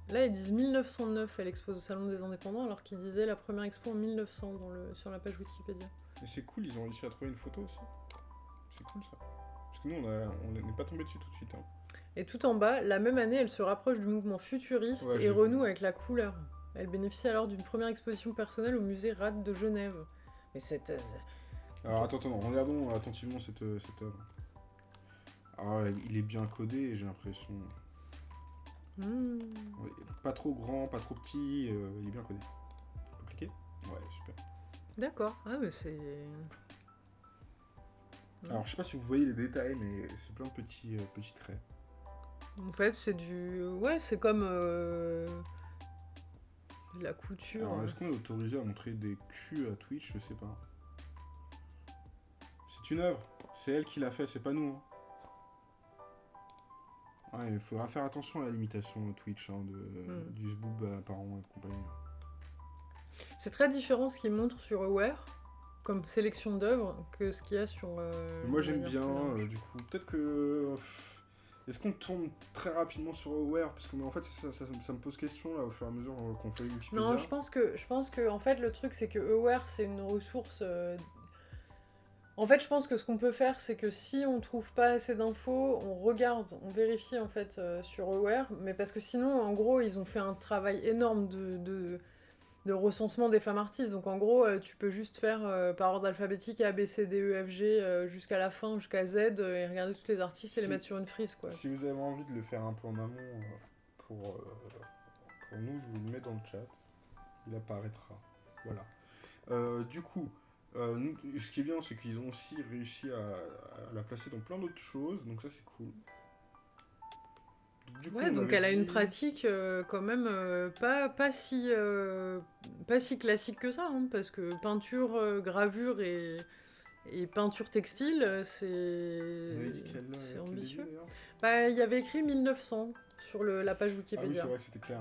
Là, ils disent 1909, elle expose au salon des indépendants, alors qu'ils disaient la première expo en 1900 sur la page Wikipédia. Et c'est cool, ils ont réussi à trouver une photo aussi. C'est cool ça. Parce que nous, on n'est pas tombé dessus tout de suite. Hein. Et tout en bas, la même année, elle se rapproche du mouvement futuriste et renoue avec la couleur. Elle bénéficie alors d'une première exposition personnelle au musée Rad de Genève. Mais cette... Alors attends, regardons attentivement cette œuvre. Ah, il est bien codé, j'ai l'impression. Pas trop grand, pas trop petit, il est bien codé. On peut cliquer? Ouais, super. D'accord, ah mais c'est... Alors je sais pas si vous voyez les détails, mais c'est plein de petits traits. En fait, c'est du... Ouais, c'est comme... de la couture. Alors est-ce qu'on est autorisé à montrer des culs à Twitch? Je sais pas. C'est une œuvre, c'est elle qui l'a fait, c'est pas nous. Hein. Ouais, il faudra faire attention à la limitation Twitch hein, du zboob apparent et compagnie. C'est très différent ce qu'ils montrent sur Aware, comme sélection d'œuvres, que ce qu'il y a sur... moi j'aime bien, du coup, peut-être que... Est-ce qu'on tourne très rapidement sur Aware? Parce que en fait ça me pose question là, au fur et à mesure qu'on fait Wikipédia. Non, je pense que en fait le truc c'est que Aware c'est une ressource... En fait, je pense que ce qu'on peut faire, c'est que si on trouve pas assez d'infos, on regarde, on vérifie en fait sur Aware, mais parce que sinon, en gros, ils ont fait un travail énorme de recensement des femmes artistes. Donc en gros, tu peux juste faire par ordre alphabétique A, B, C, D, E, F, G jusqu'à la fin, jusqu'à Z, et regarder tous les artistes et les mettre sur une frise, quoi. Si vous avez envie de le faire un peu en amont pour nous, je vous le mets dans le chat. Il apparaîtra. Voilà. Du coup... ce qui est bien, c'est qu'ils ont aussi réussi à la placer dans plein d'autres choses, donc ça c'est cool. Du coup, Ouais, on donc avait elle a une dit... pratique quand même pas si classique que ça, hein, parce que peinture, gravure et peinture textile, On avait dit c'est quel début ambitieux. d'ailleurs? Bah, il y avait écrit 1900 sur la page Ah oui, c'est Wikipédia. vrai que c'était clair.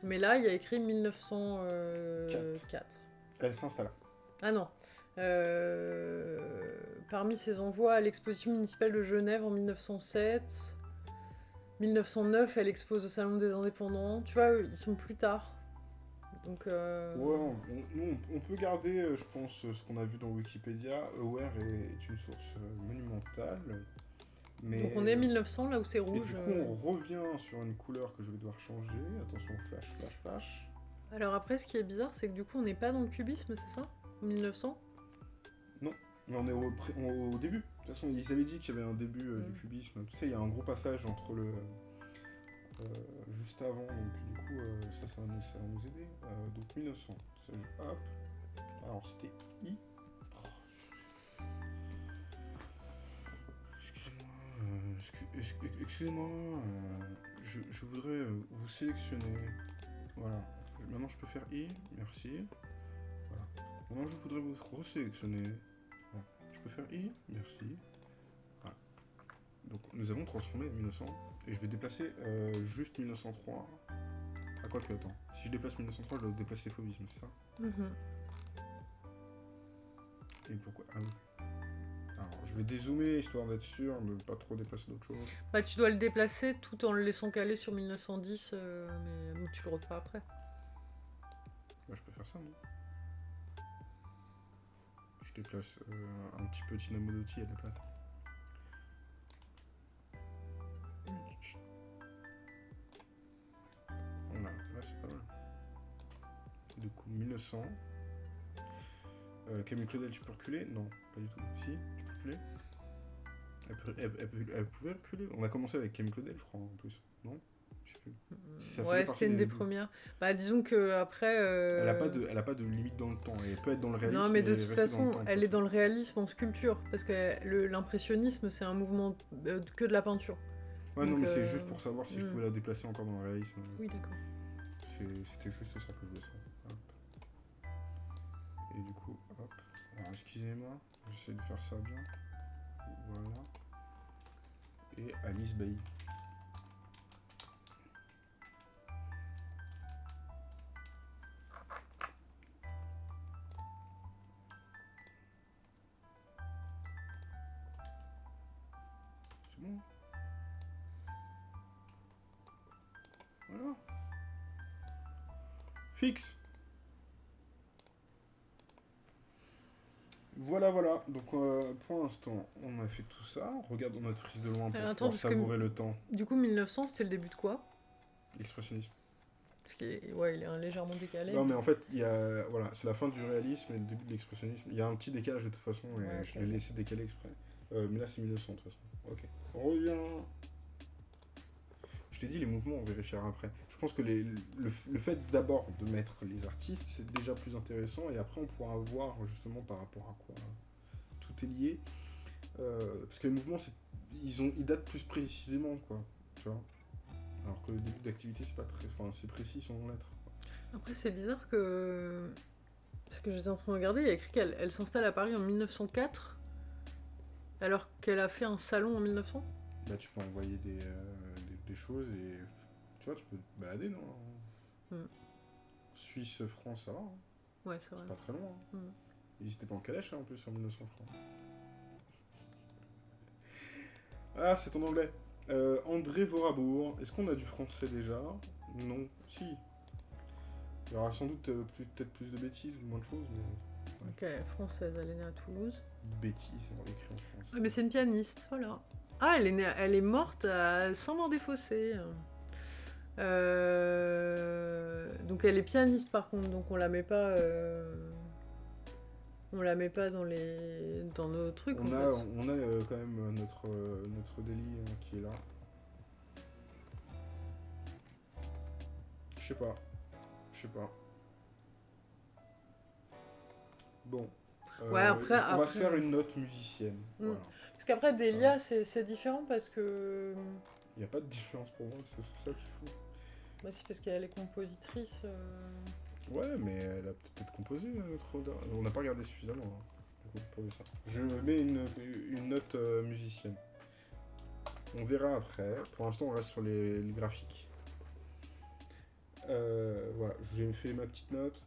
Mais là, il y a écrit 4. 1904. Elle s'installa. Ah non. Euh, Parmi ses envois à l'exposition municipale de Genève en 1907, 1909, elle expose au Salon des Indépendants. Tu vois, ils sont plus tard. Donc, Ouais, on peut garder, je pense, ce qu'on a vu dans Wikipédia. Aware est une source monumentale. donc Mais, on est 1900 là où c'est et rouge. du coup, on revient sur une couleur que je vais devoir changer. Attention, flash, flash, flash. Alors après, ce qui est bizarre, c'est que du coup, on n'est pas dans le cubisme, c'est ça 1900. Non, mais on est au début. De toute façon, ils avaient dit qu'il y avait un début du cubisme. Tu sais, il y a un gros passage entre le... juste avant, donc du coup, ça va nous aider. Donc 1900. Hop. Alors, c'était I. Excusez-moi, je voudrais vous sélectionner. Voilà. Maintenant, je peux faire I, merci. Voilà. Maintenant, je voudrais vous resélectionner. Voilà. Je peux faire I, merci. Voilà. Donc, nous avons transformé 1900. Et je vais déplacer juste 1903. Ah, quoi que, attends. Si je déplace 1903, je dois déplacer les fauvismes, c'est ça? Et pourquoi? Ah oui. Alors, je vais dézoomer histoire d'être sûr de ne pas trop déplacer d'autres choses. Bah, tu dois le déplacer tout en le laissant caler sur 1910, mais bon, tu le referas après. Bah, je peux faire ça, non? Je déplace un petit peu Dynamo Dotti à la place. Voilà, là c'est pas mal. Du coup, 1900. Camille Claudel, tu peux reculer? Non, pas du tout. Si, tu peux reculer? Elle pouvait reculer? On a commencé avec Camille Claudel, je crois, en plus. Non? Je sais plus. Si ça faisait Ouais, partie c'était une des débuts. premières. Bah, disons que après. Elle a pas de limite dans le temps. Elle peut être dans le réalisme Non, mais de et toute rester dans le façon, temps. elle est dans le réalisme en sculpture, parce que l'impressionnisme, c'est un mouvement que de la peinture. Ouais, donc, non, mais c'est juste pour savoir si je hmm. pouvais la déplacer encore dans le réalisme. Oui, d'accord. C'était juste ça que je voulais savoir. Hop. Et du coup, hop. Alors, excusez-moi, j'essaie de faire ça bien. Voilà. Et Alice Bailly. C'est bon. Voilà. Fixe. Voilà, voilà. Donc, pour l'instant, on a fait tout ça. Regardons notre frise de loin pour Alors, attends, pouvoir parce que savourer le temps. Du coup, 1900, c'était le début de quoi? L'expressionnisme. Parce qu'il ouais, il est légèrement décalé. Non, mais en fait, il y a, voilà, c'est la fin du réalisme et le début de l'expressionnisme. Il y a un petit décalage de toute façon, et Ouais, je ok. l'ai laissé décaler exprès. Mais là, c'est 1900 de toute façon. Ok. On revient. Je t'ai dit, les mouvements, on vérifiera après. Je pense que le fait d'abord de mettre les artistes, c'est déjà plus intéressant, et après, on pourra voir justement par rapport à quoi tout est lié. Parce que les mouvements, ils datent plus précisément, quoi. Tu vois. Alors que le début d'activité, c'est pas très. Enfin, c'est précis sans lettres. Après, c'est bizarre que. Parce que j'étais en train de regarder, il y a écrit qu'elle s'installe à Paris en 1904, alors qu'elle a fait un salon en 1900. Bah, tu peux envoyer des choses et. Tu vois, tu peux te balader, non? Suisse, France, ça va. Hein. Ouais, c'est vrai. C'est pas très loin. Hein. Ils étaient pas en calèche, hein, en plus, en 1900, je crois. Ah, c'est en anglais. André Vorabour. Est-ce qu'on a du français déjà? Non. Si. Il y aura sans doute peut-être plus de bêtises ou moins de choses, mais. Donc elle est française, elle est née à Toulouse. Bêtises, on l'écrit en français. Ouais, mais c'est une pianiste, voilà. Ah, elle est morte à Saint-Maur-des-Fossés. Donc elle est pianiste par contre, donc on la met pas. On la met pas dans nos trucs. On en a, fait. on a quand même notre délit qui est là. Je sais pas. Bon. Ouais, après, on va se faire une note musicienne. Voilà. Parce qu'après, Delia, c'est différent parce que. Il n'y a pas de différence pour moi, c'est ça qu'il faut. Bah, c'est parce qu'elle est compositrice. Ouais, mais elle a peut-être composé on n'a pas regardé suffisamment du coup, pour ça. Je mets une note musicienne. On verra après. Pour l'instant, on reste sur les graphiques. Voilà, j'ai fait ma petite note.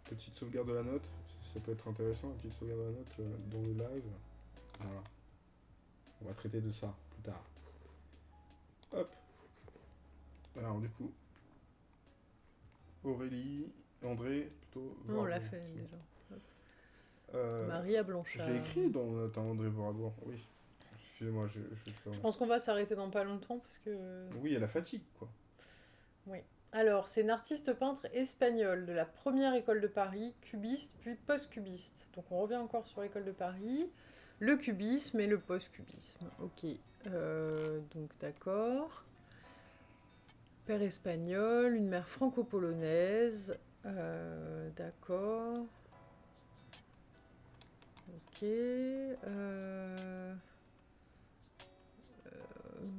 Petite sauvegarde de la note. Ça peut être intéressant, une petite sauvegarde de la note dans le live. Voilà. On va traiter de ça plus tard. Hop. Alors, du coup, Aurélie, André, plutôt. Non, on l'a Voirabour, fait c'est bon. déjà. Maria Blanchard. Je l'ai écrit dans notre André Voirabour, oui. Excusez-moi, Je pense qu'on va s'arrêter dans pas longtemps parce que. Oui, à la fatigue, quoi. Oui. Alors, c'est une artiste peintre espagnole de la première école de Paris, cubiste puis post-cubiste. Donc on revient encore sur l'école de Paris, le cubisme et le post-cubisme. Ok. Donc d'accord. Père espagnol, une mère franco-polonaise. D'accord. Ok.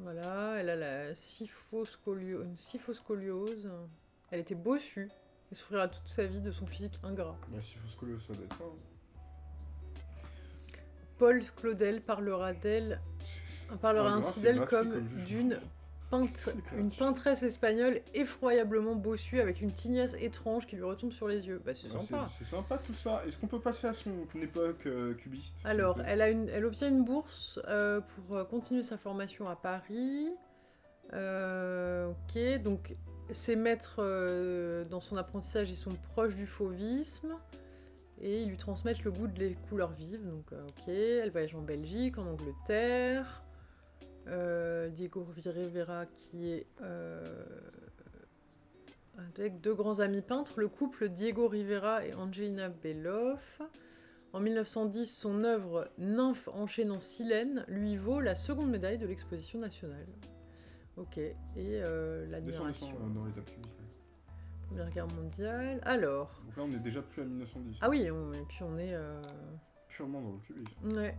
Voilà, elle a une syphoscoliose. Elle était bossue et souffrira toute sa vie de son physique ingrat. Bah, si faut scoliose, ça doit être ça. Paul Claudel parlera ainsi d'elle comme d'une peintresse espagnole effroyablement bossue avec une tignasse étrange qui lui retombe sur les yeux. Bah, c'est sympa. C'est sympa tout ça. Est-ce qu'on peut passer à son époque cubiste? Alors, elle obtient une bourse pour continuer sa formation à Paris. Ok, donc ses maîtres dans son apprentissage, ils sont proches du fauvisme et ils lui transmettent le goût des couleurs vives. Donc, ok, elle voyage en Belgique, en Angleterre. Diego Rivera qui est avec deux grands amis peintres, le couple Diego Rivera et Angelina Beloff. En 1910, son œuvre Nymphe enchaînant Silène lui vaut la seconde médaille de l'exposition nationale. Ok, et l'admiration. Dans l'étape cubiste. Première Guerre mondiale. Alors. Donc là, on est déjà plus à 1910. Ah oui, et puis on est. Purement dans le cubisme. Ouais.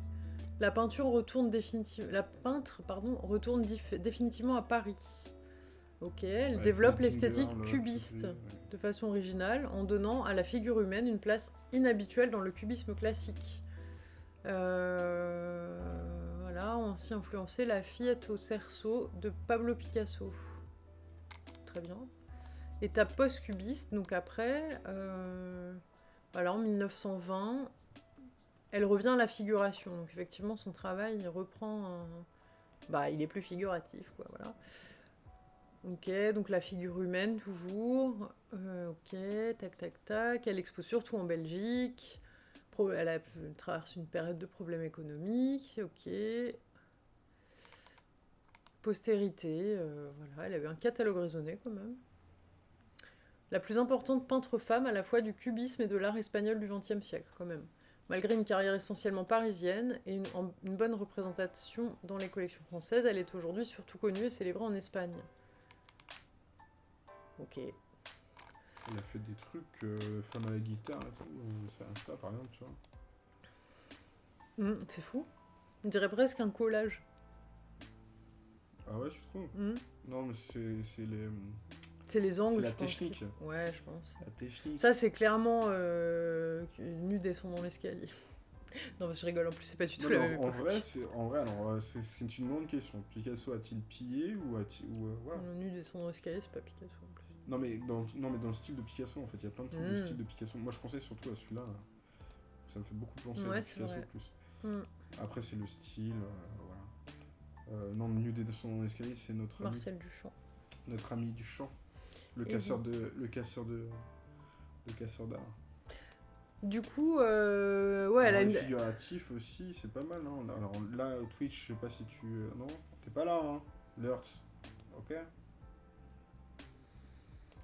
La peintre retourne définitivement à Paris. Ok, elle Avec développe le l'esthétique Tinder, cubiste ouais. de façon originale en donnant à la figure humaine une place inhabituelle dans le cubisme classique. Voilà, ont ainsi influencé la Fillette au cerceau de Pablo Picasso. Très bien. Étape post-cubiste, donc après, voilà, en 1920, elle revient à la figuration. Donc effectivement, son travail, il reprend il est plus figuratif, quoi, voilà. Ok, donc la figure humaine, toujours. Ok, tac, tac, tac. Elle expose surtout en Belgique. Elle traverse une période de problèmes économiques. Ok. Postérité, voilà, elle avait un catalogue raisonné quand même. La plus importante peintre femme à la fois du cubisme et de l'art espagnol du XXe siècle, quand même. Malgré une carrière essentiellement parisienne et une bonne représentation dans les collections françaises, elle est aujourd'hui surtout connue et célébrée en Espagne. Ok. Elle a fait des trucs, femme à la guitare et tout, ça par exemple, tu vois. C'est fou. On dirait presque un collage. Ah ouais, tu trouves? Non, mais c'est les... C'est les angles, c'est la je pense. technique. Ouais, je pense. La technique. Ça, c'est clairement nu descendant l'escalier. Non, je rigole, en plus, c'est pas du tout la même époque. En vrai, alors, c'est une grande question. Picasso a-t-il pillé ou a-t-il... voilà. Nu descendant l'escalier, c'est pas Picasso en plus. Non mais dans le style de Picasso, en fait, il y a plein de trucs de style de Picasso. Moi, je pensais surtout à celui-là. Ça me fait beaucoup penser à Picasso en plus. Après, c'est le style, voilà. Non, le nu descendant l'escalier, c'est notre Marcel Duchamp. Notre ami Duchamp. Le casseur d'art. Du coup, ouais, elle a une... figuratif aussi, c'est pas mal, hein. Alors là, Twitch, je sais pas si tu... non, t'es pas là, hein. L'Hertz. Ok.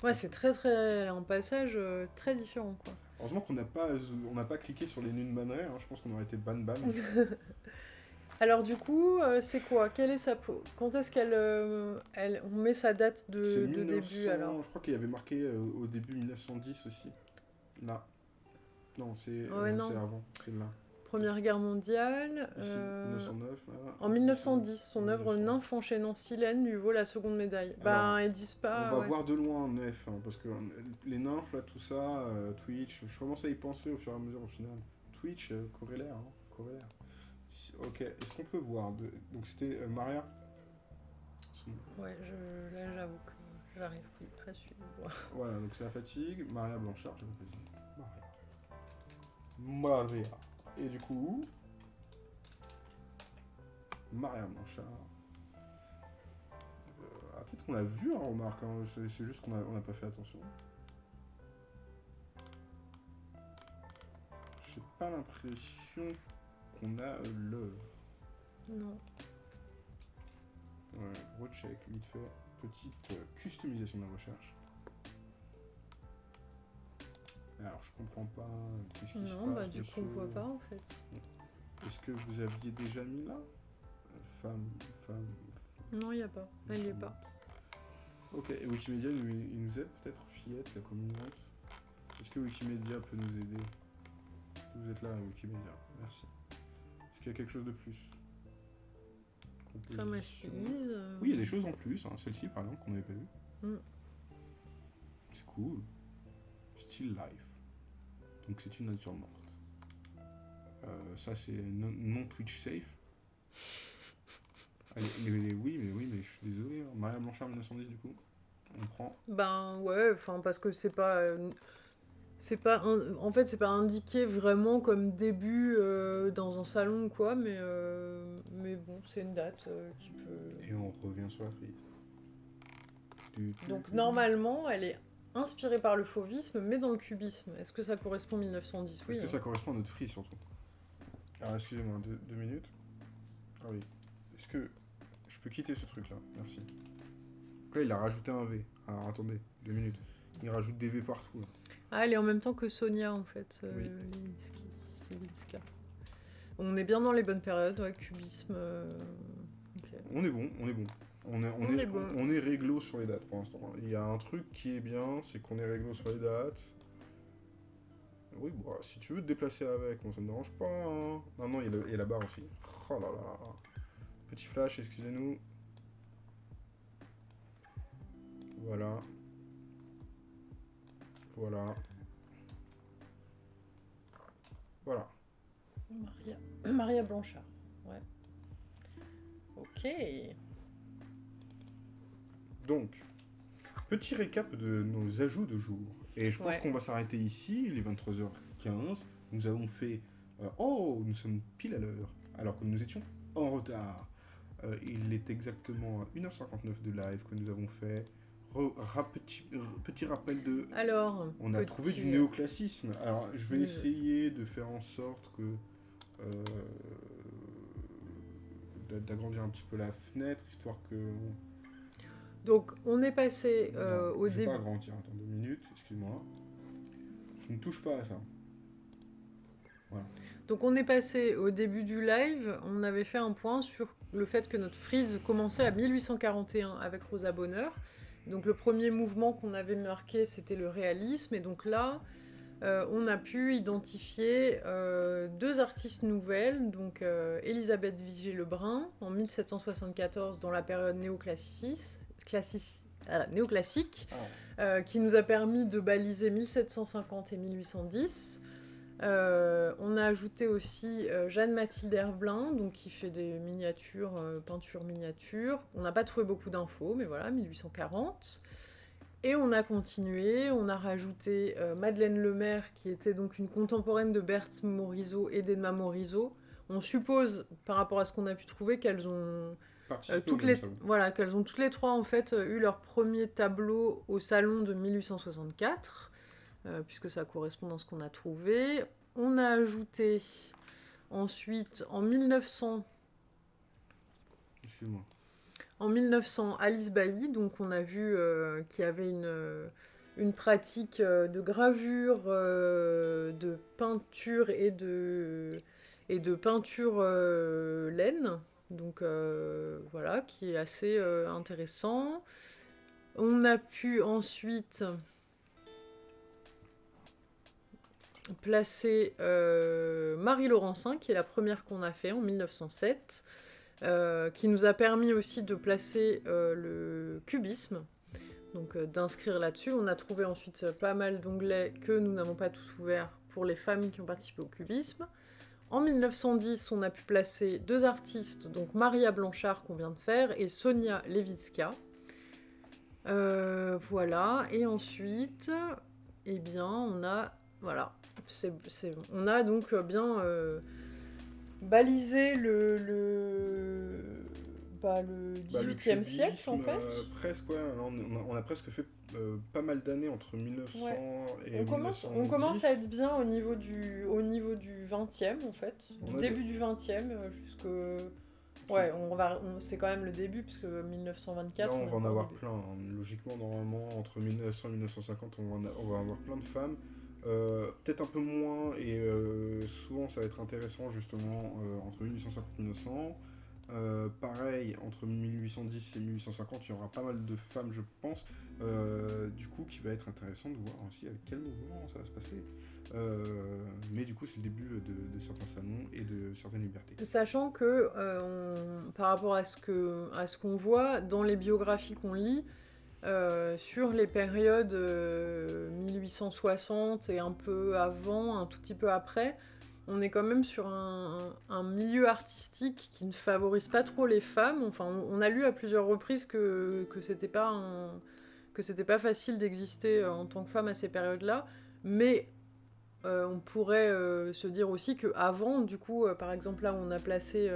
Ouais, c'est très... un passage très différent, quoi. Heureusement qu'on n'a pas cliqué sur les nus de Man Ray, hein. Je pense qu'on aurait été ban. Alors du coup, c'est quoi? Quelle est sa peau? Quand est-ce qu'elle... on met sa date de début, alors? Je crois qu'il y avait marqué au début 1910 aussi. Là. Non, c'est avant, c'est là. Première Guerre mondiale. Ici, 1909. Hein, En 1910, son œuvre 1910. Nymphe enchaînant Silène lui vaut la seconde médaille. Alors, Ils disent pas. on va Ouais. voir de loin en F, hein, parce que les nymphes, là, tout ça, Twitch, je commence à y penser au fur et à mesure au final. Twitch, corrélaire, hein, corrélaire. Ok, est-ce qu'on peut voir donc c'était Maria. Ouais, là j'avoue que j'arrive plus à suivre. Voilà, donc c'est la fatigue. Maria Blanchard, je vous précise. Maria. Et du coup, Maria Blanchard. Peut-être qu'on l'a vu, hein, remarque, hein, c'est juste qu'on n'a pas fait attention. J'ai pas l'impression qu'on a l'heure. Non. Ouais, recheck, vite fait. Petite customisation de la recherche. Alors, je comprends pas. Qu'est-ce qui se passe? Non, du coup, on voit pas en fait. Est-ce que vous aviez déjà mis là? Femme. Non, il n'y a pas. Elle y est pas. Ok, et Wikimedia, il nous aide peut-être? Fillette, la communante. Est-ce que Wikimedia peut nous aider? Est-ce que vous êtes là, Wikimedia? Merci. Est-ce qu'il y a quelque chose de plus? Femme assise. Oui, il y a des choses en plus. Hein. Celle-ci, par exemple, qu'on n'avait pas vue. C'est cool. Still life. Donc c'est une nature morte. Ça, c'est non Twitch safe. Allez, oui, mais je suis désolé. Hein. Maria Blanchard 1910, du coup. On prend. Ouais, parce que c'est pas. En fait, c'est pas indiqué vraiment comme début dans un salon ou quoi, mais bon, c'est une date qui peut. Et on revient sur la frise. Donc normalement, elle est inspirée par le fauvisme, mais dans le cubisme. Est-ce que ça correspond à 1910? Oui. Est-ce que ça correspond à notre frise, surtout? Ah, excusez-moi, 2 minutes. Ah oui. Est-ce que je peux quitter ce truc-là? Merci. Donc là, il a rajouté un V. Alors, attendez, 2 minutes. Il rajoute des V partout. Là. Ah, elle est en même temps que Sonia, en fait. Oui. Lewinsky. On est bien dans les bonnes périodes, ouais, cubisme. Okay. On est bon. On est réglo sur les dates pour l'instant. Il y a un truc qui est bien, c'est qu'on est réglo sur les dates. Oui, bon, si tu veux te déplacer avec, moi ça me dérange pas. Hein. Non, il y a la barre aussi. Oh là là. Petit flash, excusez-nous. Voilà. Maria Blanchard, ouais. Ok. Donc, petit récap de nos ajouts de jour. Et je pense qu'on va s'arrêter ici, il est 23h15. Nous avons fait... nous sommes pile à l'heure, alors que nous étions en retard. Il est exactement 1h59 de live que nous avons fait. Petit rappel de... Alors, on a trouvé du néoclassisme. Alors, je vais essayer de faire en sorte que... d'agrandir un petit peu la fenêtre, histoire que... Donc, on est passé au début... Je vais pas agrandir, attends 2 minutes, excuse-moi. Je ne touche pas à ça. Voilà. Donc, on est passé au début du live, on avait fait un point sur le fait que notre frise commençait à 1841 avec Rosa Bonheur. Donc, le premier mouvement qu'on avait marqué, c'était le réalisme. Et donc là, on a pu identifier 2 artistes nouvelles. Donc, Elisabeth Vigée-Lebrun, en 1774, dans la période néoclassique, qui nous a permis de baliser 1750 et 1810. On a ajouté aussi Jeanne-Mathilde Herbelin, donc qui fait des miniatures, peintures miniatures. On n'a pas trouvé beaucoup d'infos, mais voilà, 1840. Et on a continué, on a rajouté Madeleine Lemaire, qui était donc une contemporaine de Berthe Morisot et d'Edma Morisot. On suppose, par rapport à ce qu'on a pu trouver, qu'elles ont... qu'elles ont toutes les 3 en fait eu leur premier tableau au salon de 1864, puisque ça correspond dans ce qu'on a trouvé. On a ajouté ensuite en 1900... Excuse-moi. En 1900, Alice Bailly, donc on a vu qu'il y avait une pratique de gravure, de peinture et de peinture laine. Donc voilà, qui est assez intéressant. On a pu ensuite... placer Marie Laurencin, qui est la première qu'on a fait en 1907, qui nous a permis aussi de placer le cubisme, donc d'inscrire là-dessus. On a trouvé ensuite pas mal d'onglets que nous n'avons pas tous ouverts pour les femmes qui ont participé au cubisme. En 1910, on a pu placer 2 artistes, donc Maria Blanchard qu'on vient de faire et Sonia Levitska. Voilà, et ensuite, eh bien, on a, voilà, on a donc bien balisé le Le 18e siècle, en cubisme, fait. presque, ouais, on a presque fait pas mal d'années entre 1900 Ouais. et On 1910. commence à être bien au niveau du 20e, en fait. Du On a début du 20e jusque... Ouais, c'est quand même le début, puisque 1924... Là, on va en est avoir au début. plein, hein. Logiquement, normalement, entre 1900 et 1950, on va avoir plein de femmes. Peut-être un peu moins, et souvent ça va être intéressant justement entre 1850 et 1900. Pareil, entre 1810 et 1850, il y aura pas mal de femmes, je pense. Du coup, qui va être intéressant de voir aussi avec quel mouvement ça va se passer. Mais du coup, c'est le début de certains salons et de certaines libertés. Sachant que, par rapport à ce qu'on voit dans les biographies qu'on lit, sur les périodes 1860 et un peu avant, un tout petit peu après, on est quand même sur un milieu artistique qui ne favorise pas trop les femmes. Enfin, on a lu à plusieurs reprises que c'était pas facile d'exister en tant que femme à ces périodes-là, mais on pourrait se dire aussi qu'avant, du coup, par exemple là où on a placé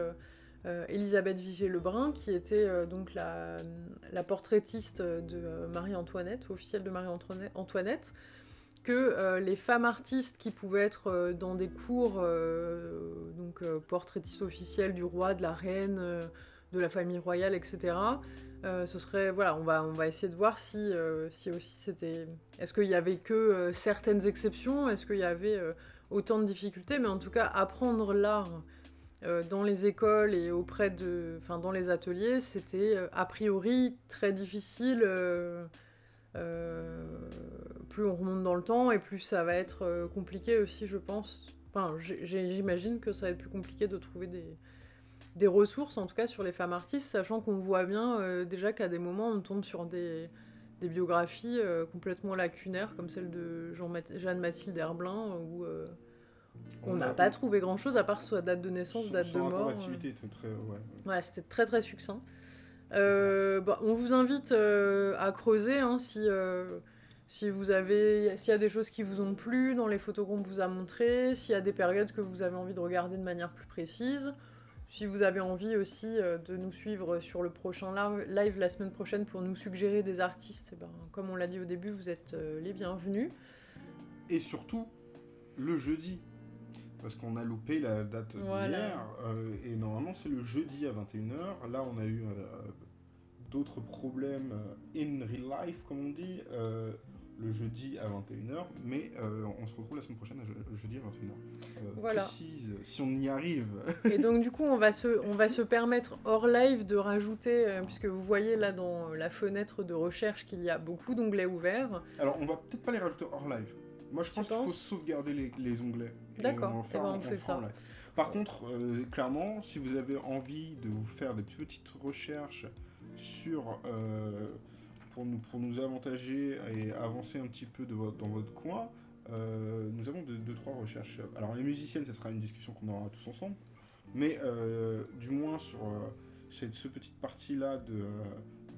Élisabeth Vigée-Lebrun, qui était donc la portraitiste de Marie-Antoinette, officielle de Marie-Antoinette, que les femmes artistes qui pouvaient être dans des cours, portraitistes officielles du roi, de la reine, de la famille royale, etc., ce serait, voilà, on va essayer de voir si aussi c'était... Est-ce qu'il y avait que certaines exceptions? Est-ce qu'il y avait autant de difficultés? Mais en tout cas, apprendre l'art dans les écoles et dans les ateliers, c'était a priori très difficile. Plus on remonte dans le temps et plus ça va être compliqué aussi, je pense. Enfin, j'imagine que ça va être plus compliqué de trouver des ressources, en tout cas sur les femmes artistes, sachant qu'on voit bien déjà qu'à des moments on tombe sur des biographies complètement lacunaires, comme celle de Jeanne-Mathilde Herbelin, où on n'a pas trouvé grand-chose à part sa date de naissance, date de Son rapport mort. d'activité était très... Ouais. Ouais, c'était très très succinct. On vous invite à creuser hein, s'il y a des choses qui vous ont plu dans les photos qu'on vous a montrées, s'il y a des périodes que vous avez envie de regarder de manière plus précise, si vous avez envie aussi de nous suivre sur le prochain live la semaine prochaine pour nous suggérer des artistes, comme on l'a dit au début, vous êtes les bienvenus. Et surtout, le jeudi, parce qu'on a loupé la date d'hier, et normalement c'est le jeudi à 21h. Là, on a eu d'autres problèmes in real life, comme on dit, le jeudi à 21h, mais on se retrouve la semaine prochaine, jeudi à 21h. Voilà. Précise, si on y arrive. Et donc du coup, on va se permettre hors live de rajouter, puisque vous voyez là dans la fenêtre de recherche qu'il y a beaucoup d'onglets ouverts. Alors, on va peut-être pas les rajouter hors live. Moi, je pense qu'il faut sauvegarder les onglets. D'accord, on fait ça. En live. Par contre, clairement, si vous avez envie de vous faire des petites recherches sur... pour nous avantager et avancer un petit peu dans votre coin, nous avons deux, trois recherches. Alors, les musiciennes, ça sera une discussion qu'on aura tous ensemble. Mais du moins sur cette petite partie-là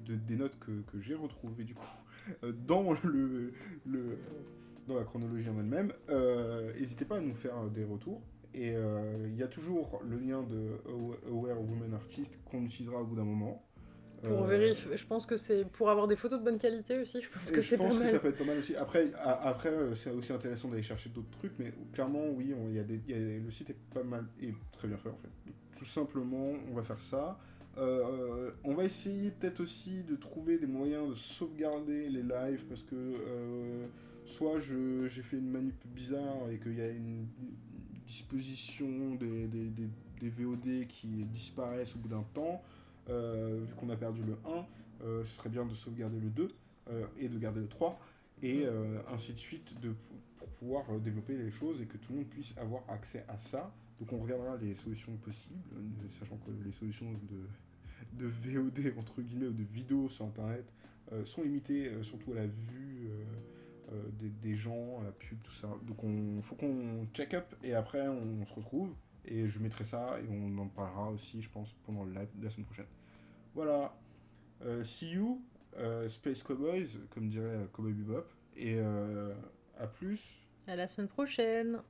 des notes que j'ai retrouvées du coup dans dans la chronologie en elle-même, n'hésitez pas à nous faire des retours. Et il y a toujours le lien de Aware Women Artist qu'on utilisera au bout d'un moment. Pour vérifier, je pense que c'est pour avoir des photos de bonne qualité aussi, je pense que c'est pas mal. Je pense que ça peut être pas mal aussi. Après c'est aussi intéressant d'aller chercher d'autres trucs, mais clairement, oui, le site est pas mal et très bien fait en fait. Donc, tout simplement, on va faire ça. On va essayer peut-être aussi de trouver des moyens de sauvegarder les lives parce que soit j'ai fait une manip bizarre et qu'il y a une disposition des VOD qui disparaissent au bout d'un temps. Vu qu'on a perdu le 1, ce serait bien de sauvegarder le 2 et de garder le 3. et ainsi de suite pour pouvoir développer les choses et que tout le monde puisse avoir accès à ça. Donc on regardera les solutions possibles, sachant que les solutions de VOD entre guillemets ou de vidéos sur internet sont limitées surtout à la vue des gens, à la pub, tout ça. Donc faut qu'on check up et après on se retrouve et je mettrai ça et on en parlera aussi je pense pendant le live de la semaine prochaine. Voilà, see you, Space Cowboys, comme dirait Cowboy Bebop, et à plus. À la semaine prochaine.